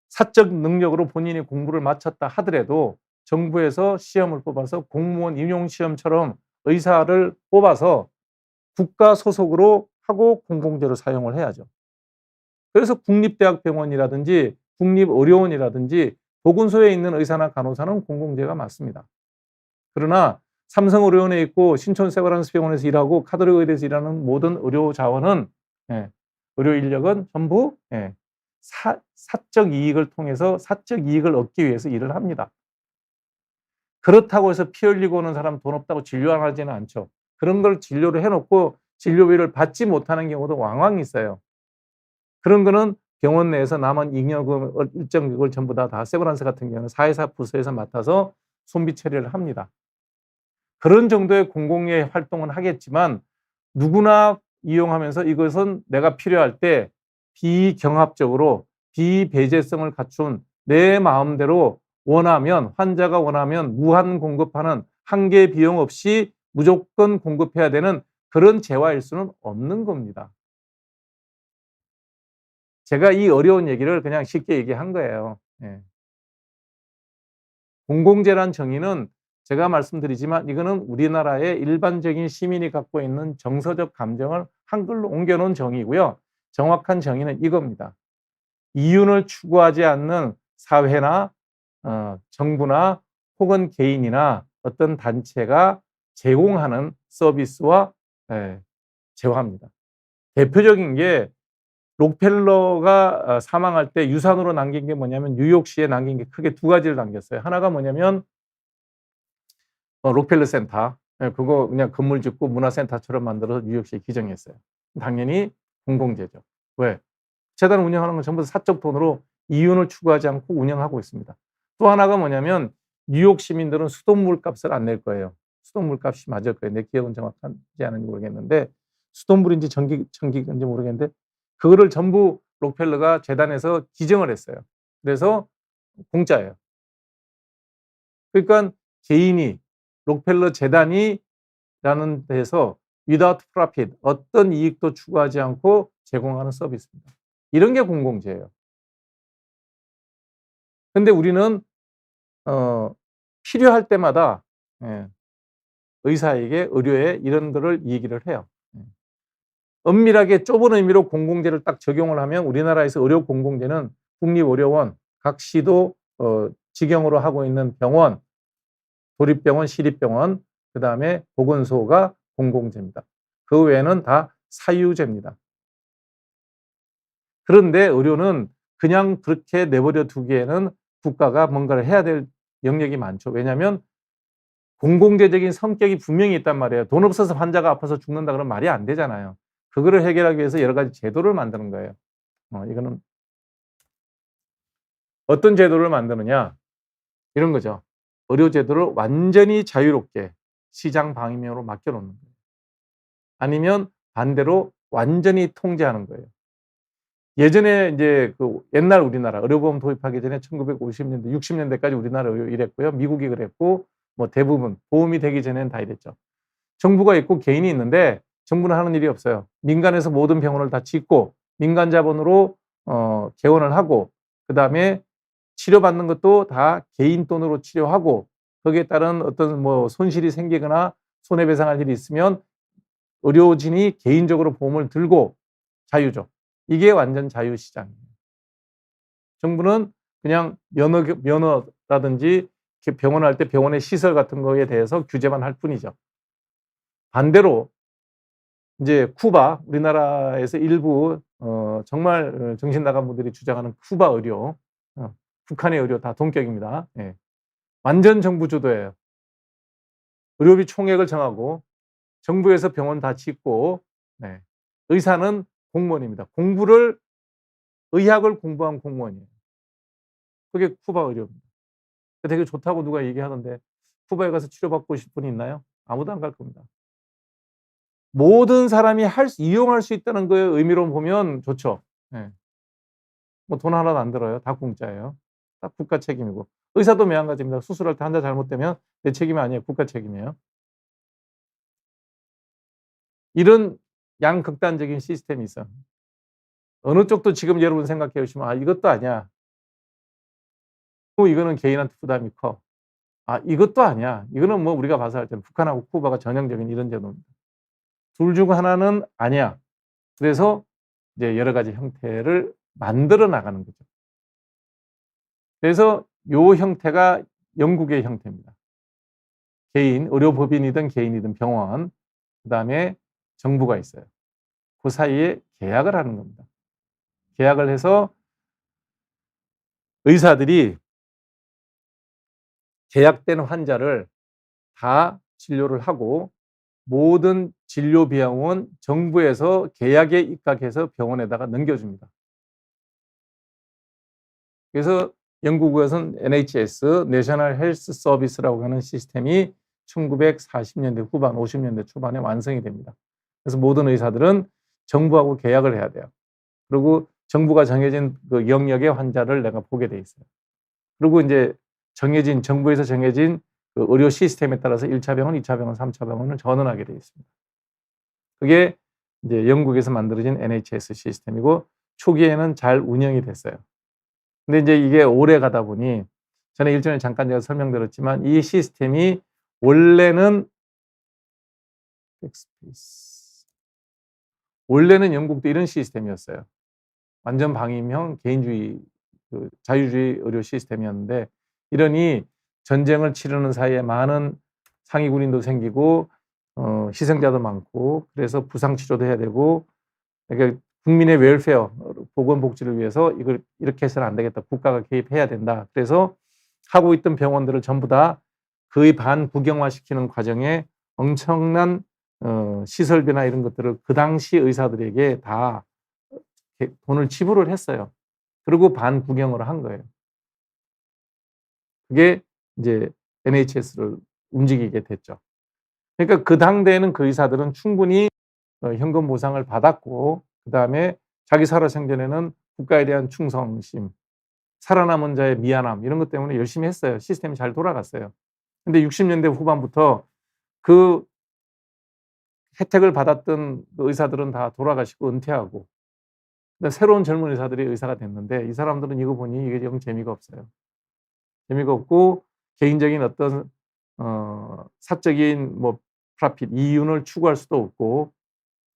사적 능력으로 본인이 공부를 마쳤다 하더라도 정부에서 시험을 뽑아서 공무원 임용시험처럼 의사를 뽑아서 국가 소속으로 하고 공공재로 사용을 해야죠. 그래서 국립대학병원이라든지 국립의료원이라든지 보건소에 있는 의사나 간호사는 공공재가 맞습니다. 그러나 삼성의료원에 있고 신촌세브란스병원에서 일하고 카톨릭 의대에서 일하는 모든 의료 자원은 의료 인력은 전부 사적 이익을 통해서 사적 이익을 얻기 위해서 일을 합니다. 그렇다고 해서 피 흘리고 오는 사람 돈 없다고 진료 안 하지는 않죠. 그런 걸 진료를 해놓고 진료비를 받지 못하는 경우도 왕왕 있어요. 그런 거는 병원 내에서 남은 잉여금 일정 걸 전부 다 세브란스 같은 경우는 사회사 부서에서 맡아서 손비 처리를 합니다. 그런 정도의 공공의 활동은 하겠지만 누구나 이용하면서 이것은 내가 필요할 때 비경합적으로 비배제성을 갖춘 내 마음대로 원하면 환자가 원하면 무한 공급하는 한계 비용 없이 무조건 공급해야 되는 그런 재화일 수는 없는 겁니다. 제가 이 어려운 얘기를 그냥 쉽게 얘기한 거예요. 공공재란 정의는 제가 말씀드리지만 이거는 우리나라의 일반적인 시민이 갖고 있는 정서적 감정을 한글로 옮겨놓은 정의고요. 정확한 정의는 이겁니다. 이윤을 추구하지 않는 사회나 정부나 혹은 개인이나 어떤 단체가 제공하는 서비스와 재화입니다. 대표적인 게 록펠러가 사망할 때 유산으로 남긴 게 뭐냐면 뉴욕시에 남긴 게 크게 두 가지를 남겼어요. 하나가 뭐냐면 록펠러 센터. 그거 그냥 건물 짓고 문화센터처럼 만들어서 뉴욕시에 기증했어요. 당연히 공공재죠. 왜? 재단 운영하는 건 전부 사적 돈으로 이윤을 추구하지 않고 운영하고 있습니다. 또 하나가 뭐냐면 뉴욕 시민들은 수돗물 값을 안 낼 거예요. 수돗물 값이 맞을 거예요. 내 기억은 정확한지 않은지 모르겠는데 수돗물인지 전기인지 모르겠는데 그거를 전부 록펠러가 재단에서 기증을 했어요. 그래서 공짜예요. 그러니까 개인이 록펠러 재단이라는 데서 without profit 어떤 이익도 추구하지 않고 제공하는 서비스입니다. 이런 게 공공재예요. 근데 우리는 필요할 때마다 의사에게 의료에 이런 거를 얘기를 해요. 엄밀하게 좁은 의미로 공공재를 딱 적용을 하면 우리나라에서 의료 공공재는 국립의료원, 각 시도 직영으로 하고 있는 병원, 도립병원, 시립병원, 그 다음에 보건소가 공공재입니다. 그 외에는 다 사유재입니다. 그런데 의료는 그냥 그렇게 내버려 두기에는 국가가 뭔가를 해야 될 영역이 많죠. 왜냐하면 공공재적인 성격이 분명히 있단 말이에요. 돈 없어서 환자가 아파서 죽는다 그러면 말이 안 되잖아요. 그거를 해결하기 위해서 여러 가지 제도를 만드는 거예요. 이거는 어떤 제도를 만드느냐 이런 거죠. 의료제도를 완전히 자유롭게 시장 방임으로 맡겨놓는 거예요. 아니면 반대로 완전히 통제하는 거예요. 예전에 이제 그 옛날 우리나라 의료보험 도입하기 전에 1950년대, 60년대까지 우리나라 이랬고요. 미국이 그랬고 뭐 대부분 보험이 되기 전에는 다 이랬죠. 정부가 있고 개인이 있는데 정부는 하는 일이 없어요. 민간에서 모든 병원을 다 짓고 민간 자본으로 개원을 하고 그다음에 치료받는 것도 다 개인 돈으로 치료하고 거기에 따른 어떤 뭐 손실이 생기거나 손해배상할 일이 있으면 의료진이 개인적으로 보험을 들고 자유죠. 이게 완전 자유시장이에요. 정부는 그냥 면허라든지 병원 할 때 병원의 시설 같은 거에 대해서 규제만 할 뿐이죠. 반대로 이제 쿠바, 우리나라에서 일부 정말 정신 나간 분들이 주장하는 쿠바 의료, 북한의 의료 다 동격입니다. 예. 완전 정부 주도예요. 의료비 총액을 정하고 정부에서 병원 다 짓고 네. 의사는 공무원입니다. 의학을 공부한 공무원이에요. 그게 쿠바 의료입니다. 되게 좋다고 누가 얘기하던데 쿠바에 가서 치료받고 싶은 분이 있나요? 아무도 안 갈 겁니다. 모든 사람이 이용할 수 있다는 거에 의미로 보면 좋죠. 네. 뭐 돈 하나도 안 들어요. 다 공짜예요. 다 국가 책임이고. 의사도 매한가지입니다. 수술할 때 환자 잘못되면 내 책임이 아니에요. 국가 책임이에요. 이런 양극단적인 시스템이 있어요. 어느 쪽도 지금 여러분 생각해 보시면 아 이것도 아니야. 이거는 개인한테 부담이 커. 아 이것도 아니야. 이거는 뭐 우리가 봐서 할 때는 북한하고 쿠바가 전형적인 이런 제도입니다. 둘 중 하나는 아니야. 그래서 이제 여러 가지 형태를 만들어 나가는 거죠. 그래서 요 형태가 영국의 형태입니다. 개인, 의료법인이든 개인이든 병원, 그다음에 정부가 있어요. 그 사이에 계약을 하는 겁니다. 계약을 해서 의사들이 계약된 환자를 다 진료를 하고 모든 진료 비용은 정부에서 계약에 입각해서 병원에다가 넘겨줍니다. 그래서 영국에서는 NHS, 내셔널 헬스 서비스라고 하는 시스템이 1940년대 후반, 50년대 초반에 완성이 됩니다. 그래서 모든 의사들은 정부하고 계약을 해야 돼요. 그리고 정부가 정해진 그 영역의 환자를 내가 보게 돼 있어요. 그리고 이제 정부에서 정해진 그 의료 시스템에 따라서 1차 병원, 2차 병원, 3차 병원을 전원하게 돼 있습니다. 그게 이제 영국에서 만들어진 NHS 시스템이고 초기에는 잘 운영이 됐어요. 근데 이제 이게 오래 가다 보니 전에 일전에 잠깐 제가 설명드렸지만 이 시스템이 원래는 영국도 이런 시스템이었어요. 완전 방임형 개인주의 자유주의 의료 시스템이었는데 이러니 전쟁을 치르는 사이에 많은 상위 군인도 생기고 희생자도 많고 그래서 부상 치료도 해야 되고 그러니까 국민의 웰페어 보건복지를 위해서 이걸 이렇게 해서는 안 되겠다. 국가가 개입해야 된다. 그래서 하고 있던 병원들을 전부 다 거의 반국영화시키는 과정에 엄청난 시설비나 이런 것들을 그 당시 의사들에게 다 돈을 지불을 했어요. 그리고 반국영으로 한 거예요. 그게 이제 NHS를 움직이게 됐죠. 그러니까 그 당대에는 그 의사들은 충분히 현금 보상을 받았고 그다음에 자기 살아생전에는 국가에 대한 충성심, 살아남은 자의 미안함 이런 것 때문에 열심히 했어요. 시스템이 잘 돌아갔어요. 근데 60년대 후반부터 그 혜택을 받았던 그 의사들은 다 돌아가시고 은퇴하고 새로운 젊은 의사들이 의사가 됐는데 이 사람들은 이거 보니 이게 영 재미가 없어요. 재미가 없고 개인적인 어떤 사적인 뭐 프라핏 이윤을 추구할 수도 없고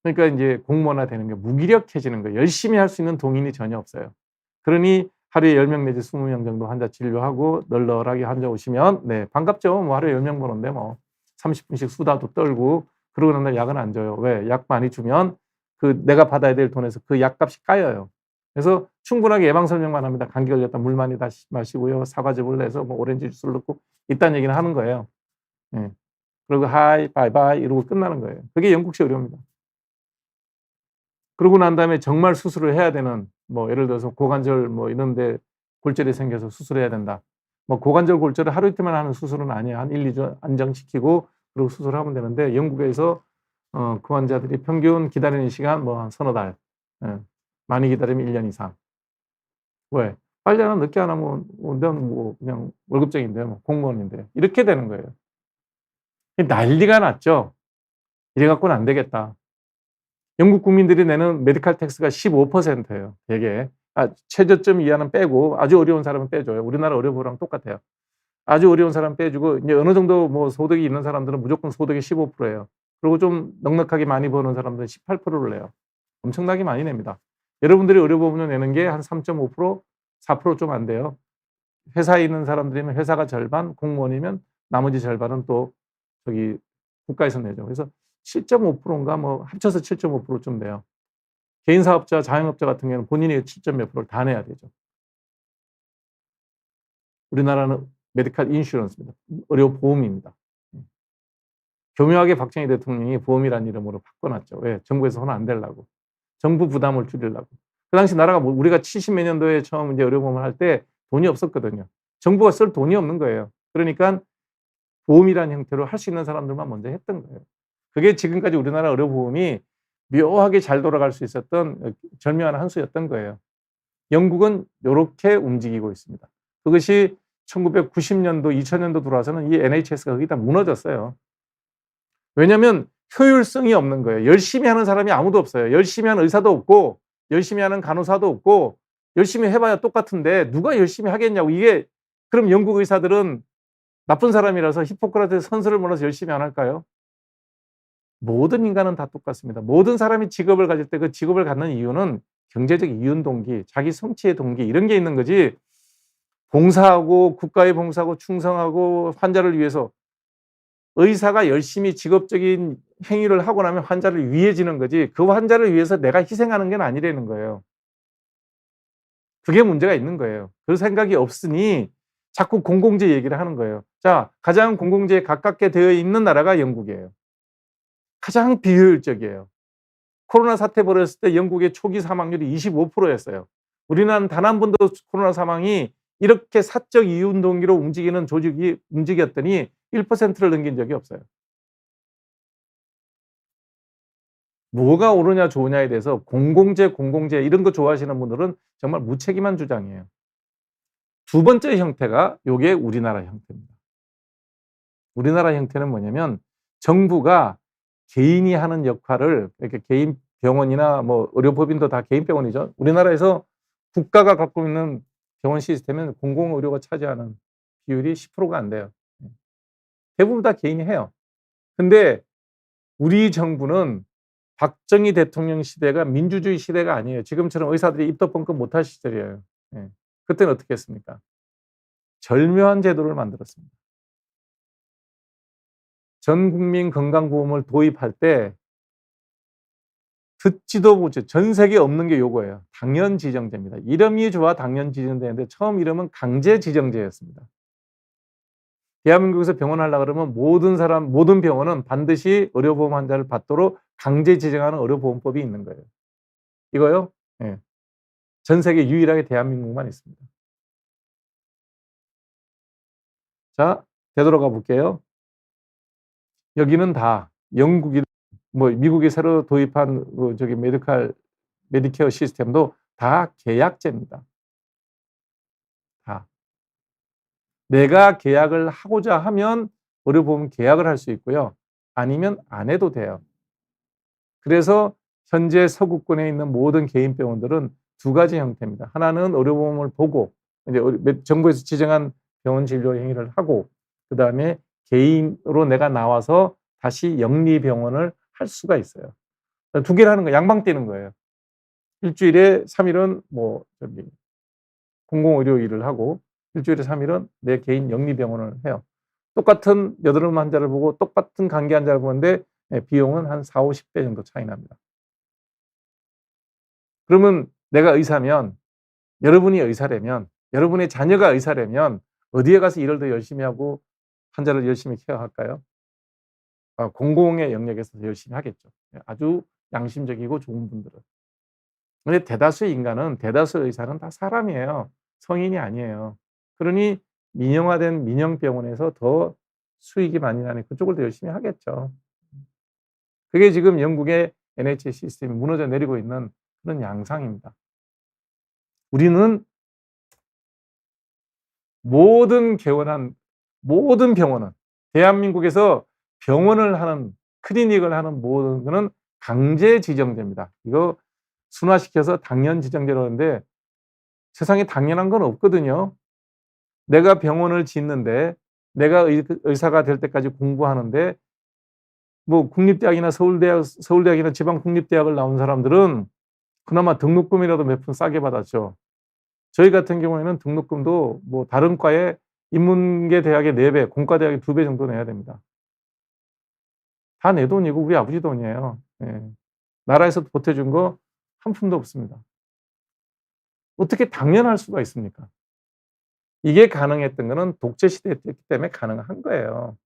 그러니까 이제 공무원화 되는 게 무기력해지는 거예요. 열심히 할 수 있는 동인이 전혀 없어요. 그러니 하루에 10명 내지 20명 정도 환자 진료하고 널널하게 환자 오시면 네 반갑죠. 뭐 하루에 10명 보는데 뭐 30분씩 수다도 떨고 그러고 난 다음에 약은 안 줘요. 왜? 약 많이 주면 그 내가 받아야 될 돈에서 그 약값이 까여요. 그래서 충분하게 예방 설명만 합니다. 감기 걸렸다 물 많이 마시고요. 사과즙을 내서 뭐 오렌지 주스를 넣고 이딴 얘기는 하는 거예요. 네. 그리고 하이 바이바이 이러고 끝나는 거예요. 그게 영국식 의료입니다. 그러고 난 다음에 정말 수술을 해야 되는 뭐 예를 들어서 고관절 뭐 이런데 골절이 생겨서 수술해야 된다. 뭐 고관절 골절을 하루 이틀만 하는 수술은 아니에요. 한 1, 2주 안정시키고 그리고 수술하면 되는데 영국에서 그 환자들이 평균 기다리는 시간 뭐 한 서너 달, 예. 많이 기다리면 1년 이상. 왜? 빨리 안 하면 늦게 안 하면 넌 뭐 그냥 월급쟁인데 뭐 공무원인데 이렇게 되는 거예요. 난리가 났죠. 이래 갖고는 안 되겠다. 영국 국민들이 내는 메디칼 텍스가 15%예요. 되게. 최저점 이하는 빼고 아주 어려운 사람은 빼줘요. 우리나라 의료보랑 똑같아요. 아주 어려운 사람 빼주고 이제 어느 정도 뭐 소득이 있는 사람들은 무조건 소득의 15%예요. 그리고 좀 넉넉하게 많이 버는 사람들은 18%를 내요. 엄청나게 많이 냅니다. 여러분들이 의료보험료 내는 게 한 3.5%, 4% 좀 안 돼요. 회사에 있는 사람들이면 회사가 절반, 공무원이면 나머지 절반은 또 저기 국가에서 내죠. 그래서 7.5%인가 뭐 합쳐서 7.5%쯤 돼요. 개인 사업자, 자영업자 같은 경우는 본인이 7점 몇 프로를 다 내야 되죠. 우리나라는 메디칼 인슈런스입니다. 의료보험입니다. 교묘하게 박정희 대통령이 보험이라는 이름으로 바꿔놨죠. 왜? 정부에서 손 안 대려고. 정부 부담을 줄이려고. 그 당시 나라가 우리가 70몇 년도에 처음 이제 의료보험을 할 때 돈이 없었거든요. 정부가 쓸 돈이 없는 거예요. 그러니까 보험이라는 형태로 할 수 있는 사람들만 먼저 했던 거예요. 그게 지금까지 우리나라 의료보험이 묘하게 잘 돌아갈 수 있었던 절묘한 한 수였던 거예요. 영국은 이렇게 움직이고 있습니다. 그것이 1990년도, 2000년도 들어와서는 이 NHS가 거의 다 무너졌어요. 왜냐하면 효율성이 없는 거예요. 열심히 하는 사람이 아무도 없어요. 열심히 하는 의사도 없고 열심히 하는 간호사도 없고 열심히 해봐야 똑같은데 누가 열심히 하겠냐고. 이게 그럼 영국 의사들은 나쁜 사람이라서 히포크라테스 선서를 몰라서 열심히 안 할까요? 모든 인간은 다 똑같습니다. 모든 사람이 직업을 가질 때 그 직업을 갖는 이유는 경제적 이윤 동기, 자기 성취의 동기 이런 게 있는 거지. 봉사하고 국가에 봉사하고 충성하고 환자를 위해서 의사가 열심히 직업적인 행위를 하고 나면 환자를 위해지는 거지 그 환자를 위해서 내가 희생하는 건 아니라는 거예요. 그게 문제가 있는 거예요. 그 생각이 없으니 자꾸 공공재 얘기를 하는 거예요. 자, 가장 공공재에 가깝게 되어 있는 나라가 영국이에요. 가장 비효율적이에요. 코로나 사태 벌어졌을 때 영국의 초기 사망률이 25%였어요. 우리나라는 단 한 번도 코로나 사망이 이렇게 사적 이윤 동기로 움직이는 조직이 움직였더니 1%를 넘긴 적이 없어요. 뭐가 옳으냐 좋으냐에 대해서 공공재 이런 거 좋아하시는 분들은 정말 무책임한 주장이에요. 두 번째 형태가 요게 우리나라 형태입니다. 우리나라 형태는 뭐냐면 정부가 개인이 하는 역할을 이렇게 개인 병원이나 뭐 의료법인도 다 개인 병원이죠. 우리나라에서 국가가 갖고 있는 병원 시스템은 공공의료가 차지하는 비율이 10%가 안 돼요. 대부분 다 개인이 해요. 근데 우리 정부는 박정희 대통령 시대가 민주주의 시대가 아니에요. 지금처럼 의사들이 입도 뻥끗 못할 시절이에요. 예. 그때는 어떻게 했습니까? 절묘한 제도를 만들었습니다. 전 국민 건강보험을 도입할 때 듣지도 못해 전 세계에 없는 게 요거예요. 당연지정제입니다. 이름이 좋아 당연지정제인데 처음 이름은 강제지정제였습니다. 대한민국에서 병원 하려고 그러면 모든 병원은 반드시 의료보험 환자를 받도록 강제 지정하는 의료보험법이 있는 거예요. 이거요? 예. 전 세계 유일하게 대한민국만 있습니다. 자, 되돌아가 볼게요. 여기는 다 영국이 뭐 미국이 새로 도입한 저기 메디케어 시스템도 다 계약제입니다. 다. 내가 계약을 하고자 하면 의료보험 계약을 할 수 있고요. 아니면 안 해도 돼요. 그래서 현재 서구권에 있는 모든 개인 병원들은 두 가지 형태입니다. 하나는 의료보험을 보고 이제 정부에서 지정한 병원 진료 행위를 하고 그다음에 개인으로 내가 나와서 다시 영리 병원을 할 수가 있어요. 두 개를 하는 거예요. 양방 뛰는 거예요. 일주일에 3일은 뭐 저기 공공의료 일을 하고 일주일에 3일은 내 개인 영리병원을 해요. 똑같은 여드름 환자를 보고 똑같은 감기 환자를 보는데 비용은 한 4, 50배 정도 차이 납니다. 그러면 내가 의사면 여러분이 의사라면 여러분의 자녀가 의사라면 어디에 가서 일을 더 열심히 하고 환자를 열심히 케어할까요? 공공의 영역에서 열심히 하겠죠. 아주 양심적이고 좋은 분들은. 근데 대다수의 인간은 대다수 의사는 다 사람이에요. 성인이 아니에요. 그러니 민영화된 민영병원에서 더 수익이 많이 나니 그쪽을 더 열심히 하겠죠. 그게 지금 영국의 NHS 시스템이 무너져 내리고 있는 그런 양상입니다. 우리는 모든 병원은 대한민국에서 병원을 하는 클리닉을 하는 모든 거는 강제 지정제입니다. 이거 순화시켜서 당연 지정제로 하는데 세상에 당연한 건 없거든요. 내가 병원을 짓는데 내가 의사가 될 때까지 공부하는데 뭐 국립대학이나 서울대학이나 지방 국립대학을 나온 사람들은 그나마 등록금이라도 몇 푼 싸게 받았죠. 저희 같은 경우에는 등록금도 뭐 다른 과에 인문계 대학의 4배, 공과 대학의 2배 정도 내야 됩니다. 다 내 돈이고 우리 아버지 돈이에요. 예. 나라에서 보태준 거 한 푼도 없습니다. 어떻게 당연할 수가 있습니까? 이게 가능했던 거는 독재 시대였기 때문에 가능한 거예요.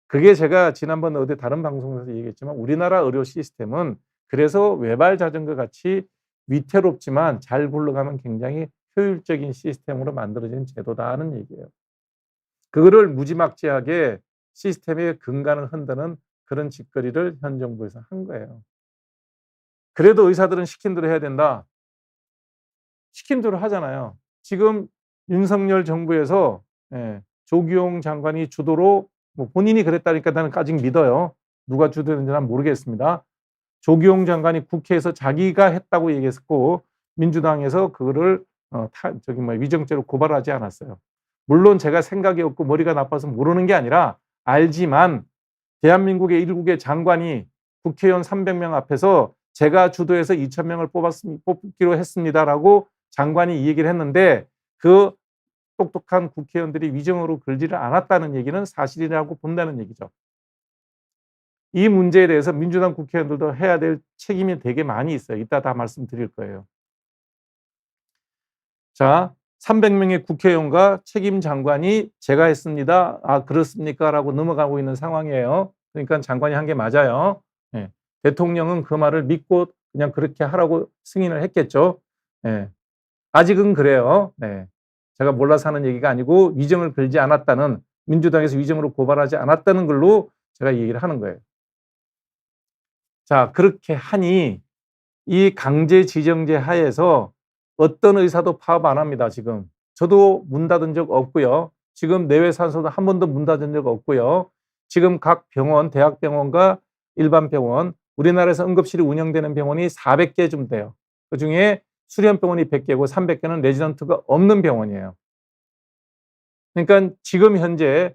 그게 제가 지난번 어디 다른 방송에서 얘기했지만 우리나라 의료 시스템은 그래서 외발 자전거 같이 위태롭지만 잘 굴러가면 굉장히 효율적인 시스템으로 만들어진 제도다 하는 얘기예요. 그거를 무지막지하게 시스템의 근간을 흔드는 그런 짓거리를 현 정부에서 한 거예요. 그래도 의사들은 시킨 대로 해야 된다. 시킨 대로 하잖아요. 지금 윤석열 정부에서 조규용 장관이 주도로 뭐 본인이 그랬다니까 나는 아직 믿어요. 누가 주도했는지 난 모르겠습니다. 조규용 장관이 국회에서 자기가 했다고 얘기했고 민주당에서 그거를 위정죄로 고발하지 않았어요. 물론 제가 생각이 없고 머리가 나빠서 모르는 게 아니라 알지만 대한민국의 일국의 장관이 국회의원 300명 앞에서 제가 주도해서 2,000명을 뽑기로 했습니다라고 장관이 이 얘기를 했는데 그 똑똑한 국회의원들이 위정으로 걸지를 않았다는 얘기는 사실이라고 본다는 얘기죠. 이 문제에 대해서 민주당 국회의원들도 해야 될 책임이 되게 많이 있어요. 이따 다 말씀드릴 거예요. 자, 300명의 국회의원과 책임 장관이 제가 했습니다. 아, 그렇습니까? 라고 넘어가고 있는 상황이에요. 그러니까 장관이 한 게 맞아요. 네. 대통령은 그 말을 믿고 그냥 그렇게 하라고 승인을 했겠죠. 네. 아직은 그래요. 네. 제가 몰라서 하는 얘기가 아니고 위정을 걸지 않았다는, 민주당에서 위정으로 고발하지 않았다는 걸로 제가 얘기를 하는 거예요. 자, 그렇게 하니 이 강제 지정제 하에서 어떤 의사도 파업 안 합니다. 지금 저도 문 닫은 적 없고요. 지금 내외 산소도 한 번도 문 닫은 적 없고요. 지금 각 병원, 대학병원과 일반 병원, 우리나라에서 응급실이 운영되는 병원이 400개쯤 돼요. 그중에 수련병원이 100개고 300개는 레지던트가 없는 병원이에요. 그러니까 지금 현재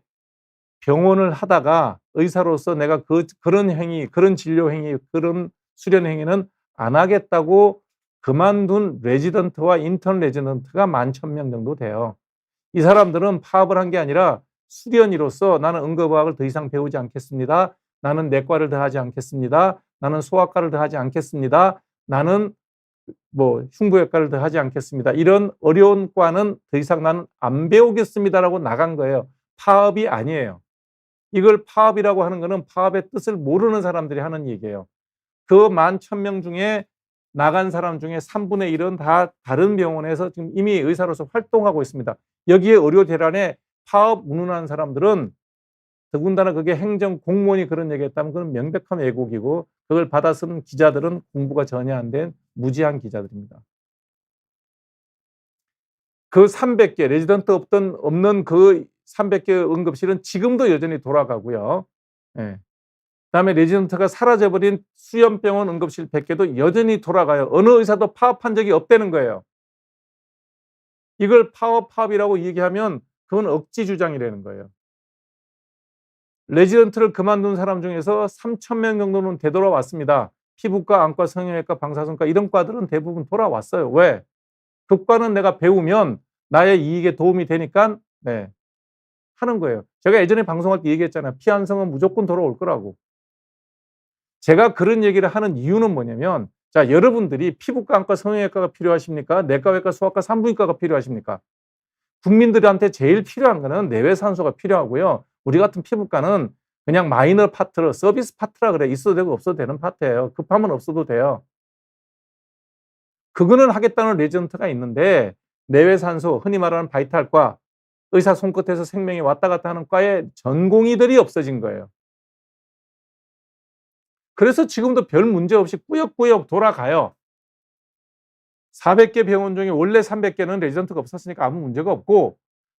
병원을 하다가 의사로서 내가 그런 행위, 그런 진료 행위, 그런 수련 행위는 안 하겠다고 그만둔 레지던트와 인턴 레지던트가 11,000명 정도 돼요. 이 사람들은 파업을 한 게 아니라 수련의로서 나는 응급의학을 더 이상 배우지 않겠습니다. 나는 내과를 더 하지 않겠습니다. 나는 소아과를 더 하지 않겠습니다. 나는 뭐 흉부외과를 더 하지 않겠습니다. 이런 어려운 과는 더 이상 나는 안 배우겠습니다라고 나간 거예요. 파업이 아니에요. 이걸 파업이라고 하는 거는 파업의 뜻을 모르는 사람들이 하는 얘기예요. 그 11,000명 중에 나간 사람 중에 3분의 1은 다 다른 병원에서 지금 이미 의사로서 활동하고 있습니다. 여기에 의료 대란에 파업 운운한 사람들은 더군다나 그게 행정 공무원이 그런 얘기했다면 그건 명백한 왜곡이고 그걸 받아 쓴 기자들은 공부가 전혀 안 된 무지한 기자들입니다. 그 300개 레지던트 없는 그 300개 응급실은 지금도 여전히 돌아가고요. 예. 그다음에 레지던트가 사라져버린 수련병원 응급실 100개도 여전히 돌아가요. 어느 의사도 파업한 적이 없다는 거예요. 이걸 파업이라고 얘기하면 그건 억지 주장이라는 거예요. 레지던트를 그만둔 사람 중에서 3,000명 정도는 되돌아왔습니다. 피부과, 안과, 성형외과, 방사선과 이런 과들은 대부분 돌아왔어요. 왜? 그 과는 내가 배우면 나의 이익에 도움이 되니까 하는 거예요. 제가 예전에 방송할 때 얘기했잖아요. 피 한 성은 무조건 돌아올 거라고. 제가 그런 얘기를 하는 이유는 뭐냐면 자, 여러분들이 피부과, 안과, 성형외과가 필요하십니까? 내과, 외과, 소아과, 산부인과가 필요하십니까? 국민들한테 제일 필요한 거는 내외산소가 필요하고요. 우리 같은 피부과는 그냥 마이너 파트로 서비스 파트라 그래. 있어도 되고 없어도 되는 파트예요. 급하면 없어도 돼요. 그거는 하겠다는 레지던트가 있는데 내외산소, 흔히 말하는 바이탈과 의사 손끝에서 생명이 왔다 갔다 하는 과에 전공의들이 없어진 거예요. 그래서 지금도 별 문제 없이 꾸역꾸역 돌아가요. 400개 병원 중에 원래 300개는 레지던트가 없었으니까 아무 문제가 없고,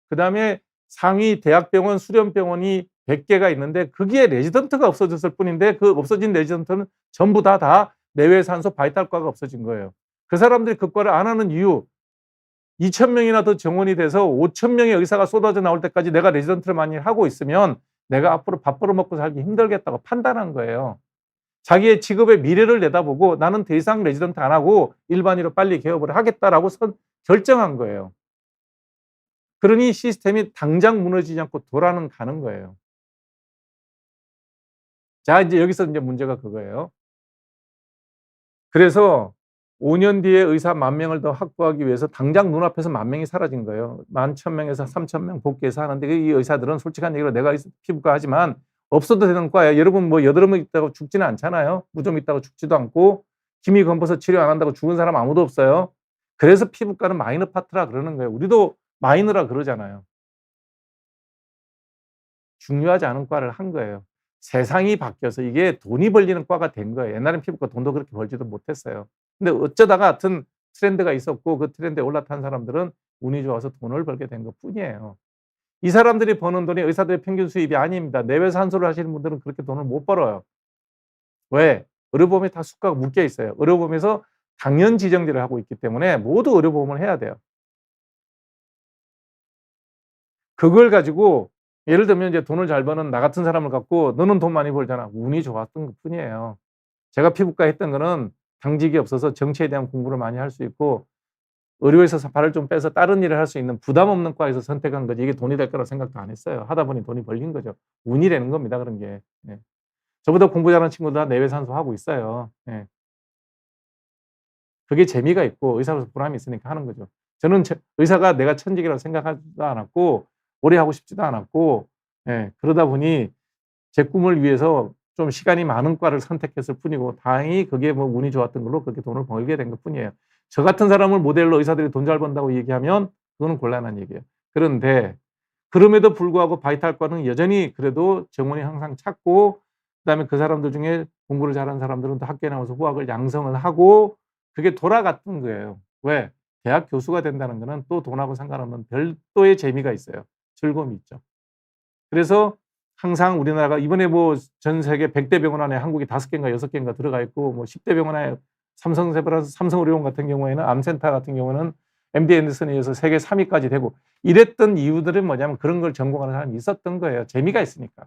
그다음에 상위 대학병원, 수련병원이 100개가 있는데 그게 레지던트가 없어졌을 뿐인데 그 없어진 레지던트는 전부 다 내외산소 바이탈과가 없어진 거예요. 그 사람들이 그 과를 안 하는 이유, 2,000명이나 더 정원이 돼서 5,000명의 의사가 쏟아져 나올 때까지 내가 레지던트를 많이 하고 있으면 내가 앞으로 밥 벌어먹고 살기 힘들겠다고 판단한 거예요. 자기의 직업의 미래를 내다보고 나는 더 이상 레지던트 안 하고 일반의로 빨리 개업을 하겠다라고 결정한 거예요. 그러니 시스템이 당장 무너지지 않고 돌아는 가는 거예요. 자, 이제 여기서 이제 문제가 그거예요. 그래서 5년 뒤에 의사 10,000명을 더 확보하기 위해서 당장 눈앞에서 10,000명이 사라진 거예요. 11,000명에서 3,000명 복귀해서 하는데 이 의사들은 솔직한 얘기로 내가 피부과 하지만 없어도 되는 과예요. 여러분 뭐 여드름 있다고 죽지는 않잖아요. 무좀 있다고 죽지도 않고 기미 검버서 치료 안 한다고 죽은 사람 아무도 없어요. 그래서 피부과는 마이너 파트라 그러는 거예요. 우리도 마이너라 그러잖아요. 중요하지 않은 과를 한 거예요. 세상이 바뀌어서 이게 돈이 벌리는 과가 된 거예요. 옛날엔 피부과 돈도 그렇게 벌지도 못했어요. 근데 어쩌다가 하여튼 트렌드가 있었고 그 트렌드에 올라탄 사람들은 운이 좋아서 돈을 벌게 된 것 뿐이에요. 이 사람들이 버는 돈이 의사들의 평균 수입이 아닙니다. 내외산소를 하시는 분들은 그렇게 돈을 못 벌어요. 왜? 의료보험에 다 수가가 묶여 있어요. 의료보험에서 당연 지정제를 하고 있기 때문에 모두 의료보험을 해야 돼요. 그걸 가지고 예를 들면 이제 돈을 잘 버는 나 같은 사람을 갖고 너는 돈 많이 벌잖아. 운이 좋았던 것 뿐이에요. 제가 피부과 했던 거는 당직이 없어서 정치에 대한 공부를 많이 할 수 있고 의료에서 발을 좀 빼서 다른 일을 할 수 있는 부담 없는 과에서 선택한 거지 이게 돈이 될 거라고 생각도 안 했어요. 하다 보니 돈이 벌린 거죠. 운이라는 겁니다. 그런 게. 예. 저보다 공부 잘하는 친구들 다 내외산소 하고 있어요. 예. 그게 재미가 있고 의사로서 보람이 있으니까 하는 거죠. 저는 의사가 내가 천직이라고 생각하지도 않았고 오래 하고 싶지도 않았고 예. 그러다 보니 제 꿈을 위해서 좀 시간이 많은 과를 선택했을 뿐이고 다행히 그게 뭐 운이 좋았던 걸로 그렇게 돈을 벌게 된 것 뿐이에요. 저 같은 사람을 모델로 의사들이 돈 잘 번다고 얘기하면 그거는 곤란한 얘기예요. 그런데 그럼에도 불구하고 바이탈과는 여전히 그래도 정원이 항상 찾고 그다음에 그 사람들 중에 공부를 잘하는 사람들은 또 학교에 나와서 후학을 양성을 하고 그게 돌아갔던 거예요. 왜? 대학 교수가 된다는 거는 또 돈하고 상관없는 별도의 재미가 있어요. 즐거움이 있죠. 그래서 항상 우리나라가 이번에 뭐 전 세계 100대 병원 안에 한국이 5개인가 6개인가 들어가 있고 뭐 10대 병원 안에 삼성의료원 같은 경우에는 암센터 같은 경우는 MD 앤더슨에 이어서 세계 3위까지 되고 이랬던 이유들은 뭐냐면 그런 걸 전공하는 사람이 있었던 거예요. 재미가 있으니까.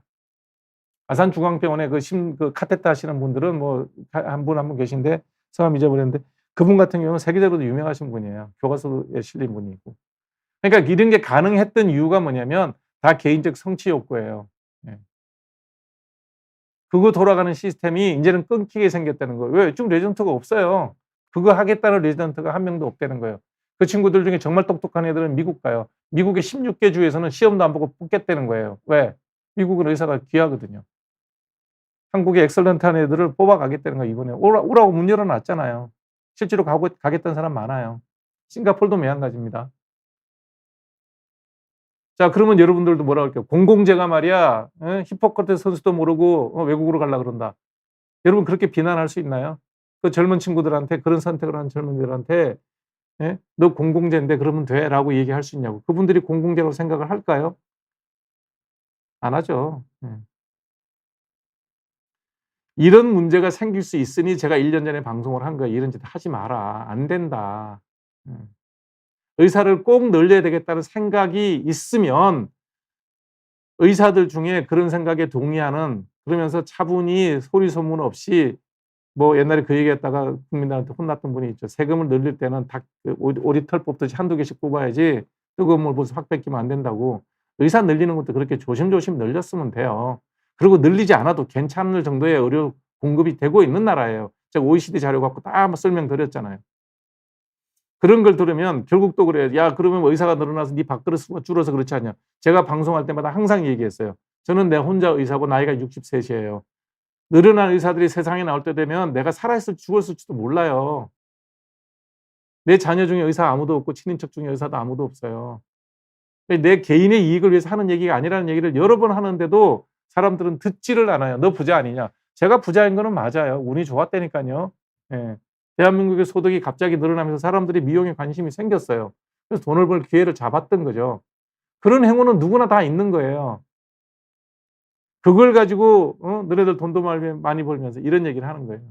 아산중앙병원에 그 카테터 하시는 분들은 뭐 한 분 계신데 성함 잊어버렸는데 그분 같은 경우는 세계적으로도 유명하신 분이에요. 교과서에 실린 분이고. 그러니까 이런 게 가능했던 이유가 뭐냐면 다 개인적 성취 욕구예요. 예. 그거 돌아가는 시스템이 이제는 끊기게 생겼다는 거예요. 왜? 지금 레지던트가 없어요. 그거 하겠다는 레지던트가 한 명도 없다는 거예요. 그 친구들 중에 정말 똑똑한 애들은 미국 가요. 미국의 16개 주에서는 시험도 안 보고 뽑겠다는 거예요. 왜? 미국은 의사가 귀하거든요. 한국의 엑설런트한 애들을 뽑아가겠다는 거예요. 이번에 오라고 문 열어놨잖아요. 실제로 가겠다는 사람 많아요. 싱가포르도 매한가지입니다. 자, 그러면 여러분들도 뭐라 할게요? 공공재가 말이야, 히포크라테스 선수도 모르고 외국으로 가려고 그런다. 여러분 그렇게 비난할 수 있나요? 그 젊은 친구들한테 그런 선택을 하는 젊은이들한테 너 공공재인데 그러면 돼? 라고 얘기할 수 있냐고. 그분들이 공공재라고 생각을 할까요? 안 하죠. 이런 문제가 생길 수 있으니 제가 1년 전에 방송을 한 거예요. 이런 짓 하지 마라. 안 된다. 의사를 꼭 늘려야 되겠다는 생각이 있으면 의사들 중에 그런 생각에 동의하는 그러면서 차분히 소리 소문 없이 뭐 옛날에 그 얘기했다가 국민들한테 혼났던 분이 있죠. 세금을 늘릴 때는 오리털 뽑듯이 한두 개씩 뽑아야지 뜨거운 물 부어서 확 뺏기면 안 된다고. 의사 늘리는 것도 그렇게 조심조심 늘렸으면 돼요. 그리고 늘리지 않아도 괜찮을 정도의 의료 공급이 되고 있는 나라예요. 제가 OECD 자료 갖고 다 설명드렸잖아요. 그런 걸 들으면 결국 또 그래요. 야, 그러면 뭐 의사가 늘어나서 네 밥그릇 수가 줄어서 그렇지 않냐. 제가 방송할 때마다 항상 얘기했어요. 저는 내 혼자 의사고 나이가 63이에요. 늘어난 의사들이 세상에 나올 때 되면 내가 살아있을지 죽었을지도 몰라요. 내 자녀 중에 의사 아무도 없고 친인척 중에 의사도 아무도 없어요. 내 개인의 이익을 위해서 하는 얘기가 아니라는 얘기를 여러 번 하는데도 사람들은 듣지를 않아요. 너 부자 아니냐. 제가 부자인 거는 맞아요. 운이 좋았다니까요. 예. 대한민국의 소득이 갑자기 늘어나면서 사람들이 미용에 관심이 생겼어요. 그래서 돈을 벌 기회를 잡았던 거죠. 그런 행운은 누구나 다 있는 거예요. 그걸 가지고 너네들 돈도 많이 벌면서 이런 얘기를 하는 거예요.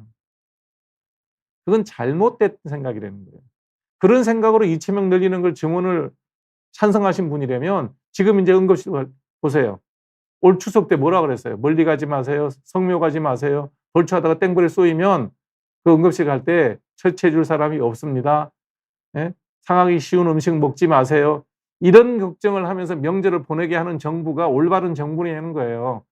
그건 잘못된 생각이라는 거예요. 그런 생각으로 이체명 늘리는 걸 증언을 찬성하신 분이라면 지금 이제 응급실 보세요. 올 추석 때 뭐라 그랬어요? 멀리 가지 마세요. 성묘 가지 마세요. 벌초하다가 땡벌에 쏘이면 그 응급실 갈 때 처치해 줄 사람이 없습니다. 예? 상하기 쉬운 음식 먹지 마세요. 이런 걱정을 하면서 명절을 보내게 하는 정부가 올바른 정부라는 거예요.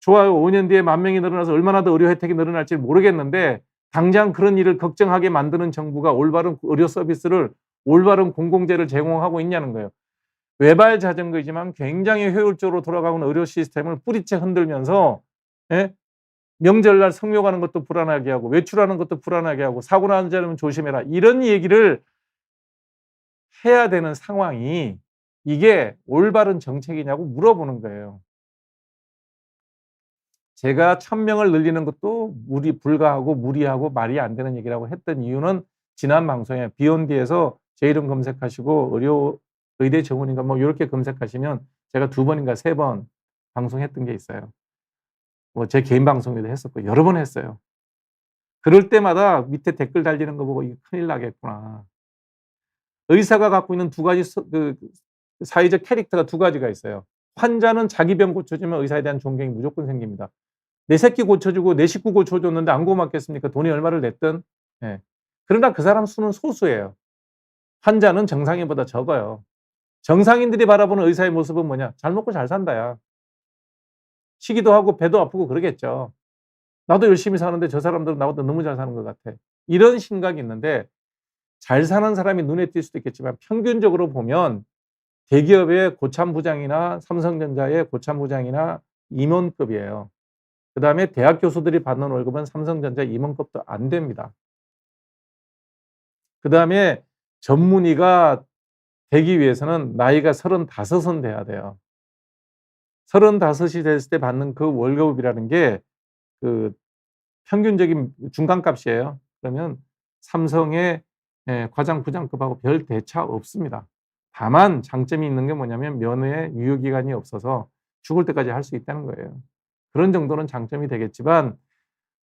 좋아요. 5년 뒤에 10,000명이 늘어나서 얼마나 더 의료 혜택이 늘어날지 모르겠는데 당장 그런 일을 걱정하게 만드는 정부가 올바른 의료 서비스를 올바른 공공재를 제공하고 있냐는 거예요. 외발 자전거이지만 굉장히 효율적으로 돌아가는 의료 시스템을 뿌리째 흔들면서 예? 명절날 성묘 가는 것도 불안하게 하고 외출하는 것도 불안하게 하고 사고 나는 자면 조심해라. 이런 얘기를 해야 되는 상황이 이게 올바른 정책이냐고 물어보는 거예요. 제가 1,000명을 늘리는 것도 불가하고 무리하고 말이 안 되는 얘기라고 했던 이유는 지난 방송에 비욘디에서 제 이름 검색하시고 의대 정원인가 뭐 이렇게 검색하시면 제가 2번인가 3번 방송했던 게 있어요. 뭐 제 개인 방송에도 했었고 여러 번 했어요. 그럴 때마다 밑에 댓글 달리는 거 보고 이거 큰일 나겠구나. 의사가 갖고 있는 두 가지 사회적 캐릭터가 2가지가 있어요. 환자는 자기 병 고쳐주면 의사에 대한 존경이 무조건 생깁니다. 내 새끼 고쳐주고 내 식구 고쳐줬는데 안 고맙겠습니까? 돈이 얼마를 냈든. 예. 그러나 그 사람 수는 소수예요. 환자는 정상인보다 적어요. 정상인들이 바라보는 의사의 모습은 뭐냐? 잘 먹고 잘 산다야. 쉬기도 하고 배도 아프고 그러겠죠. 나도 열심히 사는데 저 사람들은 나보다 너무 잘 사는 것 같아. 이런 생각이 있는데 잘 사는 사람이 눈에 띌 수도 있겠지만 평균적으로 보면 대기업의 고참부장이나 삼성전자의 고참부장이나 임원급이에요. 그다음에 대학 교수들이 받는 월급은 삼성전자 임원급도 안 됩니다. 그다음에 전문의가 되기 위해서는 나이가 35은 돼야 돼요. 35이 됐을 때 받는 그 월급이라는 게 그 평균적인 중간값이에요. 그러면 삼성의 과장, 부장급하고 별 대차 없습니다. 다만 장점이 있는 게 뭐냐면 면회 유효기간이 없어서 죽을 때까지 할 수 있다는 거예요. 그런 정도는 장점이 되겠지만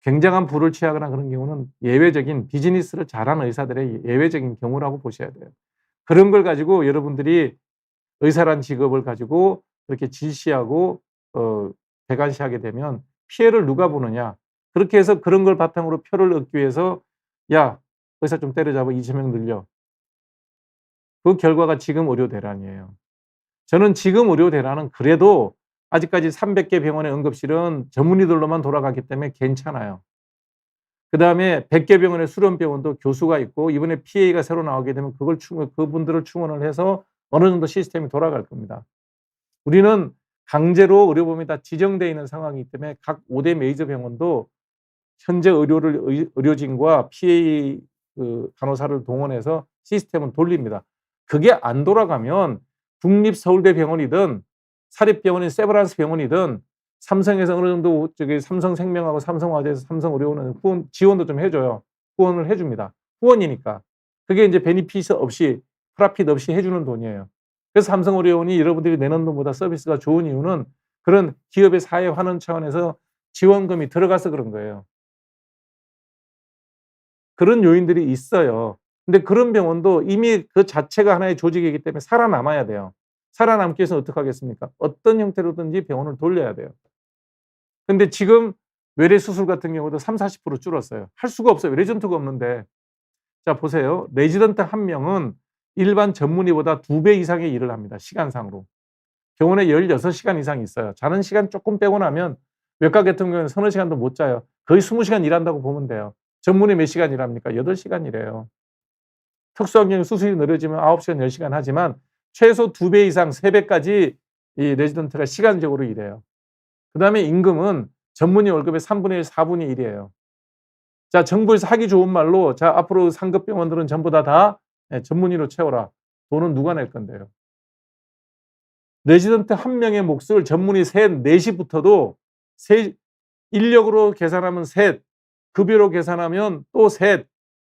굉장한 부를 취하거나 그런 경우는 예외적인 비즈니스를 잘하는 의사들의 예외적인 경우라고 보셔야 돼요. 그런 걸 가지고 여러분들이 의사란 직업을 가지고 그렇게 질시하고 대관시하게 되면 피해를 누가 보느냐. 그렇게 해서 그런 걸 바탕으로 표를 얻기 위해서 야 의사 좀 때려잡아 2,000명 늘려. 그 결과가 지금 의료 대란이에요. 저는 지금 의료 대란은 그래도 아직까지 300개 병원의 응급실은 전문의들로만 돌아가기 때문에 괜찮아요. 그다음에 100개 병원의 수련병원도 교수가 있고 이번에 PA가 새로 나오게 되면 그분들을 충원을 해서 어느 정도 시스템이 돌아갈 겁니다. 우리는 강제로 의료보험이 다 지정되어 있는 상황이기 때문에 각 5대 메이저 병원도 현재 의료진과 PA 간호사를 동원해서 시스템을 돌립니다. 그게 안 돌아가면 국립서울대병원이든 사립병원인 세브란스 병원이든 삼성에서 어느 정도 삼성생명하고 삼성화재에서 삼성의료원은 지원도 좀 해줘요. 후원을 해줍니다. 후원이니까. 그게 이제 베니핏 없이 프라핏 없이 해주는 돈이에요. 그래서 삼성의료원이 여러분들이 내는 돈보다 서비스가 좋은 이유는 그런 기업의 사회 환원 차원에서 지원금이 들어가서 그런 거예요. 그런 요인들이 있어요. 근데 그런 병원도 이미 그 자체가 하나의 조직이기 때문에 살아남아야 돼요. 살아남기 위해서 어떻게 하겠습니까? 어떤 형태로든지 병원을 돌려야 돼요. 근데 지금 외래 수술 같은 경우도 30-40% 줄었어요. 할 수가 없어요. 레지던트가 없는데. 자, 보세요. 레지던트 1명은 일반 전문의보다 2배 이상의 일을 합니다. 시간상으로. 병원에 16시간 이상 있어요. 자는 시간 조금 빼고 나면 외과 같은 경우는 서너 시간도 못 자요. 거의 20시간 일한다고 보면 돼요. 전문의 몇 시간 일합니까? 8시간 일해요. 특수환경에 수술이 느려지면 9시간, 10시간 하지만 최소 2배 이상, 3배까지 이 레지던트가 시간적으로 일해요. 그 다음에 임금은 전문의 월급의 3분의 1, 4분의 1이에요. 자, 정부에서 하기 좋은 말로 자, 앞으로 상급 병원들은 전부 다 전문의로 채워라. 돈은 누가 낼 건데요? 레지던트 1명의 몫을 전문의 3, 4시 붙어도 인력으로 계산하면 셋, 급여로 계산하면 또 셋,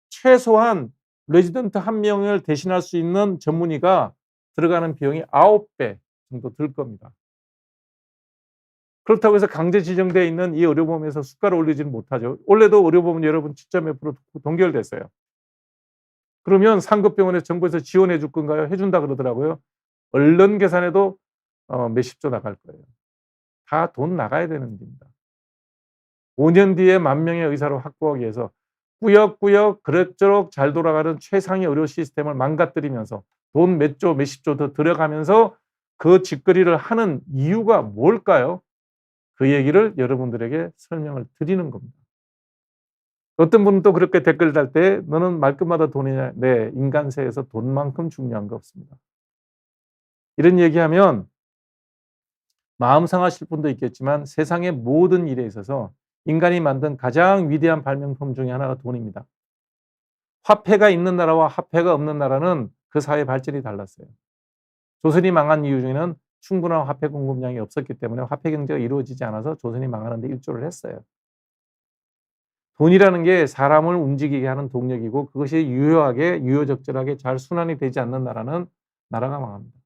최소한 레지던트 한 명을 대신할 수 있는 전문의가 들어가는 비용이 9배 정도 들 겁니다. 그렇다고 해서 강제 지정되어 있는 이 의료보험에서 수가를 올리지는 못하죠. 원래도 의료보험은 여러분 7.몇 프로 동결됐어요. 그러면 상급병원에 정부에서 지원해 줄 건가요? 해준다 그러더라고요. 얼른 계산해도 몇십조 나갈 거예요. 다 돈 나가야 되는 일입니다. 5년 뒤에 10,000명의 의사를 확보하기 위해서 꾸역꾸역 그럭저럭 잘 돌아가는 최상의 의료 시스템을 망가뜨리면서 돈 몇 조, 몇십조 더 들어가면서 그 짓거리를 하는 이유가 뭘까요? 그 얘기를 여러분들에게 설명을 드리는 겁니다. 어떤 분은 또 그렇게 댓글 달 때 너는 말끝마다 돈이냐? 네, 인간세에서 돈만큼 중요한 거 없습니다. 이런 얘기하면 마음 상하실 분도 있겠지만 세상의 모든 일에 있어서 인간이 만든 가장 위대한 발명품 중에 하나가 돈입니다. 화폐가 있는 나라와 화폐가 없는 나라는 그 사회 발전이 달랐어요. 조선이 망한 이유 중에는 충분한 화폐 공급량이 없었기 때문에 화폐 경제가 이루어지지 않아서 조선이 망하는데 일조를 했어요. 돈이라는 게 사람을 움직이게 하는 동력이고 그것이 유효하게 유효적절하게 잘 순환이 되지 않는 나라는 나라가 망합니다.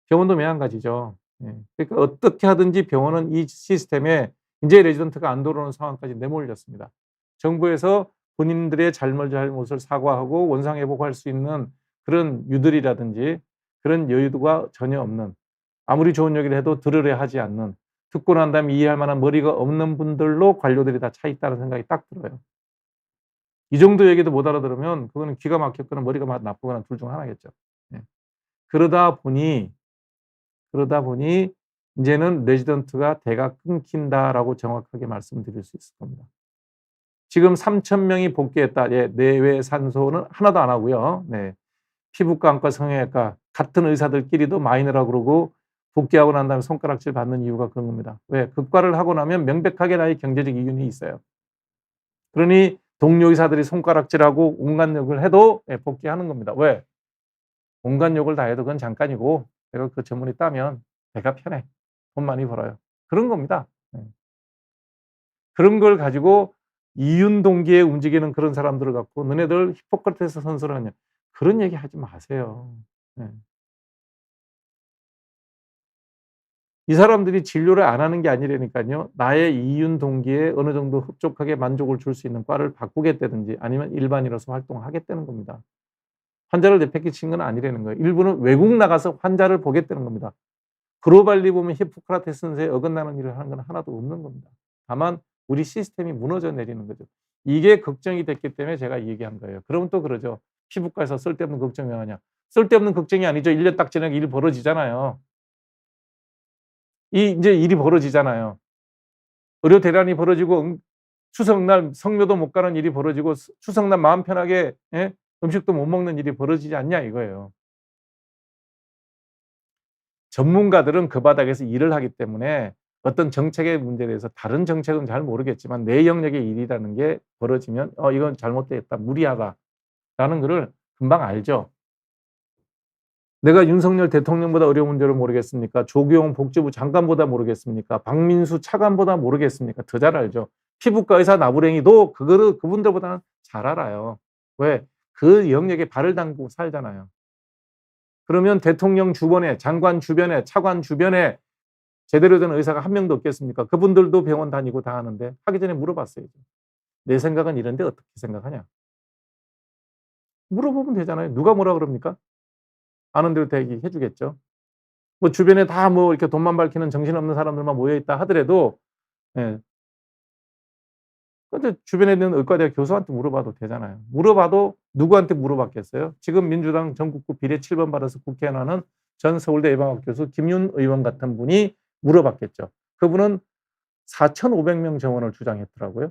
병원도 매한가지죠. 예. 그러니까 어떻게 하든지 병원은 이 시스템에 이제 레지던트가 안 들어오는 상황까지 내몰렸습니다. 정부에서 본인들의 잘못을 사과하고 원상회복할 수 있는 그런 유들이라든지 그런 여유가 전혀 없는, 아무리 좋은 얘기를 해도 들으려 하지 않는, 듣고 난 다음에 이해할 만한 머리가 없는 분들로 관료들이 다 차 있다는 생각이 딱 들어요. 이 정도 얘기도 못 알아들으면 그거는 귀가 막혔거나 머리가 나쁘거나 둘 중 하나겠죠. 예. 그러다 보니 이제는 레지던트가 대가 끊긴다라고 정확하게 말씀드릴 수 있을 겁니다. 지금 3,000명이 복귀했다. 예, 내외 산소는 하나도 안 하고요. 네. 피부과, 안과, 성형외과 같은 의사들끼리도 마이너라고 그러고 복귀하고 난 다음에 손가락질 받는 이유가 그런 겁니다. 왜? 극과를 하고 나면 명백하게 나의 경제적 이윤이 있어요. 그러니 동료 의사들이 손가락질하고 온갖 욕을 해도 복귀하는 겁니다. 왜? 온갖 욕을 다 해도 그건 잠깐이고 내가 그 전문의 따면 내가 편해. 돈 많이 벌어요. 그런 겁니다. 그런 걸 가지고 이윤 동기에 움직이는 그런 사람들을 갖고 너네들 히포크라테스 선수를 하냐. 그런 얘기 하지 마세요. 이 사람들이 진료를 안 하는 게 아니라니까요. 나의 이윤 동기에 어느 정도 흡족하게 만족을 줄 수 있는 과를 바꾸겠다든지 아니면 일반인으로서 활동하겠다는 겁니다. 환자를 내팽개친 건 아니라는 거예요. 일부는 외국 나가서 환자를 보겠다는 겁니다. 글로벌리 보면 히포크라테스 선생에 어긋나는 일을 하는 건 하나도 없는 겁니다. 다만 우리 시스템이 무너져 내리는 거죠. 이게 걱정이 됐기 때문에 제가 얘기한 거예요. 그러면 또 그러죠. 피부과에서 쓸데없는 걱정이 왜 하냐. 쓸데없는 걱정이 아니죠. 1년 딱 지나면 일 벌어지잖아요. 이제 일이 벌어지잖아요. 의료 대란이 벌어지고 추석날 성묘도 못 가는 일이 벌어지고 추석날 마음 편하게 음식도 못 먹는 일이 벌어지지 않냐 이거예요. 전문가들은 그 바닥에서 일을 하기 때문에 어떤 정책의 문제에 대해서 다른 정책은 잘 모르겠지만 내 영역의 일이라는 게 벌어지면 이건 잘못됐다, 무리하다라는 거를 금방 알죠. 내가 윤석열 대통령보다 의료 문제를 모르겠습니까? 조규용 복지부 장관보다 모르겠습니까? 박민수 차관보다 모르겠습니까? 더 잘 알죠. 피부과 의사 나부랭이도 그분들보다는 잘 알아요. 왜? 그 영역에 발을 담그고 살잖아요. 그러면 대통령 주변에, 장관 주변에, 차관 주변에 제대로 된 의사가 한 명도 없겠습니까? 그분들도 병원 다니고 다 하는데 하기 전에 물어봤어야죠. 내 생각은 이런데 어떻게 생각하냐? 물어보면 되잖아요. 누가 뭐라 그럽니까? 아는 대로 대기해 주겠죠. 뭐 주변에 다 뭐 이렇게 돈만 밝히는 정신없는 사람들만 모여 있다 하더라도 근데 주변에 있는 의과대학 교수한테 물어봐도 되잖아요. 물어봐도 누구한테 물어봤겠어요? 지금 민주당 전국구 비례 7번 받아서 국회에 나는 전 서울대 예방학 교수 김윤 의원 같은 분이 물어봤겠죠. 그분은 4,500명 정원을 주장했더라고요.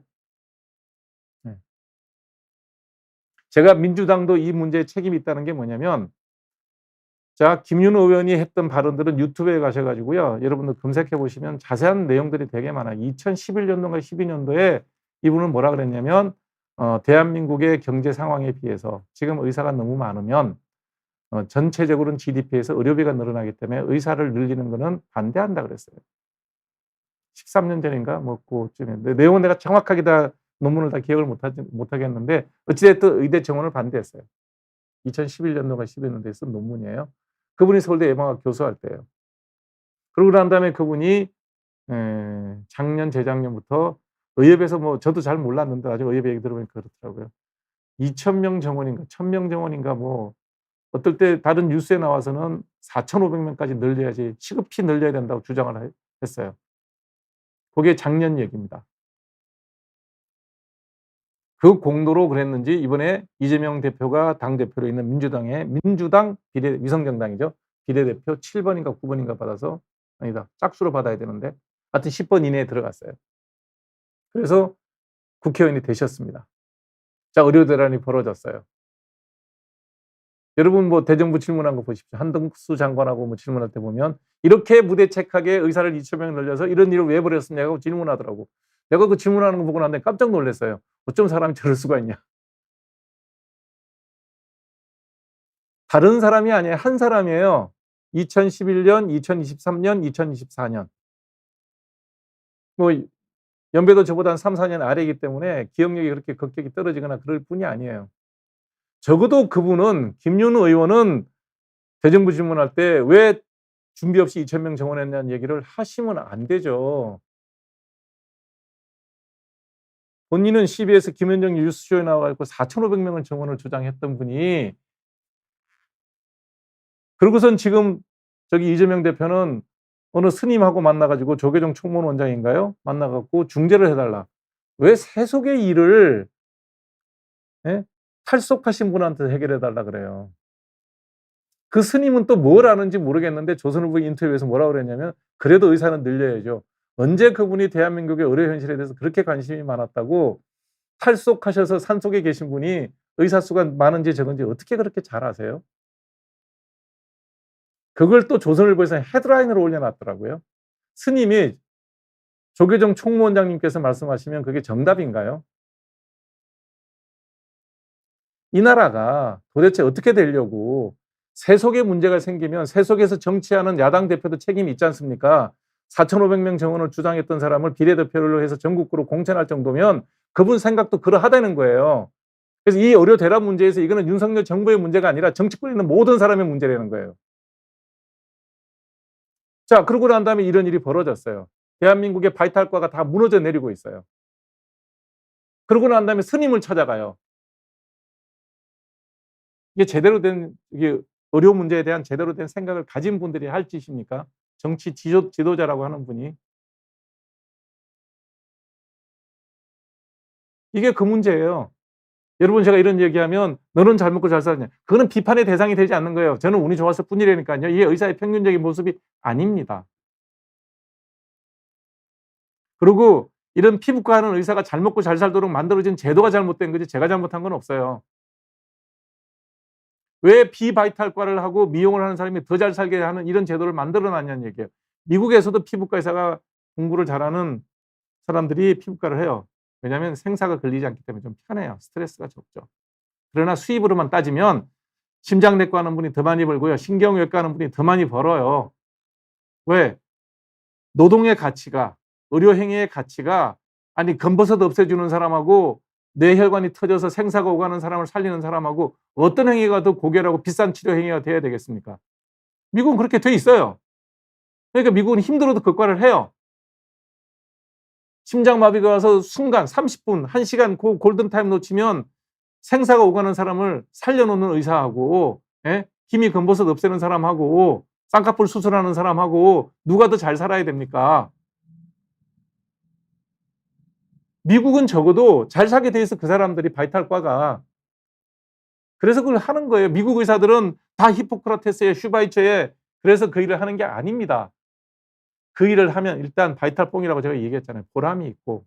제가 민주당도 이 문제에 책임이 있다는 게 뭐냐면 자, 김윤 의원이 했던 발언들은 유튜브에 가셔가지고요. 여러분들 검색해 보시면 자세한 내용들이 되게 많아요. 2011년도인가 12년도에 이분은 뭐라 그랬냐면 대한민국의 경제 상황에 비해서 지금 의사가 너무 많으면 전체적으로는 GDP에서 의료비가 늘어나기 때문에 의사를 늘리는 것은 반대한다 그랬어요. 13년 전인가 뭐 그쯤에 내용은 내가 정확하게 다 논문을 다 기억을 못하겠는데 어찌됐든 의대 정원을 반대했어요. 2011년도가 12년도에 쓴 논문이에요. 그분이 서울대 예방학 교수할 때예요. 그러고 난 다음에 그분이 작년 재작년부터 의협에서 뭐 저도 잘 몰랐는데 나중에 의협 얘기 들어보니까 그렇더라고요. 2,000명 정원인가 1,000명 정원인가 뭐 어떨 때 다른 뉴스에 나와서는 4,500명까지 늘려야지 시급히 늘려야 된다고 주장을 했어요. 그게 작년 얘기입니다. 그 공로로 그랬는지 이번에 이재명 대표가 당대표로 있는 민주당 위성정당이죠. 비례대표 7번인가 9번인가 받아서 아니다. 짝수로 받아야 되는데 하여튼 10번 이내에 들어갔어요. 그래서 국회의원이 되셨습니다. 자, 의료 대란이 벌어졌어요. 여러분 뭐 대정부 질문한 거 보십시오. 한덕수 장관하고 뭐 질문할 때 보면 이렇게 무대책하게 의사를 2,000명 늘려서 이런 일을 왜 벌였느냐고 질문하더라고. 내가 그 질문하는 거 보고 난 다음에 깜짝 놀랐어요. 어쩜 사람이 저럴 수가 있냐. 다른 사람이 아니에요. 한 사람이에요. 2011년, 2023년, 2024년. 뭐 연배도 저보다 한 3, 4년 아래이기 때문에 기억력이 그렇게 급격히 떨어지거나 그럴 뿐이 아니에요. 적어도 그분은 김윤우 의원은 대정부 질문할 때 왜 준비 없이 2,000명 정원했냐는 얘기를 하시면 안 되죠. 본인은 CBS 김현정 뉴스쇼에 나와서 4,500명을 정원을 주장했던 분이 그러고선 지금 저기 이재명 대표는 어느 스님하고 만나가지고 조계종 총무원장인가요? 만나갖고 중재를 해달라. 왜 세속의 일을 탈속하신 분한테 해결해달라 그래요. 그 스님은 또 뭘 아는지 모르겠는데 조선일보 인터뷰에서 뭐라고 그랬냐면 그래도 의사는 늘려야죠. 언제 그분이 대한민국의 의료 현실에 대해서 그렇게 관심이 많았다고 탈속하셔서 산속에 계신 분이 의사 수가 많은지 적은지 어떻게 그렇게 잘 아세요? 그걸 또 조선일보에서 헤드라인으로 올려놨더라고요. 스님이 조계종 총무원장님께서 말씀하시면 그게 정답인가요? 이 나라가 도대체 어떻게 되려고 세속에 문제가 생기면 세속에서 정치하는 야당 대표도 책임이 있지 않습니까? 4,500명 정원을 주장했던 사람을 비례대표로 해서 전국구로 공천할 정도면 그분 생각도 그러하다는 거예요. 그래서 이 의료 대란 문제에서 이거는 윤석열 정부의 문제가 아니라 정치권에 있는 모든 사람의 문제라는 거예요. 자, 그러고 난 다음에 이런 일이 벌어졌어요. 대한민국의 바이탈과가 다 무너져 내리고 있어요. 그러고 난 다음에 스님을 찾아가요. 이게 제대로 된 이게 의료 문제에 대한 제대로 된 생각을 가진 분들이 할 짓입니까? 정치 지도자라고 하는 분이. 이게 그 문제예요. 여러분 제가 이런 얘기하면 너는 잘 먹고 잘 살았냐. 그거는 비판의 대상이 되지 않는 거예요. 저는 운이 좋았을 뿐이라니까요. 이게 의사의 평균적인 모습이 아닙니다. 그리고 이런 피부과 하는 의사가 잘 먹고 잘 살도록 만들어진 제도가 잘못된 거지 제가 잘못한 건 없어요. 왜 비바이탈과를 하고 미용을 하는 사람이 더 잘 살게 하는 이런 제도를 만들어 놨냐는 얘기예요. 미국에서도 피부과 의사가 공부를 잘하는 사람들이 피부과를 해요. 왜냐하면 생사가 걸리지 않기 때문에 좀 편해요. 스트레스가 적죠. 그러나 수입으로만 따지면 심장내과 하는 분이 더 많이 벌고요. 신경외과 하는 분이 더 많이 벌어요. 왜? 노동의 가치가, 의료행위의 가치가 아니 검버섯 없애주는 사람하고 뇌혈관이 터져서 생사가 오가는 사람을 살리는 사람하고 어떤 행위가 더 고결하고 비싼 치료 행위가 돼야 되겠습니까? 미국은 그렇게 돼 있어요. 그러니까 미국은 힘들어도 그 과를 해요. 심장마비가 와서 순간 30분, 1시간 그 골든타임 놓치면 생사가 오가는 사람을 살려놓는 의사하고 기미 검버섯 없애는 사람하고 쌍꺼풀 수술하는 사람하고 누가 더 잘 살아야 됩니까? 미국은 적어도 잘 살게 돼 있어 그 사람들이 바이탈과가. 그래서 그걸 하는 거예요. 미국 의사들은 다 히포크라테스에 슈바이처에 그래서 그 일을 하는 게 아닙니다. 그 일을 하면 일단 바이탈뽕이라고 제가 얘기했잖아요. 보람이 있고.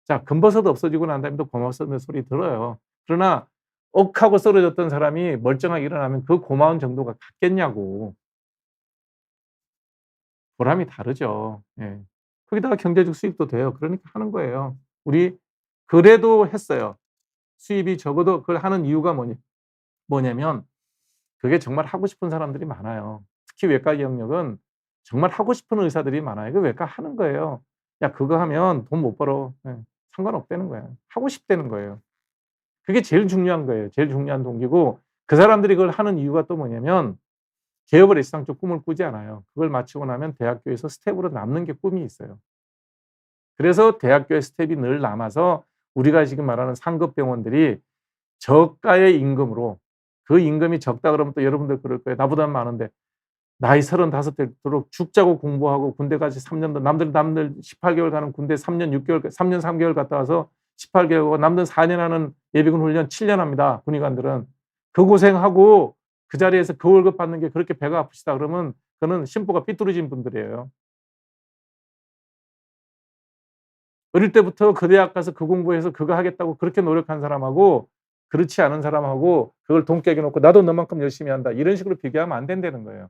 자, 검버섯 없어지고 난 다음에 또 고맙다는 소리 들어요. 그러나 억하고 쓰러졌던 사람이 멀쩡하게 일어나면 그 고마운 정도가 같겠냐고. 보람이 다르죠. 예. 거기다가 경제적 수익도 돼요. 그러니까 하는 거예요. 우리 그래도 했어요. 수입이 적어도 그걸 하는 이유가 뭐냐면 그게 정말 하고 싶은 사람들이 많아요. 특히 외과 기억력은 정말 하고 싶은 의사들이 많아요. 그 외과 하는 거예요. 야, 그거 하면 돈 못 벌어. 예, 상관없다는 거야. 하고 싶다는 거예요. 그게 제일 중요한 거예요. 제일 중요한 동기고, 그 사람들이 그걸 하는 이유가 또 뭐냐면 개업을 애시당초 꿈을 꾸지 않아요. 그걸 마치고 나면 대학교에서 스텝으로 남는 게 꿈이 있어요. 그래서 대학교의 스텝이 늘 남아서 우리가 지금 말하는 상급 병원들이 저가의 임금으로, 그 임금이 적다 그러면 또 여러분들 그럴 거예요. 나보다 많은데 나이 35 되도록 죽자고 공부하고 군대 가서 3년 더, 남들 18개월 가는 군대 3년 6개월, 3년 3개월 갔다 와서 18개월, 남들 4년 하는 예비군 훈련 7년 합니다. 군의관들은. 그 고생하고 그 자리에서 그 월급 받는 게 그렇게 배가 아프시다 그러면 그는 심보가 삐뚤어진 분들이에요. 어릴 때부터 그 대학 가서 그 공부해서 그거 하겠다고 그렇게 노력한 사람하고 그렇지 않은 사람하고 그걸 돈 깨겨 놓고 나도 너만큼 열심히 한다, 이런 식으로 비교하면 안 된다는 거예요.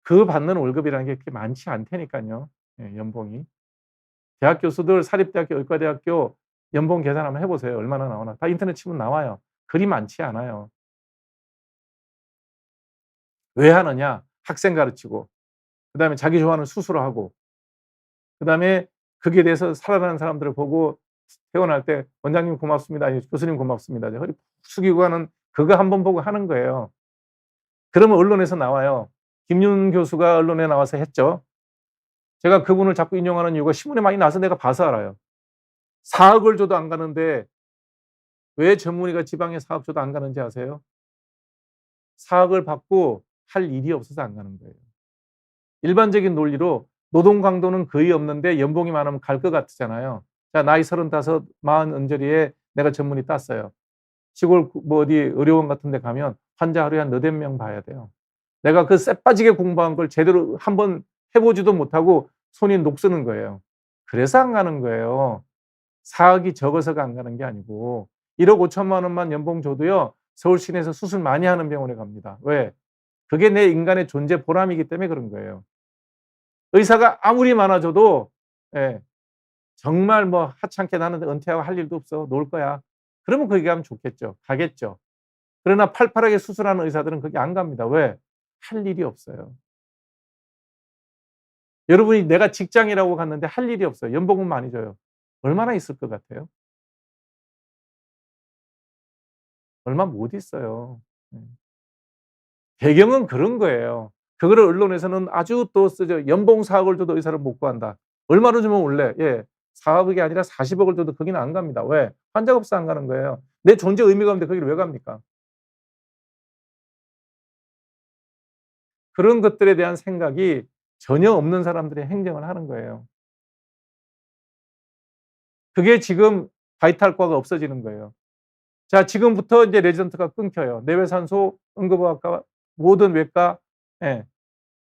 그 받는 월급이라는 게 그렇게 많지 않다니까요. 예, 연봉이. 대학 교수들, 사립대학교, 의과대학교 연봉 계산 한번 해 보세요. 얼마나 나오나. 다 인터넷 치면 나와요. 그리 많지 않아요. 왜 하느냐? 학생 가르치고, 그다음에 자기 좋아하는 수술하고, 그다음에 거기에 대해서 살아나는 사람들을 보고 퇴원할 때 "원장님 고맙습니다." 아니 "교수님 고맙습니다." 허리 푹 숙이고 하는, 그거 한 번 보고 하는 거예요. 그러면 언론에서 나와요. 김윤 교수가 언론에 나와서 했죠. 제가 그분을 자꾸 인용하는 이유가 신문에 많이 나와서 내가 봐서 알아요. 사억을 줘도 안 가는데 왜 전문의가 지방에 사억 줘도 안 가는지 아세요? 사억을 받고 할 일이 없어서 안 가는 거예요. 일반적인 논리로 노동 강도는 거의 없는데 연봉이 많으면 갈 것 같잖아요. 자, 나이 35, 40 언저리에 내가 전문의 땄어요. 시골 뭐 어디 의료원 같은 데 가면 환자 하루에 한 너댓 명 봐야 돼요. 내가 그 쎄빠지게 공부한 걸 제대로 한번 해 보지도 못하고 손이 녹쓰는 거예요. 그래서 안 가는 거예요. 사억이 적어서가 안 가는 게 아니고 1억 5천만 원만 연봉 줘도요, 서울 시내에서 수술 많이 하는 병원에 갑니다. 왜? 그게 내 인간의 존재 보람이기 때문에 그런 거예요. 의사가 아무리 많아져도, 예, 정말 뭐 하찮게 나는 은퇴하고 할 일도 없어, 놀 거야, 그러면 거기 가면 좋겠죠. 가겠죠. 그러나 팔팔하게 수술하는 의사들은 거기 안 갑니다. 왜? 할 일이 없어요. 여러분이 내가 직장이라고 갔는데 할 일이 없어요. 연봉은 많이 줘요. 얼마나 있을 것 같아요? 얼마 못 있어요. 예. 배경은 그런 거예요. 그거를 언론에서는 아주 또 쓰죠. 연봉 4억을 줘도 의사를 못 구한다. 얼마를 주면 올래? 예. 4억이 아니라 40억을 줘도 거기는 안 갑니다. 왜? 환자가 없어서 안 가는 거예요. 내 존재 의미가 없는데 거기를 왜 갑니까? 그런 것들에 대한 생각이 전혀 없는 사람들이 행정을 하는 거예요. 그게 지금 바이탈과가 없어지는 거예요. 자, 지금부터 이제 레지던트가 끊겨요. 내외산소, 응급의학과, 모든 외과, 예,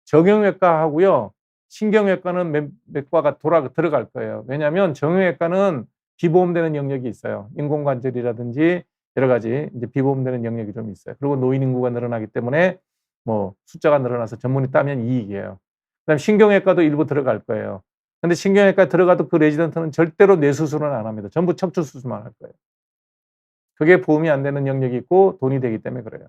정형외과하고요, 신경외과는 몇 과가 들어갈 거예요. 왜냐하면 정형외과는 비보험되는 영역이 있어요. 인공관절이라든지 여러 가지 이제 비보험되는 영역이 좀 있어요. 그리고 노인 인구가 늘어나기 때문에 뭐 숫자가 늘어나서 전문의 따면 이익이에요. 그다음에 신경외과도 일부 들어갈 거예요. 근데 신경외과 들어가도 그 레지던트는 절대로 뇌 수술은 안 합니다. 전부 척추 수술만 할 거예요. 그게 보험이 안 되는 영역이 있고 돈이 되기 때문에 그래요.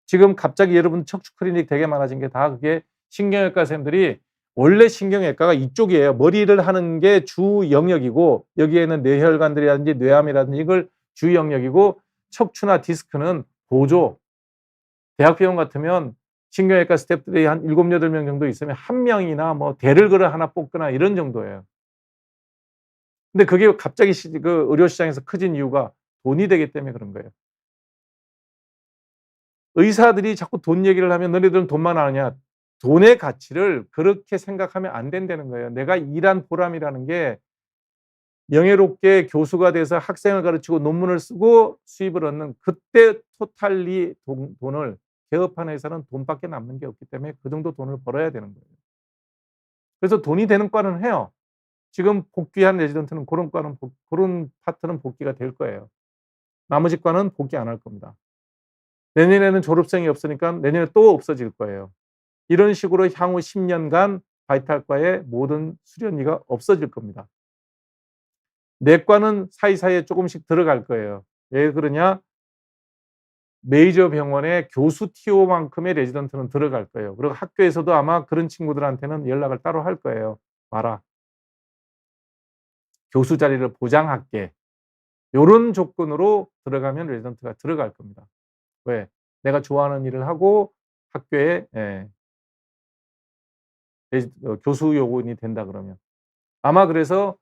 지금 갑자기 여러분 척추 클리닉 되게 많아진 게 다 그게 신경외과 선생님들이, 원래 신경외과가 이쪽이에요. 머리를 하는 게 주 영역이고 여기에는 뇌혈관들이라든지 뇌암이라든지 이걸 주 영역이고, 척추나 디스크는 보조. 대학병원 같으면 신경외과 스태프들이 한 7, 8명 정도 있으면 한 명이나 뭐 대를 걸어 하나 뽑거나 이런 정도예요. 근데 그게 갑자기 그 의료 시장에서 커진 이유가 돈이 되기 때문에 그런 거예요. 의사들이 자꾸 돈 얘기를 하면 너네들은 돈만 아느냐. 돈의 가치를 그렇게 생각하면 안 된다는 거예요. 내가 일한 보람이라는 게 명예롭게 교수가 돼서 학생을 가르치고 논문을 쓰고 수입을 얻는, 그때 토탈리 돈을, 개업하는 회사는 돈밖에 남는 게 없기 때문에 그 정도 돈을 벌어야 되는 거예요. 그래서 돈이 되는 과는 해요. 지금 복귀한 레지던트는 그런 과는 그런 파트는 복귀가 될 거예요. 나머지 과는 복귀 안 할 겁니다. 내년에는 졸업생이 없으니까 내년에 또 없어질 거예요. 이런 식으로 향후 10년간 바이탈과의 모든 수련의가 없어질 겁니다. 내과는 사이사이에 조금씩 들어갈 거예요. 왜 그러냐? 메이저 병원의 교수 TO만큼의 레지던트는 들어갈 거예요. 그리고 학교에서도 아마 그런 친구들한테는 연락을 따로 할 거예요. 와라. 교수 자리를 보장할게. 요런 조건으로 들어가면 레지던트가 들어갈 겁니다. 왜? 내가 좋아하는 일을 하고 학교에 교수 요건이 된다 그러면. 아마 그래서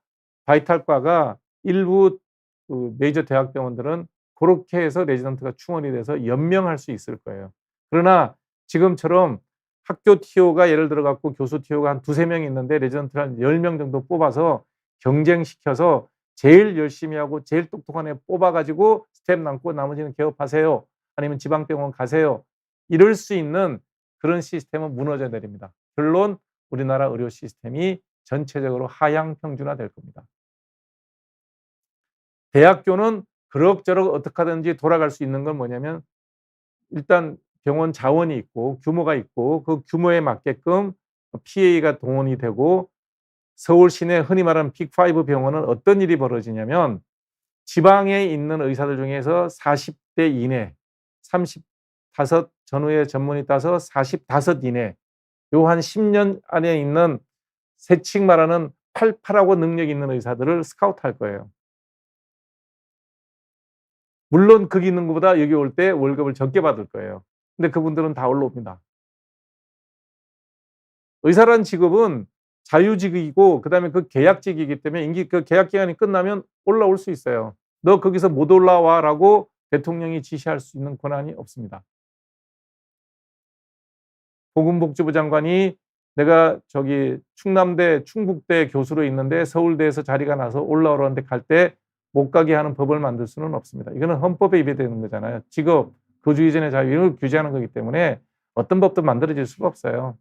바이탈과가 일부 그 메이저 대학병원들은 그렇게 해서 레지던트가 충원이 돼서 연명할 수 있을 거예요. 그러나 지금처럼 학교 TO가 예를 들어 갖고 교수 TO가 한 두세 명 있는데 레지던트를 한 10명 정도 뽑아서 경쟁시켜서 제일 열심히 하고 제일 똑똑한 애 뽑아 가지고 스텝 남고 나머지는 개업하세요. 아니면 지방병원 가세요. 이럴 수 있는 그런 시스템은 무너져 내립니다. 결론 우리나라 의료 시스템이 전체적으로 하향 평준화 될 겁니다. 대학교는 그럭저럭 어떻게 하든지 돌아갈 수 있는 건 뭐냐면 일단 병원 자원이 있고 규모가 있고 그 규모에 맞게끔 PA가 동원이 되고 서울 시내 흔히 말하는 빅5 병원은 어떤 일이 벌어지냐면 지방에 있는 의사들 중에서 40대 이내, 35 전후에 전문의 따서 45 이내 요 한 10년 안에 있는 세칭 말하는 팔팔하고 능력 있는 의사들을 스카우트할 거예요. 물론 거기 있는 것보다 여기 올 때 월급을 적게 받을 거예요. 근데 그분들은 다 올라옵니다. 의사라는 직업은 자유직이고 그다음에 그 계약직이기 때문에 임기 그 계약 기간이 끝나면 올라올 수 있어요. 너 거기서 못 올라와라고 대통령이 지시할 수 있는 권한이 없습니다. 보건복지부 장관이 내가 저기 충남대, 충북대 교수로 있는데 서울대에서 자리가 나서 올라오라는데 갈 때 못 가게 하는 법을 만들 수는 없습니다. 이거는 헌법에 위배되는 거잖아요. 직업, 거주 이전의 자유를 규제하는 거기 때문에 어떤 법도 만들어질 수가 없어요.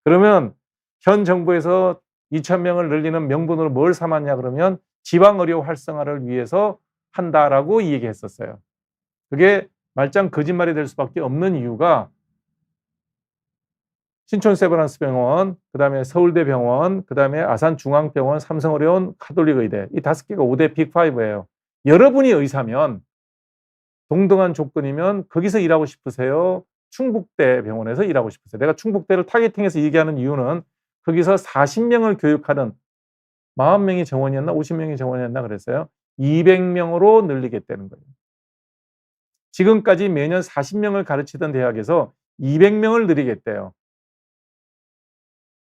그러면 현 정부에서 2,000명을 늘리는 명분으로 뭘 삼았냐 그러면 지방의료 활성화를 위해서 한다라고 얘기했었어요. 그게 말짱 거짓말이 될 수밖에 없는 이유가 신촌 세브란스 병원, 그다음에 서울대 병원, 그다음에 아산중앙병원, 삼성의료원, 카톨릭의대 이 5개가 5대 빅5예요. 여러분이 의사면 동등한 조건이면 거기서 일하고 싶으세요? 충북대 병원에서 일하고 싶으세요? 내가 충북대를 타겟팅해서 얘기하는 이유는 거기서 40명을 교육하는 40명이 정원이었나 50명이 정원이었나 그랬어요. 200명으로 늘리겠다는 거예요. 지금까지 매년 40명을 가르치던 대학에서 200명을 늘리겠대요.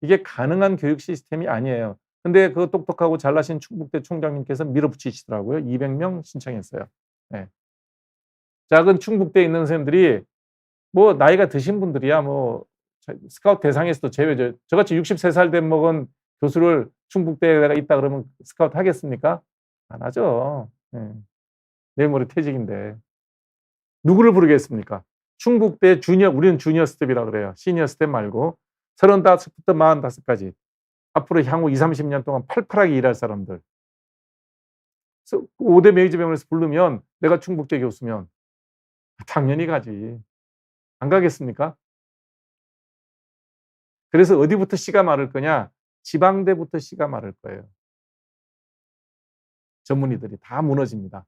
이게 가능한 교육 시스템이 아니에요. 근데 그 똑똑하고 잘나신 충북대 총장님께서 밀어붙이시더라고요. 200명 신청했어요. 네. 작은 충북대에 있는 선생님들이 뭐 나이가 드신 분들이야 뭐 스카우트 대상에서도 제외죠. 저같이 63살 된 먹은 교수를 충북대에 내가 있다 그러면 스카우트 하겠습니까? 안 하죠. 네. 내일 모레 퇴직인데. 누구를 부르겠습니까? 충북대 주니어, 우리는 주니어 스텝이라 그래요. 시니어 스텝 말고 35부터 45까지 앞으로 향후 20-30년 동안 팔팔하게 일할 사람들. 그래서 5대 메이저 병원에서 부르면 내가 충북대 교수면 당연히 가지. 안 가겠습니까? 그래서 어디부터 씨가 마를 거냐? 지방대부터 씨가 마를 거예요. 전문의들이 다 무너집니다.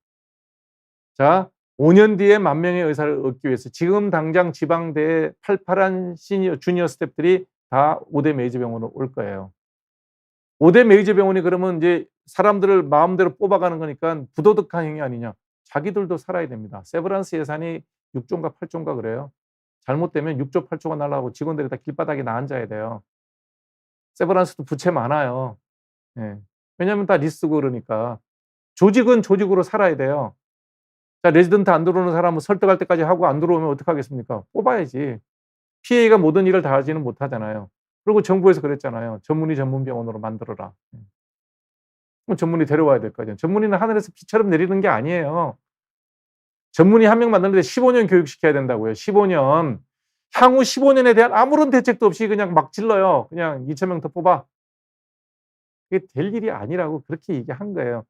자, 5년 뒤에 10,000명의 의사를 얻기 위해서 지금 당장 지방대에 팔팔한 시니어, 주니어 스텝들이 다 5대 메이저 병원으로 올 거예요. 5대 메이저 병원이 그러면 이제 사람들을 마음대로 뽑아가는 거니까 부도덕한 행위 아니냐. 자기들도 살아야 됩니다. 세브란스 예산이 6조인가 8조인가 그래요. 잘못되면 6조 8조가 날라가고 직원들이 다 길바닥에 나앉아야 돼요. 세브란스도 부채 많아요. 예. 왜냐하면 다 리스고 그러니까. 조직은 조직으로 살아야 돼요. 자, 레지던트 안 들어오는 사람은 설득할 때까지 하고 안 들어오면 어떡하겠습니까? 뽑아야지. PA가 모든 일을 다 하지는 못하잖아요. 그리고 정부에서 그랬잖아요. 전문의 전문병원으로 만들어라. 그럼 전문의 데려와야 될 거 아니에요. 전문의는 하늘에서 비처럼 내리는 게 아니에요. 전문의 한 명 만드는데 15년 교육시켜야 된다고요. 15년. 향후 15년에 대한 아무런 대책도 없이 그냥 막 질러요. 그냥 2,000명 더 뽑아. 그게 될 일이 아니라고 그렇게 얘기한 거예요.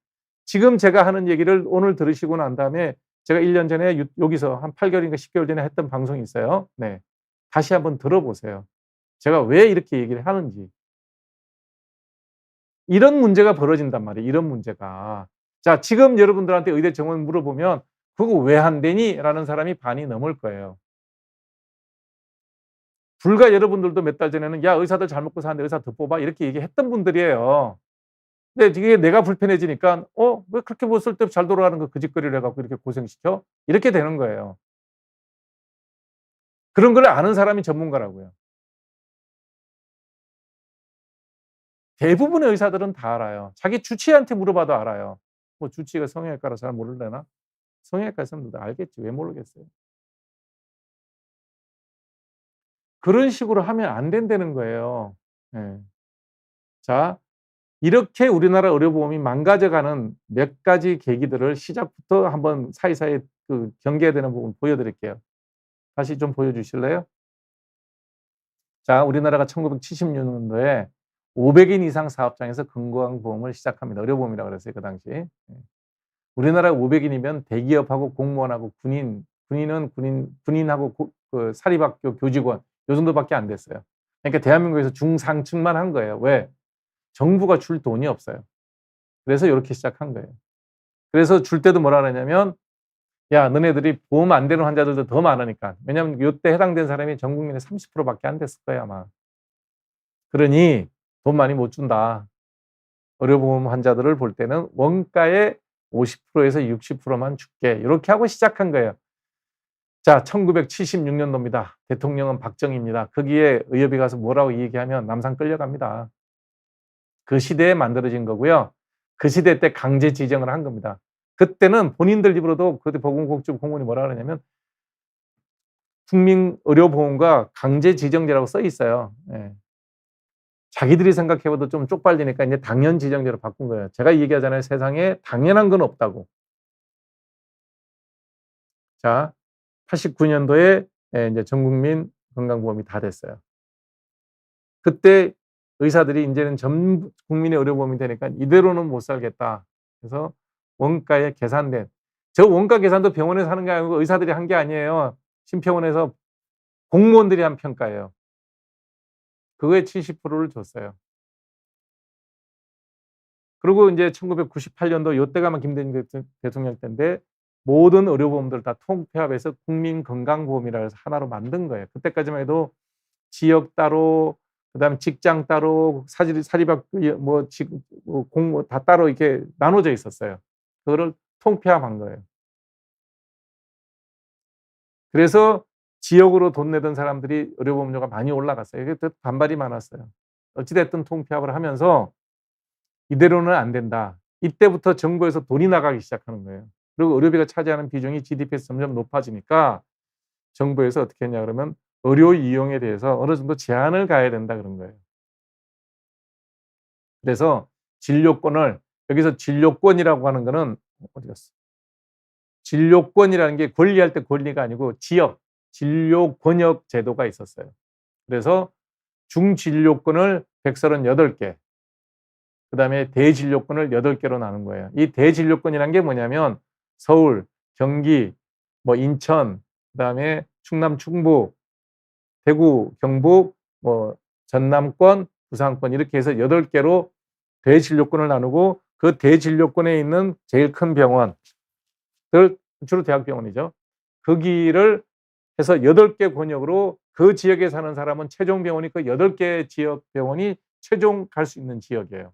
지금 제가 하는 얘기를 오늘 들으시고 난 다음에 제가 1년 전에 여기서 한 8개월인가 10개월 전에 했던 방송이 있어요. 네. 다시 한번 들어보세요. 제가 왜 이렇게 얘기를 하는지. 이런 문제가 벌어진단 말이에요. 이런 문제가. 자, 지금 여러분들한테 의대 정원 물어보면 그거 왜 안 되니? 라는 사람이 반이 넘을 거예요. 불과 여러분들도 몇 달 전에는 야, 의사들 잘 먹고 사는데 의사 더 뽑아 이렇게 얘기했던 분들이에요. 근데 이게 내가 불편해지니까 왜 그렇게 뭐 쓸데없이 잘 돌아가는 거 그 짓거리를 해갖고 이렇게 고생시켜? 이렇게 되는 거예요. 그런 걸 아는 사람이 전문가라고요. 대부분의 의사들은 다 알아요. 자기 주치의한테 물어봐도 알아요. 뭐 주치의가 성형외과라 잘 모르려나? 성형외과 의사들도 알겠지. 왜 모르겠어요. 그런 식으로 하면 안 된다는 거예요. 예. 자, 이렇게 우리나라 의료보험이 망가져가는 몇 가지 계기들을 시작부터 한번 사이사이 그 경계해야 되는 부분 보여드릴게요. 다시 좀 보여주실래요? 자, 우리나라가 1976년도에 500인 이상 사업장에서 건강보험을 시작합니다. 의료보험이라고 그랬어요, 그 당시. 예. 우리나라 500인이면 대기업하고 공무원하고 군인은 군인하고 그 사립학교 교직원 요 정도밖에 안 됐어요. 그러니까 대한민국에서 중상층만 한 거예요. 왜? 정부가 줄 돈이 없어요. 그래서 이렇게 시작한 거예요. 그래서 줄 때도 뭐라 그러냐면 야, 너네들이 보험 안 되는 환자들도 더 많으니까. 왜냐하면 이때 해당된 사람이 전 국민의 30%밖에 안 됐을 거예요, 아마. 그러니 돈 많이 못 준다. 의료보험 환자들을 볼 때는 원가의 50%에서 60%만 줄게. 이렇게 하고 시작한 거예요. 자, 1976년도입니다. 대통령은 박정희입니다. 거기에 의협이 가서 뭐라고 얘기하면 남산 끌려갑니다. 그 시대에 만들어진 거고요. 그 시대 때 강제 지정을 한 겁니다. 그때는 본인들 입으로도 그때 보건복지부 공무원이 뭐라 그러냐면 국민의료보험과 강제지정제라고 써 있어요. 예. 자기들이 생각해봐도 좀 쪽팔리니까 이제 당연지정제로 바꾼 거예요. 제가 얘기하잖아요. 세상에 당연한 건 없다고. 자, 89년도에 이제 전국민 건강보험이 다 됐어요. 그때 의사들이 이제는 전 국민의 의료보험이 되니까 이대로는 못 살겠다. 그래서 원가에 계산된, 저 원가 계산도 병원에서 하는 게 아니고 의사들이 한 게 아니에요. 심평원에서 공무원들이 한 평가예요. 그거에 70%를 줬어요. 그리고 이제 1998년도 요때가 아마 김대중 대통령 때인데 모든 의료보험들 다 통폐합해서 국민건강보험이라 해서 하나로 만든 거예요. 그때까지만 해도 지역 따로, 그다음에 직장 따로, 사립학교 공무 다 따로 이렇게 나눠져 있었어요. 그거를 통폐합한 거예요. 그래서 지역으로 돈 내던 사람들이 의료보험료가 많이 올라갔어요. 이게 또 반발이 많았어요. 어찌됐든 통폐합을 하면서 이대로는 안 된다. 이때부터 정부에서 돈이 나가기 시작하는 거예요. 그리고 의료비가 차지하는 비중이 GDP에서 점점 높아지니까 정부에서 어떻게 했냐 그러면 의료 이용에 대해서 어느 정도 제한을 가해야 된다 그런 거예요. 그래서 진료권을, 여기서 진료권이라고 하는 거는 어디 갔어? 진료권이라는 게 권리할 때 권리가 아니고 지역, 진료 권역 제도가 있었어요. 그래서 중진료권을 138개, 그다음에 대진료권을 8개로 나눈 거예요. 이 대진료권이라는 게 뭐냐면 서울, 경기, 뭐 인천, 그다음에 충남, 충북, 대구, 경북, 뭐 전남권, 부산권 이렇게 해서 8개로 대진료권을 나누고 그 대진료권에 있는 제일 큰 병원들, 주로 대학병원이죠. 거기를 해서 8개 권역으로 그 지역에 사는 사람은 최종 병원이 그 8개 지역 병원이 최종 갈 수 있는 지역이에요.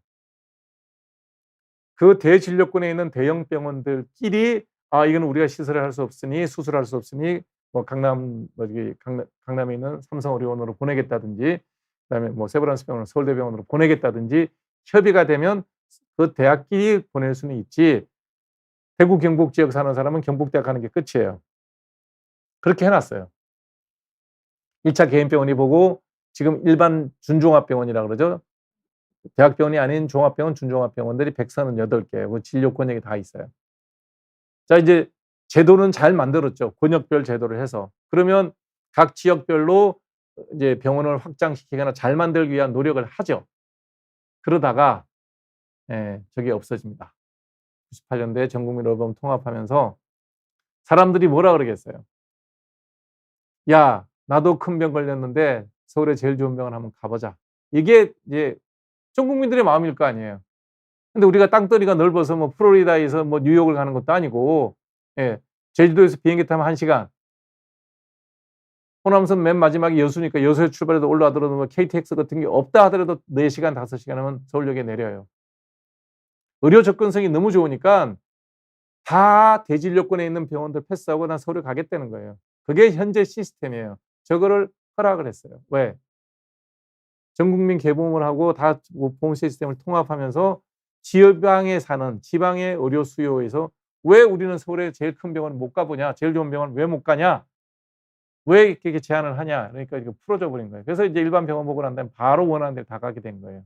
그 대진료권에 있는 대형 병원들끼리 이건 우리가 시설을 할 수 없으니 수술할 수 없으니 뭐 강남에 있는 삼성의료원으로 보내겠다든지 그다음에 뭐 세브란스 병원을 서울대병원으로 보내겠다든지 협의가 되면 그 대학끼리 보낼 수는 있지 대구 경북 지역 사는 사람은 경북대학 가는 게 끝이에요. 그렇게 해놨어요. 1차 개인병원이 보고 지금 일반 준종합병원이라고 그러죠. 대학병원이 아닌 종합병원, 준종합병원들이 138개, 그 진료 권역이 다 있어요. 자, 이제 제도는 잘 만들었죠. 권역별 제도를 해서. 그러면 각 지역별로 이제 병원을 확장시키거나 잘 만들기 위한 노력을 하죠. 그러다가 저게 없어집니다. 98년도에 전국민 의료보험 통합하면서 사람들이 뭐라 그러겠어요? 야, 나도 큰 병 걸렸는데 서울에 제일 좋은 병원 한번 가보자. 이게 이제 전 국민들의 마음일 거 아니에요. 근데 우리가 땅덩이가 넓어서 뭐 플로리다에서 뭐 뉴욕을 가는 것도 아니고, 제주도에서 비행기 타면 1시간. 호남선 맨 마지막에 여수니까 여수에 출발해서 올라가더라도 뭐 KTX 같은 게 없다 하더라도 4시간, 5시간 하면 서울역에 내려요. 의료 접근성이 너무 좋으니까 다 대진료권에 있는 병원들 패스하고 난 서울에 가겠다는 거예요. 그게 현재 시스템이에요. 저거를 허락을 했어요. 왜? 전 국민 개보험을 하고 다 보험 시스템을 통합하면서 지방에 사는 지방의 의료 수요에서 왜 우리는 서울에 제일 큰 병원을 못 가보냐? 제일 좋은 병원을 왜 못 가냐? 왜 이렇게 제한을 하냐? 그러니까 이거 풀어져 버린 거예요. 그래서 이제 일반 병원 보고 난 다음에 바로 원하는 데 다 가게 된 거예요.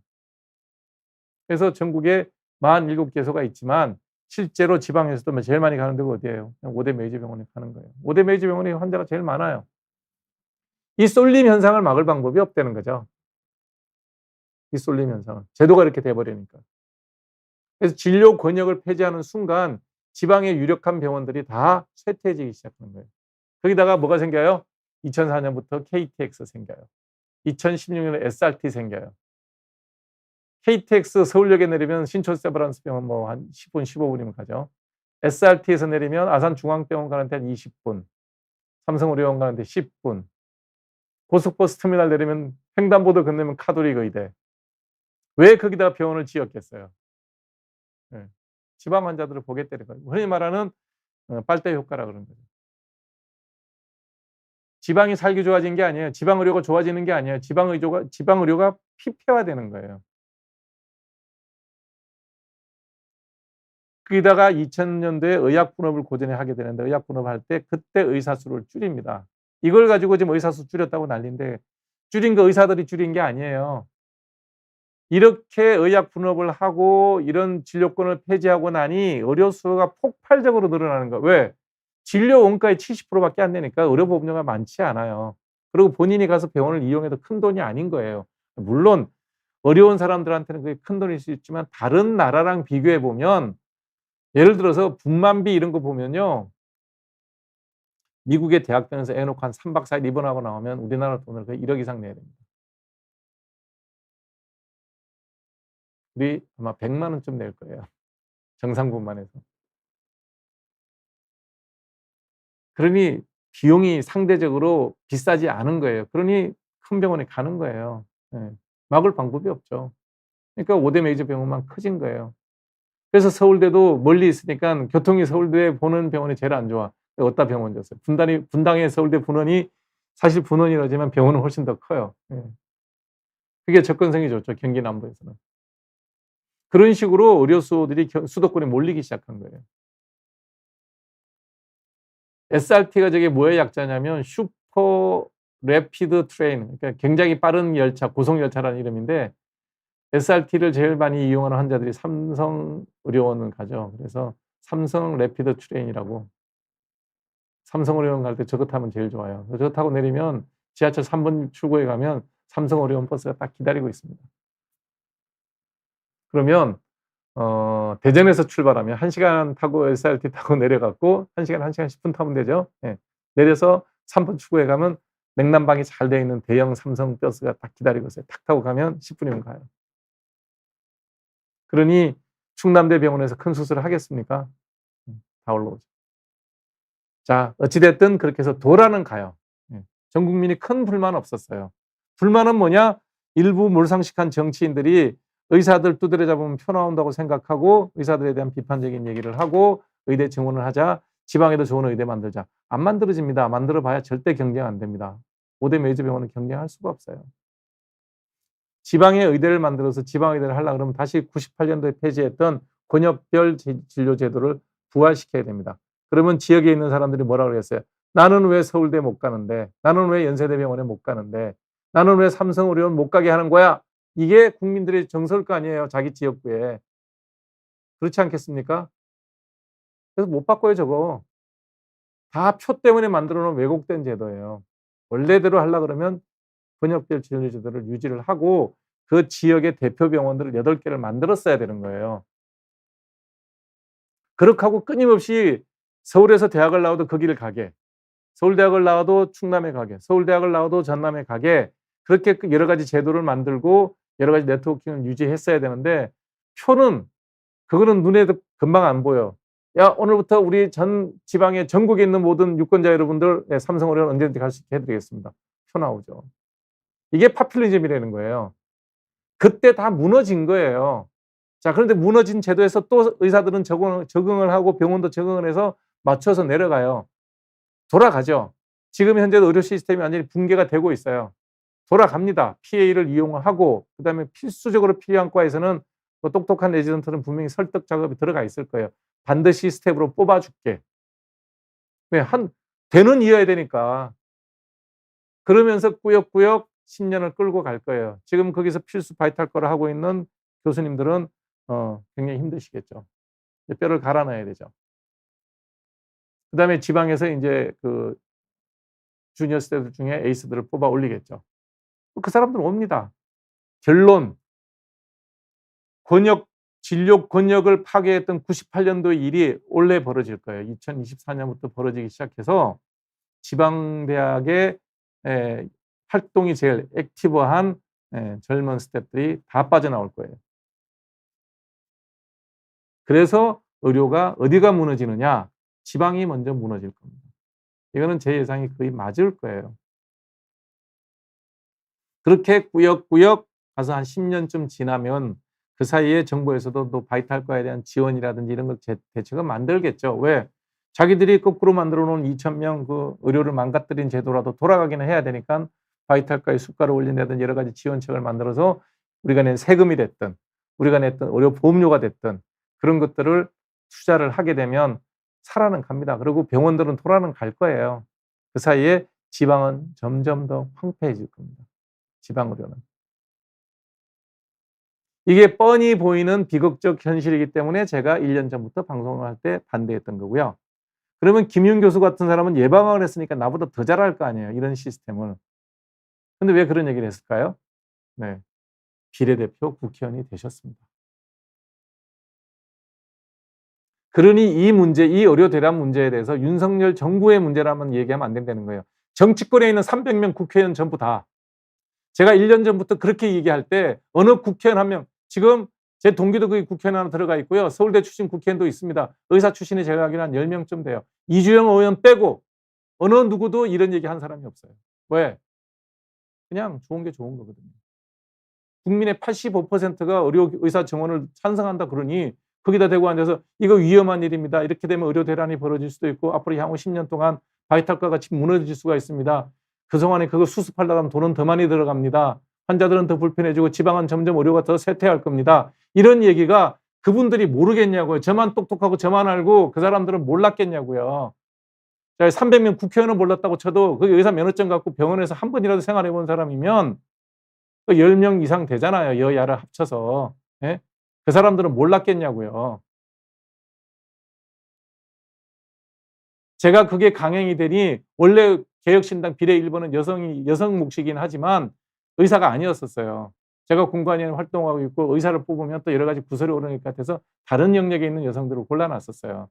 그래서 전국에 47개소가 있지만 실제로 지방에서도 제일 많이 가는 데가 어디예요? 그냥 5대 메이저 병원에 가는 거예요. 5대 메이저 병원에 환자가 제일 많아요. 이 쏠림 현상을 막을 방법이 없다는 거죠. 이 쏠림 현상은. 제도가 이렇게 돼버리니까. 그래서 진료 권역을 폐지하는 순간 지방의 유력한 병원들이 다 쇠퇴해지기 시작하는 거예요. 거기다가 뭐가 생겨요? 2004년부터 KTX 생겨요. 2016년에 SRT 생겨요. KTX 서울역에 내리면 신촌세브란스 병원 뭐 한 10분, 15분이면 가죠. SRT에서 내리면 아산중앙병원 가는 데 한 20분, 삼성의료원 가는 데 10분, 고속버스 터미널 내리면 횡단보도 건너면 카돌이 거의대. 왜 거기다가 병원을 지었겠어요? 네. 지방 환자들을 보겠다는 거예요. 흔히 말하는 빨대 효과라 그러는 거죠. 지방이 살기 좋아진 게 아니에요. 지방 의료가 좋아지는 게 아니에요. 지방 의료가 피폐화되는 거예요. 거기다가 2000년도에 의약분업을 고전에 하게 되는데 의약분업 할 때 그때 의사 수를 줄입니다. 이걸 가지고 지금 의사 수 줄였다고 난리인데 줄인 거 의사들이 줄인 게 아니에요. 이렇게 의약분업을 하고 이런 진료권을 폐지하고 나니 의료 수요가 폭발적으로 늘어나는 거예요. 왜? 진료 원가의 70%밖에 안 되니까 의료보험료가 많지 않아요. 그리고 본인이 가서 병원을 이용해도 큰돈이 아닌 거예요. 물론 어려운 사람들한테는 그게 큰돈일 수 있지만 다른 나라랑 비교해 보면 예를 들어서 분만비 이런 거 보면요. 미국의 대학병원에서 애 놓고 한 3박 4일 입원하고 나오면 우리나라 돈을 거의 1억 이상 내야 됩니다. 우리 아마 100만 원쯤 낼 거예요. 정상분만 해서. 그러니 비용이 상대적으로 비싸지 않은 거예요. 그러니 큰 병원에 가는 거예요. 예. 막을 방법이 없죠. 그러니까 5대 메이저 병원만 커진 거예요. 그래서 서울대도 멀리 있으니까 교통이 서울대 보는 병원이 제일 안 좋아. 어디다 병원 줬어요? 분당의 서울대 분원이 사실 분원이라지만 병원은 훨씬 더 커요. 예. 그게 접근성이 좋죠. 경기 남부에서는. 그런 식으로 의료 수요들이 수도권에 몰리기 시작한 거예요. SRT가 저게 뭐의 약자냐면 슈퍼 래피드 트레인, 그러니까 굉장히 빠른 열차, 고속 열차라는 이름인데 SRT를 제일 많이 이용하는 환자들이 삼성의료원을 가죠. 그래서 삼성 래피드 트레인이라고. 삼성의료원 갈 때 저거 타면 제일 좋아요. 저거 타고 내리면 지하철 3번 출구에 가면 삼성의료원 버스가 딱 기다리고 있습니다. 그러면 대전에서 출발하면 1시간 타고 SRT 타고 내려갔고 1시간 10분 타면 되죠. 예. 내려서 3번 출구에 가면 냉난방이 잘 되어 있는 대형 삼성 버스가 딱 기다리고 있어요. 탁 타고 가면 10분이면 가요. 그러니 충남대 병원에서 큰 수술을 하겠습니까? 다 올라오죠. 자, 어찌됐든 그렇게 해서 도라는 가요. 예. 전 국민이 큰 불만 없었어요. 불만은 뭐냐? 일부 몰상식한 정치인들이 의사들 두드려 잡으면 표 나온다고 생각하고 의사들에 대한 비판적인 얘기를 하고 의대 증원을 하자, 지방에도 좋은 의대 만들자. 안 만들어집니다. 만들어 봐야 절대 경쟁 안 됩니다. 5대 메이저 병원은 경쟁할 수가 없어요. 지방의 의대를 만들어서 지방 의대를 하려고 그러면 다시 98년도에 폐지했던 권역별 진료 제도를 부활시켜야 됩니다. 그러면 지역에 있는 사람들이 뭐라고 그랬어요? 나는 왜 서울대 못 가는데? 나는 왜 연세대병원에 못 가는데? 나는 왜 삼성의료원 못 가게 하는 거야? 이게 국민들의 정서일 거 아니에요. 자기 지역구에. 그렇지 않겠습니까? 그래서 못 바꿔요, 저거. 다 표 때문에 만들어 놓은 왜곡된 제도예요. 원래대로 하려고 그러면 권역별 진료 제도를 유지를 하고 그 지역의 대표 병원들을 8개를 만들었어야 되는 거예요. 그렇게 하고 끊임없이 서울에서 대학을 나와도 거기를 가게, 서울대학을 나와도 충남에 가게, 서울대학을 나와도 전남에 가게, 그렇게 여러 가지 제도를 만들고 여러 가지 네트워킹을 유지했어야 되는데 표는 그거는 눈에 금방 안 보여. 야, 오늘부터 우리 전 지방에 전국에 있는 모든 유권자 여러분들 삼성의료원 언제든지 갈 수 있게 해드리겠습니다. 표 나오죠. 이게 파퓰리즘이라는 거예요. 그때 다 무너진 거예요. 자, 그런데 무너진 제도에서 또 의사들은 적응을 하고 병원도 적응을 해서 맞춰서 내려가요. 돌아가죠. 지금 현재도 의료 시스템이 완전히 붕괴가 되고 있어요. 돌아갑니다. PA를 이용하고 그다음에 필수적으로 필요한 과에서는 또 똑똑한 레지던트는 분명히 설득 작업이 들어가 있을 거예요. 반드시 스텝으로 뽑아줄게. 왜? 대는 이어야 되니까. 그러면서 꾸역꾸역 10년을 끌고 갈 거예요. 지금 거기서 필수 바이탈 거를 하고 있는 교수님들은 굉장히 힘드시겠죠. 뼈를 갈아넣어야 되죠. 그다음에 지방에서 이제 그 주니어 스태프들 중에 에이스들을 뽑아 올리겠죠. 그 사람들은 옵니다. 결론. 진료 권역을 파괴했던 98년도의 일이 올해 벌어질 거예요. 2024년부터 벌어지기 시작해서 지방대학의 활동이 제일 액티브한 젊은 스태프들이 다 빠져나올 거예요. 그래서 의료가 어디가 무너지느냐? 지방이 먼저 무너질 겁니다. 이거는 제 예상이 거의 맞을 거예요. 그렇게 꾸역꾸역 가서 한 10년쯤 지나면 그 사이에 정부에서도 또 바이탈과에 대한 지원이라든지 이런 걸 대책을 만들겠죠. 왜? 자기들이 거꾸로 만들어 놓은 2,000명 그 의료를 망가뜨린 제도라도 돌아가기는 해야 되니까 바이탈과의 수가를 올린다든지 여러 가지 지원책을 만들어서 우리가 낸 세금이 됐든 우리가 냈던 의료 보험료가 됐든 그런 것들을 투자를 하게 되면 살아는 갑니다. 그리고 병원들은 돌아는 갈 거예요. 그 사이에 지방은 점점 더 황폐해질 겁니다. 지방 의료는. 이게 뻔히 보이는 비극적 현실이기 때문에 제가 1년 전부터 방송을 할 때 반대했던 거고요. 그러면 김윤 교수 같은 사람은 예방을 했으니까 나보다 더 잘할 거 아니에요. 이런 시스템을. 근데 왜 그런 얘기를 했을까요? 네. 비례대표 국회의원이 되셨습니다. 그러니 이 문제, 이 의료 대란 문제에 대해서 윤석열 정부의 문제라면 얘기하면 안 된다는 거예요. 정치권에 있는 300명 국회의원 전부 다. 제가 1년 전부터 그렇게 얘기할 때 어느 국회의원 한 명, 지금 제 동기도 거기 국회의원 하나 들어가 있고요. 서울대 출신 국회의원도 있습니다. 의사 출신이 제가 알기로 한 10명쯤 돼요. 이주영 의원 빼고 어느 누구도 이런 얘기 한 사람이 없어요. 왜? 그냥 좋은 게 좋은 거거든요. 국민의 85%가 의사 정원을 찬성한다 그러니 거기다 대고 앉아서 이거 위험한 일입니다. 이렇게 되면 의료 대란이 벌어질 수도 있고 앞으로 향후 10년 동안 바이탈과 같이 무너질 수가 있습니다. 그동안에 그거 수습하려고 하면 돈은 더 많이 들어갑니다. 환자들은 더 불편해지고 지방은 점점 의료가 더 쇠퇴할 겁니다. 이런 얘기가 그분들이 모르겠냐고요. 저만 똑똑하고 저만 알고 그 사람들은 몰랐겠냐고요. 300명 국회의원은 몰랐다고 쳐도 그 의사 면허증 갖고 병원에서 한 번이라도 생활해 본 사람이면 10명 이상 되잖아요. 여야를 합쳐서. 예? 그 사람들은 몰랐겠냐고요. 제가 그게 강행이 되니 원래 개혁신당 비례 1번은 여성 몫이긴 하지만 의사가 아니었었어요. 제가 공관위원 활동하고 있고 의사를 뽑으면 또 여러 가지 구설이 오르는 것 같아서 다른 영역에 있는 여성들을 골라놨었어요.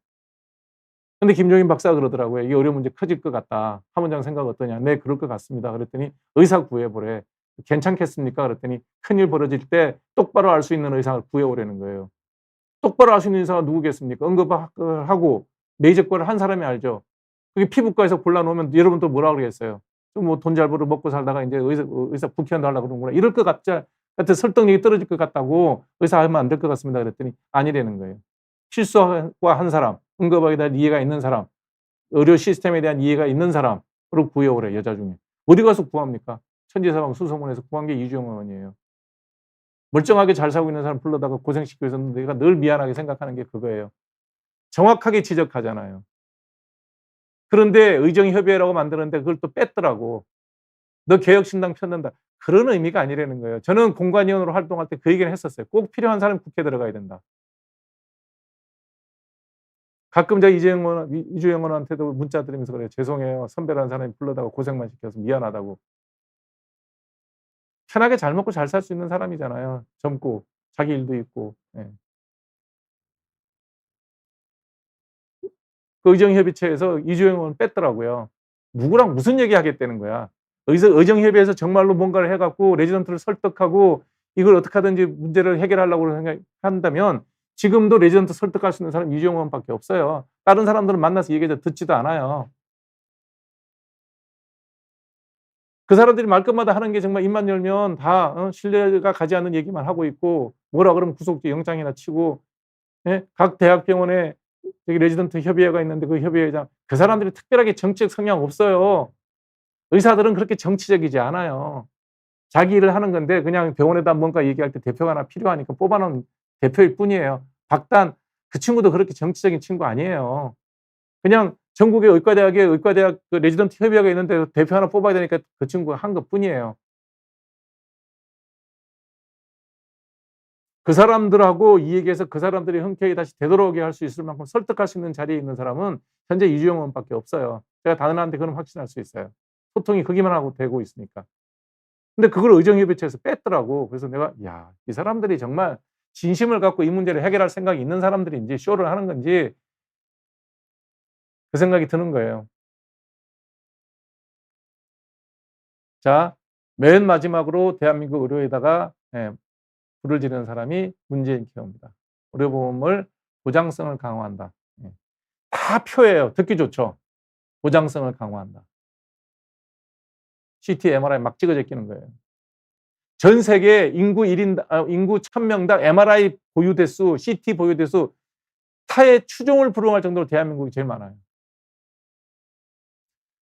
근데 김종인 박사가 그러더라고요. 이게 의료 문제 커질 것 같다. 하문장 생각 어떠냐? 네, 그럴 것 같습니다. 그랬더니 의사 구해보래. 괜찮겠습니까? 그랬더니 큰일 벌어질 때 똑바로 알 수 있는 의사를 구해오라는 거예요. 똑바로 알 수 있는 의사가 누구겠습니까? 응급을 하고 메이저과를 한 사람이 알죠. 그게 피부과에서 골라놓으면 여러분 또 뭐라 그러겠어요? 뭐 돈 잘 벌어 먹고 살다가 이제 의사 국회의원도 하려고 그러는구나. 이럴 것 같은 설득력이 떨어질 것 같다고 의사 하면 안 될 것 같습니다. 그랬더니 아니라는 거예요. 필수과 한 사람, 응급학에 대한 이해가 있는 사람, 의료 시스템에 대한 이해가 있는 사람으로 구해오래, 여자 중에. 어디 가서 구합니까? 천지사방 수소문에서 구한 게 이주영 의원이에요. 멀쩡하게 잘 살고 있는 사람 불러다가 고생시키고 있었는데 내가 늘 미안하게 생각하는 게 그거예요. 정확하게 지적하잖아요. 그런데 의정협의회라고 만드는데 그걸 또 뺐더라고. 너 개혁신당 폈는다. 그런 의미가 아니라는 거예요. 저는 공관위원으로 활동할 때 그 얘기를 했었어요. 꼭 필요한 사람이 국회에 들어가야 된다. 가끔 제가 이주영 의원한테도 문자 드리면서 그래요. 죄송해요. 선배라는 사람이 불러다가 고생만 시켜서 미안하다고. 편하게 잘 먹고 잘 살 수 있는 사람이잖아요. 젊고 자기 일도 있고. 예. 그 의정협의체에서 이주영 의원 뺐더라고요. 누구랑 무슨 얘기 하겠다는 거야. 의정협의회에서 정말로 뭔가를 해갖고 레지던트를 설득하고 이걸 어떻게 하든지 문제를 해결하려고 생각한다면 지금도 레지던트 설득할 수 있는 사람 이주영 의원밖에 없어요. 다른 사람들은 만나서 얘기해도 듣지도 않아요. 그 사람들이 말끝마다 하는 게 정말 입만 열면 다 신뢰가 가지 않는 얘기만 하고 있고, 뭐라 그러면 구속기 영장이나 치고, 예? 각 대학병원에 저기 레지던트 협의회가 있는데 그 협의회장, 그 사람들이 특별하게 정치적 성향 없어요. 의사들은 그렇게 정치적이지 않아요. 자기 일을 하는 건데 그냥 병원에다 뭔가 얘기할 때 대표가 하나 필요하니까 뽑아놓은 대표일 뿐이에요. 박단, 그 친구도 그렇게 정치적인 친구 아니에요. 그냥 전국의 의과대학에 의과대학 그 레지던트 협의회가 있는데 대표 하나 뽑아야 되니까 그 친구가 한 것뿐이에요. 그 사람들하고 이 얘기해서 그 사람들이 흔쾌히 다시 되돌아오게 할 수 있을 만큼 설득할 수 있는 자리에 있는 사람은 현재 이주영 의원밖에 없어요. 제가 단언하는데 그건 확신할 수 있어요. 소통이 거기만 하고 되고 있으니까. 근데 그걸 의정협의체에서 뺐더라고. 그래서 내가 야, 이 사람들이 정말 진심을 갖고 이 문제를 해결할 생각이 있는 사람들인지 쇼를 하는 건지 그 생각이 드는 거예요. 자, 맨 마지막으로 대한민국 의료에다가 불을 지르는 사람이 문재인 케어입니다. 의료보험을 보장성을 강화한다. 다 표예요. 듣기 좋죠. 보장성을 강화한다. CT, MRI 막 찍어 제끼는 거예요. 전 세계 인구 1000명당 MRI 보유 대수, CT 보유 대수 타의 추종을 불허할 정도로 대한민국이 제일 많아요.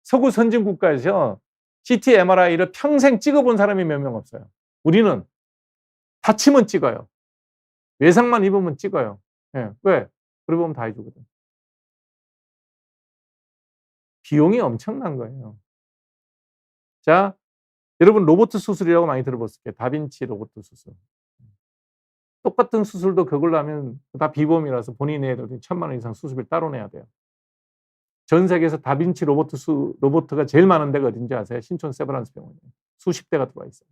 서구 선진 국가에서 CT, MRI를 평생 찍어본 사람이 몇 명 없어요. 우리는 다치면 찍어요. 외상만 입으면 찍어요. 왜? 의료보험 다 해주거든. 비용이 엄청난 거예요. 자, 여러분 로봇 수술이라고 많이 들어봤을 거예요. 다빈치 로봇 수술. 똑같은 수술도 그걸로 하면 다 비보험이라서 본인이 내야 되거든요. 1000만 원 이상 수술비 따로 내야 돼요. 전 세계에서 다빈치 로봇가 제일 많은 데가 어딘지 아세요? 신촌 세브란스 병원이에요. 수십 대가 들어와 있어요.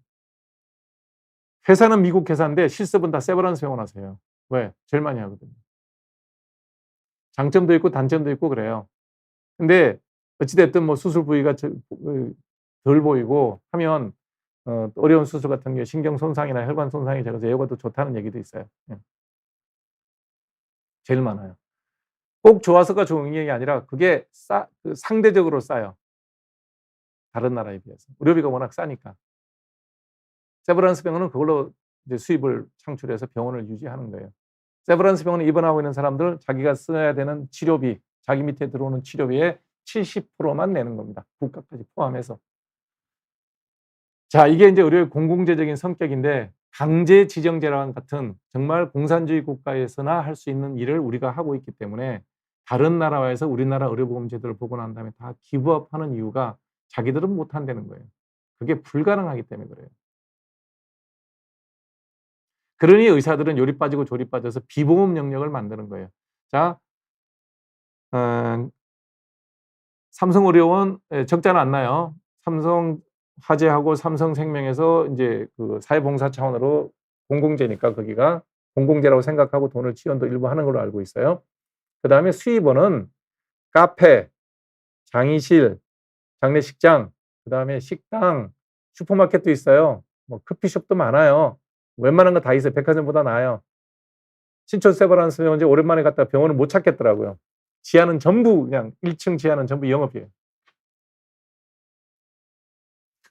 회사는 미국 회사인데 실습은 다 세브란스 병원 하세요. 왜? 제일 많이 하거든요. 장점도 있고 단점도 있고 그래요. 근데 어찌됐든 뭐 수술 부위가 덜 보이고 하면 어려운 수술 같은 게 신경 손상이나 혈관 손상이 적어서 예후가 좋다는 얘기도 있어요. 제일 많아요. 꼭 좋아서가 좋은 게 아니라 그게 상대적으로 싸요. 다른 나라에 비해서. 의료비가 워낙 싸니까. 세브란스 병원은 그걸로 이제 수입을 창출해서 병원을 유지하는 거예요. 세브란스 병원에 입원하고 있는 사람들 자기가 써야 되는 치료비, 자기 밑에 들어오는 치료비의 70%만 내는 겁니다. 국가까지 포함해서. 자, 이게 이제 의료의 공공재적인 성격인데 강제 지정제랑 같은 정말 공산주의 국가에서나 할 수 있는 일을 우리가 하고 있기 때문에 다른 나라에서 우리나라 의료보험 제도를 보고 난 다음에 다 기부업하는 이유가 자기들은 못 한다는 거예요. 그게 불가능하기 때문에 그래요. 그러니 의사들은 요리 빠지고 조리 빠져서 비보험 영역을 만드는 거예요. 자, 삼성의료원 적자는 안 나요. 삼성화재하고 삼성생명에서 이제 그 사회봉사 차원으로 공공재니까 거기가 공공재라고 생각하고 돈을 지원도 일부 하는 걸로 알고 있어요. 그 다음에 수입원은 카페, 장의실, 장례식장, 그 다음에 식당, 슈퍼마켓도 있어요. 뭐 커피숍도 많아요. 웬만한 거 다 있어요. 백화점보다 나아요. 신촌 세브란스 병원 오랜만에 갔다 병원을 못 찾겠더라고요. 지하는 전부 그냥 1층 지하는 전부 영업이에요.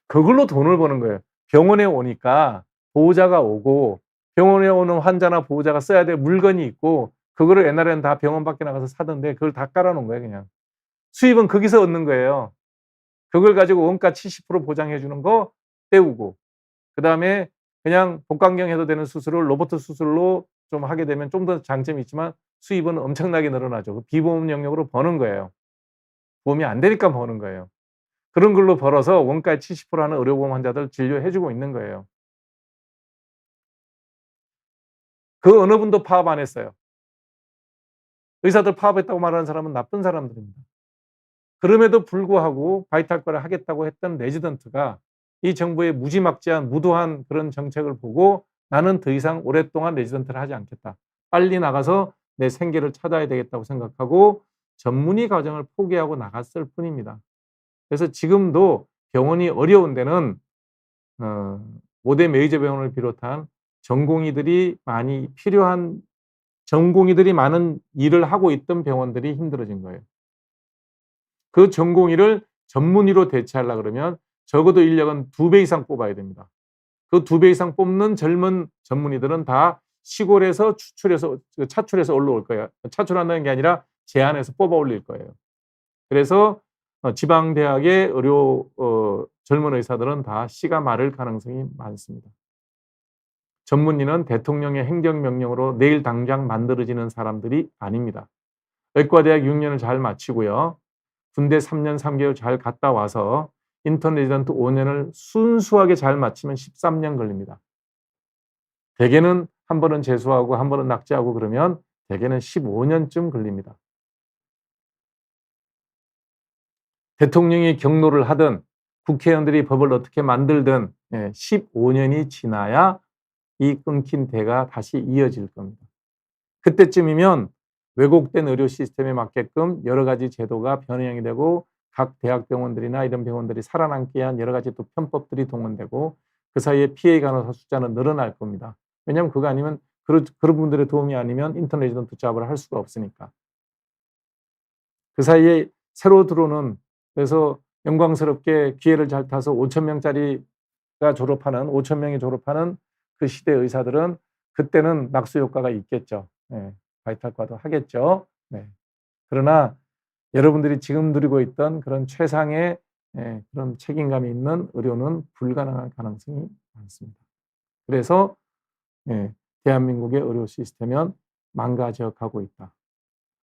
그걸로 돈을 버는 거예요. 병원에 오니까 보호자가 오고 병원에 오는 환자나 보호자가 써야 될 물건이 있고 그거를 옛날에는 다 병원 밖에 나가서 사던데 그걸 다 깔아놓은 거예요. 그냥. 수입은 거기서 얻는 거예요. 그걸 가지고 원가 70% 보장해 주는 거 떼우고 그다음에 그냥 복강경 해도 되는 수술을 로봇 수술로 좀 하게 되면 좀 더 장점이 있지만 수입은 엄청나게 늘어나죠. 비보험 영역으로 버는 거예요. 보험이 안 되니까 버는 거예요. 그런 걸로 벌어서 원가의 70% 하는 의료보험 환자들 진료해 주고 있는 거예요. 그 어느 분도 파업 안 했어요. 의사들 파업했다고 말하는 사람은 나쁜 사람들입니다. 그럼에도 불구하고 바이탈과를 하겠다고 했던 레지던트가 이 정부의 무지막지한 무도한 그런 정책을 보고 나는 더 이상 오랫동안 레지던트를 하지 않겠다. 빨리 나가서 내 생계를 찾아야 되겠다고 생각하고 전문의 과정을 포기하고 나갔을 뿐입니다. 그래서 지금도 병원이 어려운 데는 5대 메이저 병원을 비롯한 전공의들이 많이 필요한 전공의들이 많은 일을 하고 있던 병원들이 힘들어진 거예요. 그 전공의를 전문의로 대체하려고 그러면 적어도 인력은 2배 이상 뽑아야 됩니다. 그 2배 이상 뽑는 젊은 전문의들은 다 시골에서 차출해서 올라올 거예요. 차출한다는 게 아니라 제안해서 뽑아 올릴 거예요. 그래서 지방대학의 젊은 의사들은 다 씨가 마를 가능성이 많습니다. 전문의는 대통령의 행정명령으로 내일 당장 만들어지는 사람들이 아닙니다. 의과대학 6년을 잘 마치고요. 군대 3년 3개월 잘 갔다 와서 인턴 레지던트 5년을 순수하게 잘 마치면 13년 걸립니다. 대개는 한 번은 재수하고 한 번은 낙제하고 그러면 대개는 15년쯤 걸립니다. 대통령이 경로를 하든 국회의원들이 법을 어떻게 만들든 15년이 지나야 이 끊긴 대가 다시 이어질 겁니다. 그때쯤이면 왜곡된 의료 시스템에 맞게끔 여러 가지 제도가 변형이 되고 각 대학병원들이나 이런 병원들이 살아남기 위한 여러 가지 또 편법들이 동원되고 그 사이에 피해 간호사 숫자는 늘어날 겁니다. 왜냐하면 그거 아니면 그런 분들의 도움이 아니면 인턴 레지던트 잡을 할 수가 없으니까. 그 사이에 새로 들어오는, 그래서 영광스럽게 기회를 잘 타서 5,000명짜리가 졸업하는, 5,000명이 졸업하는 그 시대 의사들은 그때는 낙수 효과가 있겠죠. 바이탈과도 하겠죠. 그러나 여러분들이 지금 누리고 있던 그런 최상의 그런 책임감이 있는 의료는 불가능할 가능성이 많습니다. 그래서 대한민국의 의료 시스템은 망가져 가고 있다.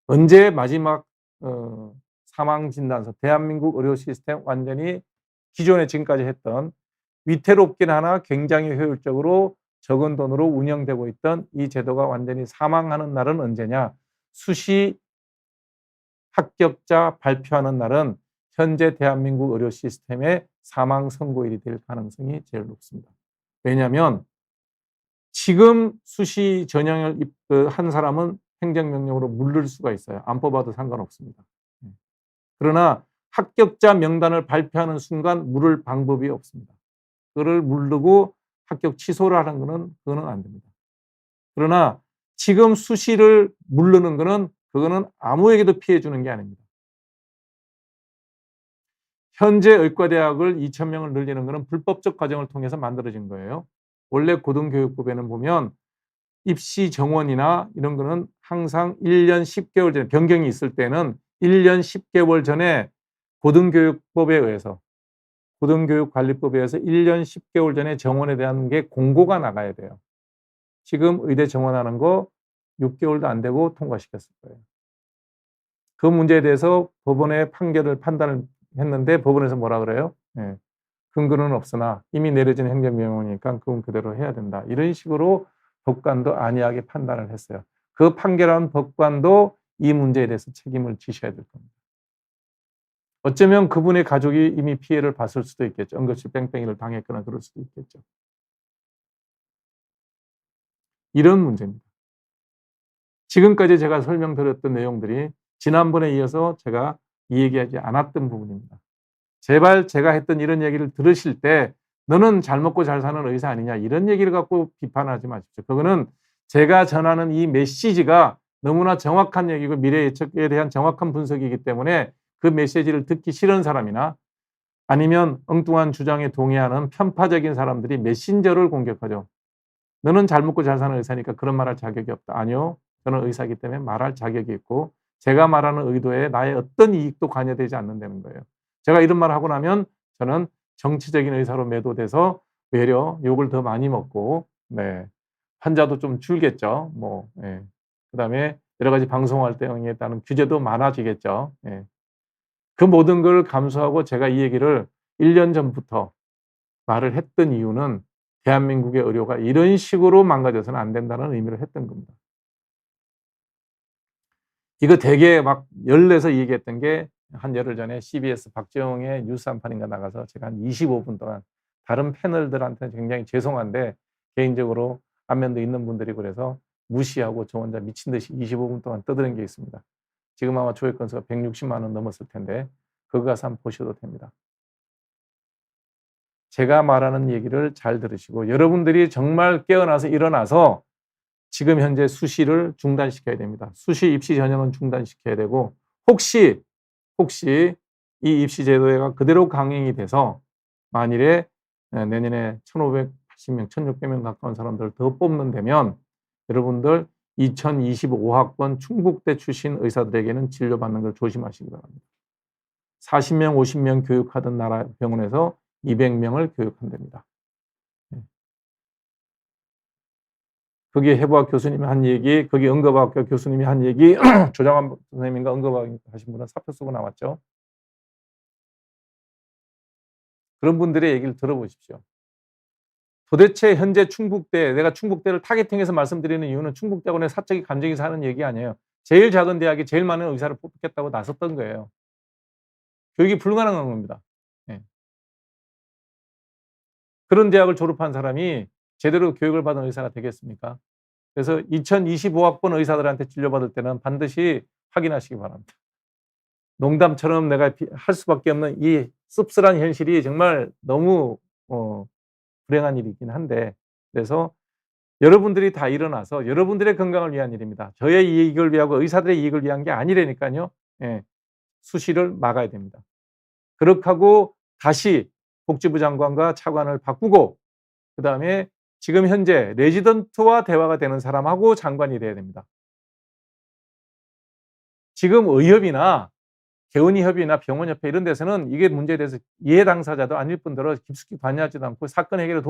언제 마지막 사망 진단서, 대한민국 의료 시스템 완전히 기존에 지금까지 했던 위태롭긴 하나 굉장히 효율적으로 적은 돈으로 운영되고 있던 이 제도가 완전히 사망하는 날은 언제냐? 수시 합격자 발표하는 날은 현재 대한민국 의료 시스템의 사망 선고일이 될 가능성이 제일 높습니다. 왜냐하면 지금 수시 전형을 한 사람은 행정명령으로 물릴 수가 있어요. 안 뽑아도 상관없습니다. 그러나 합격자 명단을 발표하는 순간 물을 방법이 없습니다. 그거를 물르고 합격 취소를 하는 거는 그거는 안 됩니다. 그러나 지금 수시를 물르는 거는 그거는 아무에게도 피해 주는 게 아닙니다. 현재 의과대학을 2,000명을 늘리는 것은 불법적 과정을 통해서 만들어진 거예요. 원래 고등교육법에는 보면 입시 정원이나 이런 거는 항상 1년 10개월 전에 변경이 있을 때는 1년 10개월 전에 고등교육법에 의해서, 고등교육관리법에 의해서 1년 10개월 전에 정원에 대한 게 공고가 나가야 돼요. 지금 의대 정원하는 거 6개월도 안 되고 통과시켰을 거예요. 그 문제에 대해서 법원의 판단을 했는데 법원에서 뭐라 그래요? 근거는 없으나 이미 내려진 행정명령이니까 그건 그대로 해야 된다. 이런 식으로 법관도 안이하게 판단을 했어요. 그 판결한 법관도 이 문제에 대해서 책임을 지셔야 될 겁니다. 어쩌면 그분의 가족이 이미 피해를 봤을 수도 있겠죠. 응급실 뺑뺑이를 당했거나 그럴 수도 있겠죠. 이런 문제입니다. 지금까지 제가 설명드렸던 내용들이 지난번에 이어서 제가 이 얘기하지 않았던 부분입니다. 제발 제가 했던 이런 얘기를 들으실 때 너는 잘 먹고 잘 사는 의사 아니냐 이런 얘기를 갖고 비판하지 마십시오. 그거는 제가 전하는 이 메시지가 너무나 정확한 얘기고 미래 예측에 대한 정확한 분석이기 때문에 그 메시지를 듣기 싫은 사람이나 아니면 엉뚱한 주장에 동의하는 편파적인 사람들이 메신저를 공격하죠. 너는 잘 먹고 잘 사는 의사니까 그런 말할 자격이 없다. 아니요. 저는 의사이기 때문에 말할 자격이 있고 제가 말하는 의도에 나의 어떤 이익도 관여되지 않는다는 거예요. 제가 이런 말을 하고 나면 저는 정치적인 의사로 매도돼서 외려 욕을 더 많이 먹고 환자도 좀 줄겠죠. 그다음에 여러 가지 방송 활동에 따른 규제도 많아지겠죠. 그 모든 걸 감수하고 제가 이 얘기를 1년 전부터 말을 했던 이유는 대한민국의 의료가 이런 식으로 망가져서는 안 된다는 의미를 했던 겁니다. 이거 되게 막 열내서 얘기했던 게 한 열흘 전에 CBS 박재홍의 뉴스 한판인가 나가서 제가 한 25분 동안 다른 패널들한테 굉장히 죄송한데 개인적으로 안면도 있는 분들이 그래서 무시하고 저 혼자 미친 듯이 25분 동안 떠드는 게 있습니다. 지금 아마 조회 건수가 160만 원 넘었을 텐데 그거 가서 한번 보셔도 됩니다. 제가 말하는 얘기를 잘 들으시고 여러분들이 정말 깨어나서 일어나서 지금 현재 수시를 중단시켜야 됩니다. 수시 입시 전형은 중단시켜야 되고 혹시 이 입시 제도가 그대로 강행이 돼서 만일에 내년에 1,580명, 1,600명 가까운 사람들을 더 뽑는다면 여러분들 2025학번 충북대 출신 의사들에게는 진료받는 걸 조심하시기 바랍니다. 40명, 50명 교육하던 나라 병원에서 200명을 교육한답니다. 거기 해부학 교수님이 한 얘기, 거기 응급학교 교수님이 한 얘기, 조장환 선생님인가 응급학 하신 분은 사표 쓰고 나왔죠. 그런 분들의 얘기를 들어보십시오. 도대체 현재 충북대, 내가 충북대를 타겟팅해서 말씀드리는 이유는 충북대학원의 사적인 감정이 사는 얘기 아니에요. 제일 작은 대학이 제일 많은 의사를 뽑겠다고 나섰던 거예요. 교육이 불가능한 겁니다. 네. 그런 대학을 졸업한 사람이 제대로 교육을 받은 의사가 되겠습니까? 그래서 2025학번 의사들한테 진료받을 때는 반드시 확인하시기 바랍니다. 농담처럼 내가 할 수밖에 없는 이 씁쓸한 현실이 정말 너무 불행한 일이긴 한데, 그래서 여러분들이 다 일어나서 여러분들의 건강을 위한 일입니다. 저의 이익을 위하고 의사들의 이익을 위한 게 아니라니까요. 예, 수시를 막아야 됩니다. 그렇게 하고 다시 복지부 장관과 차관을 바꾸고 그 다음에 지금 현재 레지던트와 대화가 되는 사람하고 장관이 돼야 됩니다. 지금 의협이나 개원의협이나 병원협회 이런 데서는 이게 문제에 대해서 이해 당사자도 아닐 뿐더러 깊숙이 관여하지도 않고 사건 해결에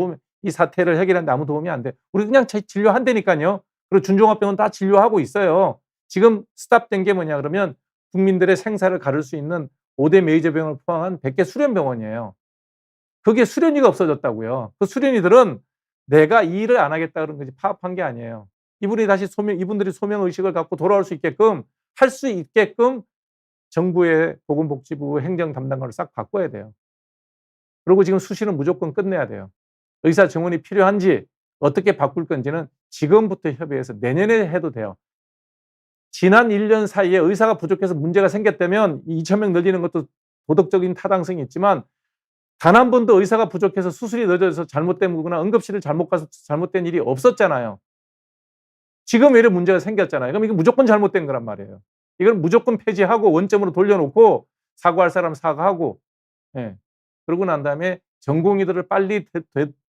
이 사태를 해결하는데 아무 도움이 안 돼. 우리 그냥 진료한다니까요. 그리고 준종합병원 다 진료하고 있어요. 지금 스탑된 게 뭐냐 그러면 국민들의 생사를 가를 수 있는 5대 메이저 병원을 포함한 100개 수련병원이에요. 그게 수련의가 없어졌다고요. 그 수련의들은 내가 이 일을 안 하겠다 그런 거지 파업한 게 아니에요. 이분들이 소명의식을 갖고 돌아올 수 있게끔 할 수 있게끔 정부의 보건복지부 행정 담당관을 싹 바꿔야 돼요. 그리고 지금 수시는 무조건 끝내야 돼요. 의사 정원이 필요한지 어떻게 바꿀 건지는 지금부터 협의해서 내년에 해도 돼요. 지난 1년 사이에 의사가 부족해서 문제가 생겼다면 2,000명 늘리는 것도 도덕적인 타당성이 있지만 단 한 번도 의사가 부족해서 수술이 늦어져서 잘못된 거나 응급실을 잘못 가서 잘못된 일이 없었잖아요. 지금 외래 문제가 생겼잖아요. 그럼 이건 무조건 잘못된 거란 말이에요. 이걸 무조건 폐지하고 원점으로 돌려놓고 사과할 사람 사과하고, 예. 그러고 난 다음에 전공의들을 빨리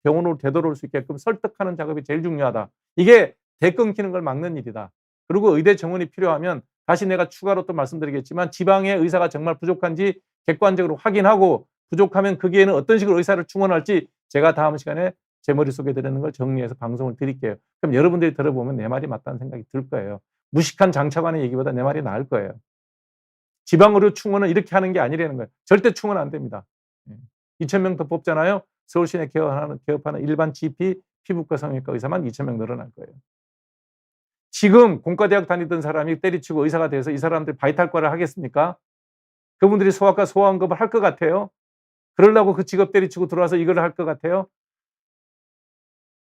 병원으로 되돌아올 수 있게끔 설득하는 작업이 제일 중요하다. 이게 대 끊기는 걸 막는 일이다. 그리고 의대 정원이 필요하면 다시 내가 추가로 또 말씀드리겠지만 지방의 의사가 정말 부족한지 객관적으로 확인하고 부족하면 거기에는 어떤 식으로 의사를 충원할지 제가 다음 시간에 제 머릿속에 들어있는 걸 정리해서 방송을 드릴게요. 그럼 여러분들이 들어보면 내 말이 맞다는 생각이 들 거예요. 무식한 장차관의 얘기보다 내 말이 나을 거예요. 지방의료 충원은 이렇게 하는 게 아니라는 거예요. 절대 충원 안 됩니다. 2,000명 더 뽑잖아요. 서울시내 개업하는 일반 GP, 피부과 성형외과 의사만 2,000명 늘어날 거예요. 지금 공과대학 다니던 사람이 때리치고 의사가 돼서 이 사람들이 바이탈과를 하겠습니까? 그분들이 소아과 소아응급을 할 것 같아요? 그러려고 그 직업 때리치고 들어와서 이걸 할 것 같아요?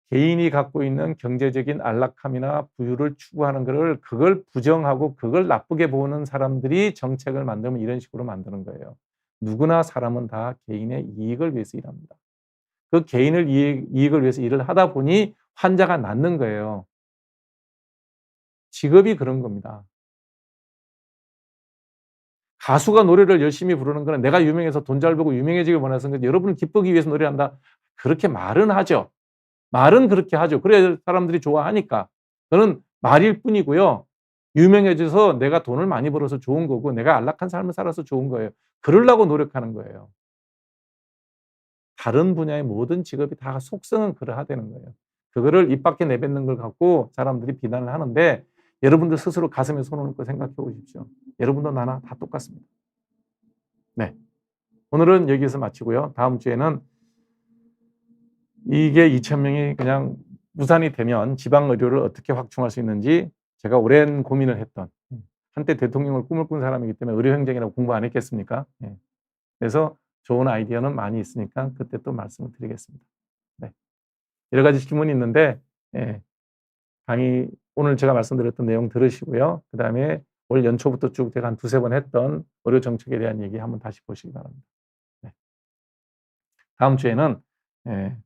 개인이 갖고 있는 경제적인 안락함이나 부유를 추구하는 그걸 부정하고 그걸 나쁘게 보는 사람들이 정책을 만들면 이런 식으로 만드는 거예요. 누구나 사람은 다 개인의 이익을 위해서 일합니다. 그 개인을 이익을 위해서 일을 하다 보니 환자가 낫는 거예요. 직업이 그런 겁니다. 가수가 노래를 열심히 부르는 거는 내가 유명해서 돈 잘 벌고 유명해지길 원해서 여러분을 기쁘기 위해서 노래한다. 그렇게 말은 하죠. 말은 그렇게 하죠. 그래야 사람들이 좋아하니까. 그건 말일 뿐이고요. 유명해져서 내가 돈을 많이 벌어서 좋은 거고 내가 안락한 삶을 살아서 좋은 거예요. 그러려고 노력하는 거예요. 다른 분야의 모든 직업이 다 속성은 그러하다는 거예요. 그거를 입 밖에 내뱉는 걸 갖고 사람들이 비난을 하는데 여러분들 스스로 가슴에 손을 얹고 생각해 보십시오. 여러분도 나나 다 똑같습니다. 네. 오늘은 여기서 마치고요. 다음 주에는 이게 2,000명이 그냥 무산이 되면 지방 의료를 어떻게 확충할 수 있는지 제가 오랜 고민을 했던 한때 대통령을 꿈을 꾼 사람이기 때문에 의료행정이라고 공부 안 했겠습니까? 그래서 좋은 아이디어는 많이 있으니까 그때 또 말씀을 드리겠습니다. 네. 여러 가지 질문이 있는데 강의 오늘 제가 말씀드렸던 내용 들으시고요. 그 다음에 올 연초부터 쭉 제가 한 두세 번 했던 의료 정책에 대한 얘기 한번 다시 보시기 바랍니다. 네. 다음 주에는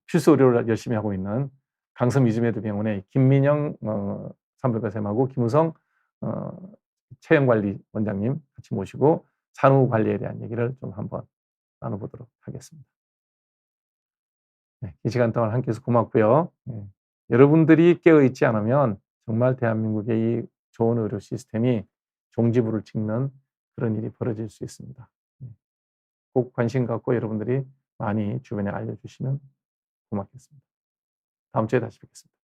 필수 의료를 열심히 하고 있는 강섬 이즈메드병원의 김민영 산부인과쌤하고 김우성 체형관리원장님 같이 모시고 산후 관리에 대한 얘기를 좀 한번 나눠보도록 하겠습니다. 네, 이 시간 동안 함께해서 고맙고요. 네, 여러분들이 깨어있지 않으면 정말 대한민국의 이 좋은 의료 시스템이 종지부를 찍는 그런 일이 벌어질 수 있습니다. 네, 꼭 관심 갖고 여러분들이 많이 주변에 알려주시면 고맙겠습니다. 다음 주에 다시 뵙겠습니다.